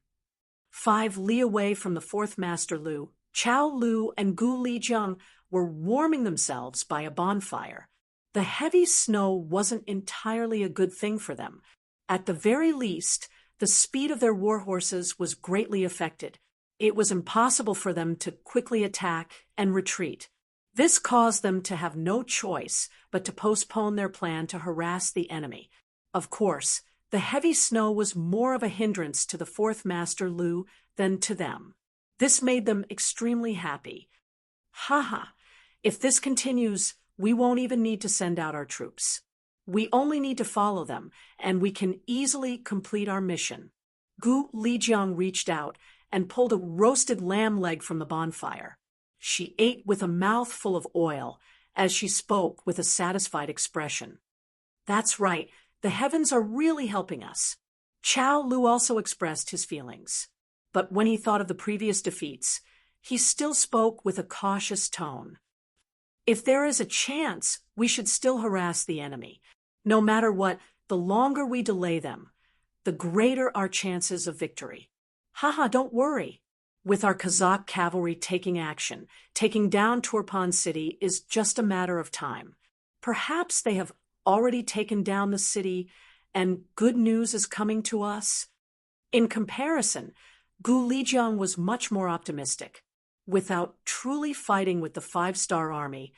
Speaker 1: 5 li away from the fourth master Lu, Chao Lu and Gu Lijiang were warming themselves by a bonfire. The heavy snow wasn't entirely a good thing for them. At the very least, the speed of their war horses was greatly affected. It was impossible for them to quickly attack and retreat. This caused them to have no choice but to postpone their plan to harass the enemy. Of course, the heavy snow was more of a hindrance to the fourth master Lu than to them. This made them extremely happy. "Haha, if this continues, we won't even need to send out our troops. We only need to follow them, and we can easily complete our mission." Gu Lijiang reached out and pulled a roasted lamb leg from the bonfire. She ate with a mouth full of oil as she spoke with a satisfied expression. "That's right, the heavens are really helping us." Chao Lu also expressed his feelings. But when he thought of the previous defeats, he still spoke with a cautious tone. "If there is a chance, we should still harass the enemy. No matter what, the longer we delay them, the greater our chances of victory. Haha, don't worry. With our Kazakh cavalry taking action, taking down Turpan City is just a matter of time. Perhaps they have already taken down the city, and good news is coming to us." In comparison, Gu Lijiang was much more optimistic. Without truly fighting with the 5-star army,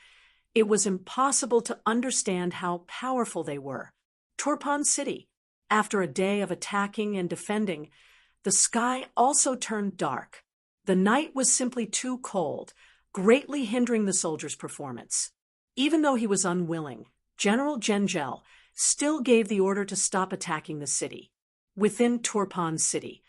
Speaker 1: it was impossible to understand how powerful they were. Turpan City, after a day of attacking and defending, the sky also turned dark. The night was simply too cold, greatly hindering the soldiers' performance. Even though he was unwilling, General Zhengzhou still gave the order to stop attacking the city. Within Turpan City,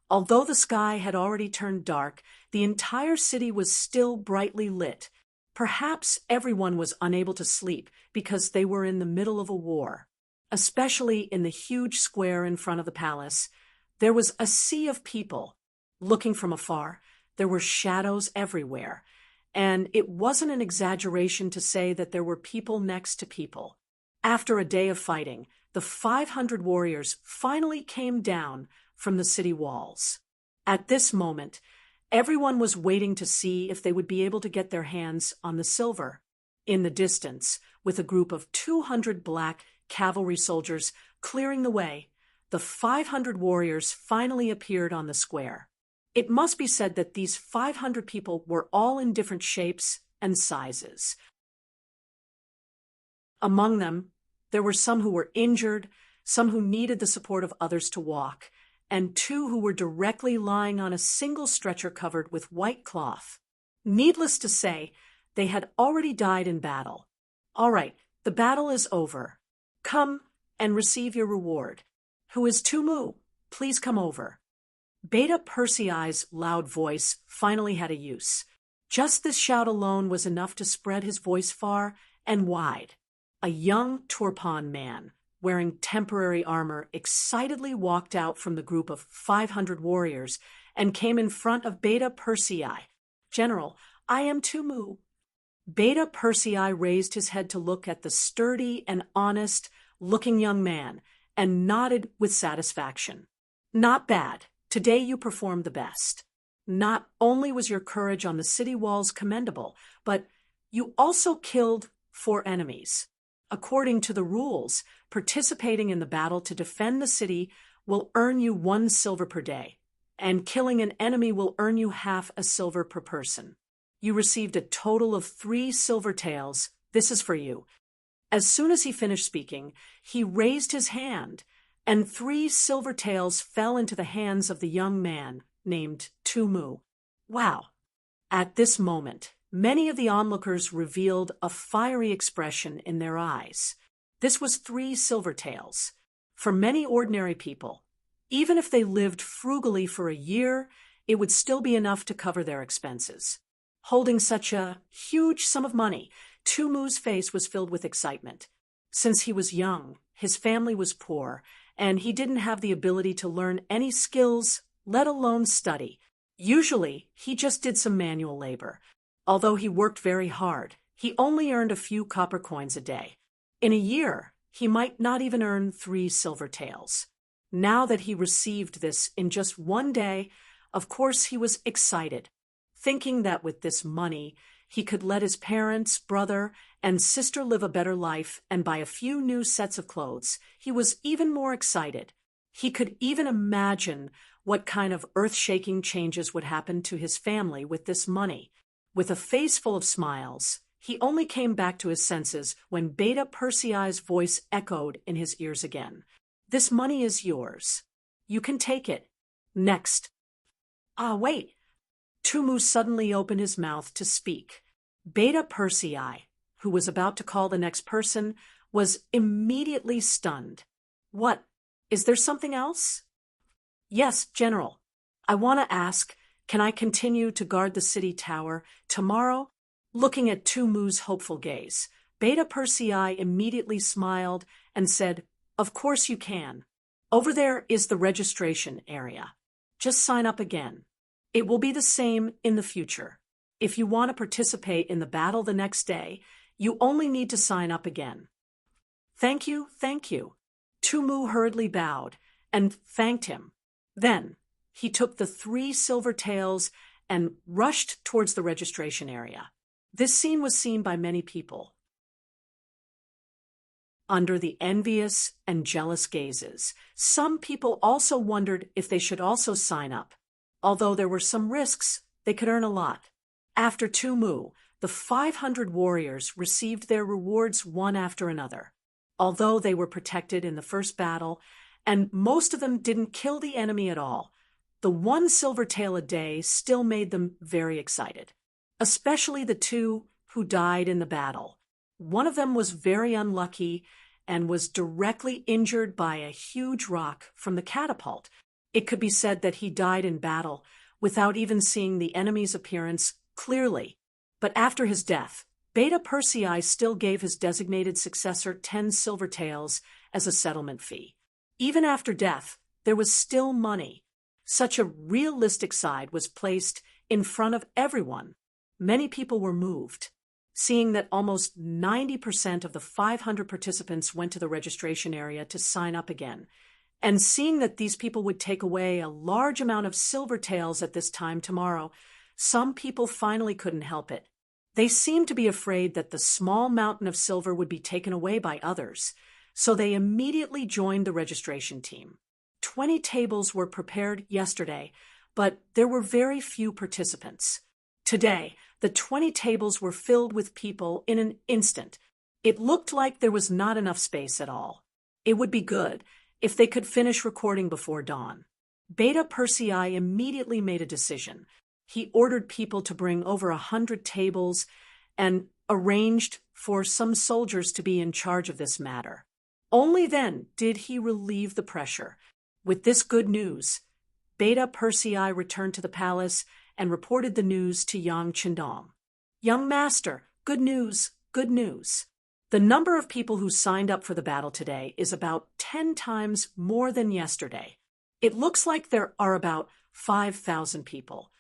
Speaker 1: although the sky had already turned dark, the entire city was still brightly lit. Perhaps everyone was unable to sleep because they were in the middle of a war. Especially in the huge square in front of the palace, there was a sea of people. Looking from afar, there were shadows everywhere, and it wasn't an exaggeration to say that there were people next to people. After a day of fighting, the 500 warriors finally came down from the city walls. At this moment, everyone was waiting to see if they would be able to get their hands on the silver. In the distance, with a group of 200 black cavalry soldiers clearing the way, the 500 warriors finally appeared on the square. It must be said that these 500 people were all in different shapes and sizes. Among them, there were some who were injured, some who needed the support of others to walk, and 2 who were directly lying on a single stretcher covered with white cloth. Needless to say, they had already died in battle. "All right, the battle is over. Come and receive your reward. Who is Tumu? Please come over." Beta Persei's loud voice finally had a use. Just this shout alone was enough to spread his voice far and wide. A young Turpan man, wearing temporary armor, excitedly walked out from the group of 500 warriors and came in front of Beta Persei. "General, I am Tumu." Beta Persei raised his head to look at the sturdy and honest-looking young man and nodded with satisfaction. "Not bad. Today you performed the best. Not only was your courage on the city walls commendable, but you also killed 4 enemies. According to the rules, participating in the battle to defend the city will earn you 1 silver per day, and killing an enemy will earn you half a silver per person. You received a total of 3 silver taels. This is for you." As soon as he finished speaking, he raised his hand, and 3 silver taels fell into the hands of the young man named Tumu. Wow! At this moment, many of the onlookers revealed a fiery expression in their eyes. This was 3 silver taels. For many ordinary people, even if they lived frugally for a year, it would still be enough to cover their expenses. Holding such a huge sum of money, Tumu's face was filled with excitement. Since he was young, his family was poor, and he didn't have the ability to learn any skills, let alone study. Usually, he just did some manual labor. Although he worked very hard, he only earned a few copper coins a day. In a year, he might not even earn 3 silver taels. Now that he received this in just one day, of course he was excited, thinking that with this money, he could let his parents, brother, and sister live a better life and buy a few new sets of clothes. He was even more excited. He could even imagine what kind of earth-shaking changes would happen to his family with this money. With a face full of smiles, he only came back to his senses when Beta Persei's voice echoed in his ears again. "This money is yours. You can take it. Next." "Ah, wait." Tumu suddenly opened his mouth to speak. Beta Persei, who was about to call the next person, was immediately stunned. "What? Is there something else?" "Yes, General. I want to ask, can I continue to guard the city tower tomorrow?" Looking at Tumu's hopeful gaze, Beta Persei immediately smiled and said, "Of course you can. Over there is the registration area. Just sign up again. It will be the same in the future. If you want to participate in the battle the next day, you only need to sign up again." "Thank you, thank you." Tumu hurriedly bowed and thanked him. Then he took the 3 silver taels and rushed towards the registration area. This scene was seen by many people. Under the envious and jealous gazes, some people also wondered if they should also sign up. Although there were some risks, they could earn a lot. After Tumu, the 500 warriors received their rewards one after another. Although they were protected in the first battle, and most of them didn't kill the enemy at all, the 1 silver tael a day still made them very excited. Especially the 2 who died in the battle. One of them was very unlucky and was directly injured by a huge rock from the catapult. It could be said that he died in battle without even seeing the enemy's appearance clearly. But after his death, Beta Persei still gave his designated successor 10 silver taels as a settlement fee. Even after death, there was still money. Such a realistic side was placed in front of everyone. Many people were moved, seeing that almost 90% of the 500 participants went to the registration area to sign up again. And seeing that these people would take away a large amount of silver taels at this time tomorrow, some people finally couldn't help it. They seemed to be afraid that the small mountain of silver would be taken away by others, so they immediately joined the registration team. 20 tables were prepared yesterday, but there were very few participants. Today, the 20 tables were filled with people in an instant. It looked like there was not enough space at all. It would be good if they could finish recording before dawn. Beta Persei immediately made a decision. He ordered people to bring over 100 tables and arranged for some soldiers to be in charge of this matter. Only then did he relieve the pressure. With this good news, Beta Persei returned to the palace and reported the news to young Chendong. "Young master, good news, good news. The number of people who signed up for the battle today is about 10 times more than yesterday. It looks like there are about 5,000 people."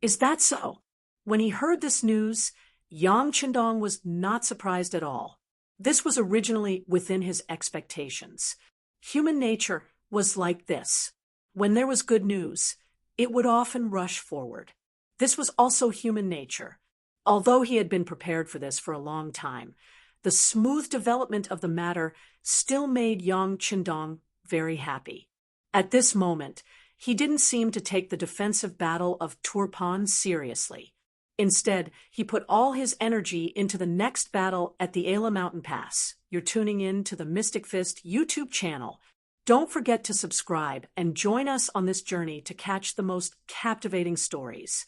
Speaker 1: "Is that so?" When he heard this news, Yang Chendong was not surprised at all. This was originally within his expectations. Human nature was like this. When there was good news, it would often rush forward. This was also human nature. Although he had been prepared for this for a long time, the smooth development of the matter still made Yang Chendong very happy. At this moment, he didn't seem to take the defensive battle of Turpan seriously. Instead, he put all his energy into the next battle at the Ayla Mountain Pass. You're tuning in to the Mystic Fist YouTube channel. Don't forget to subscribe and join us on this journey to catch the most captivating stories.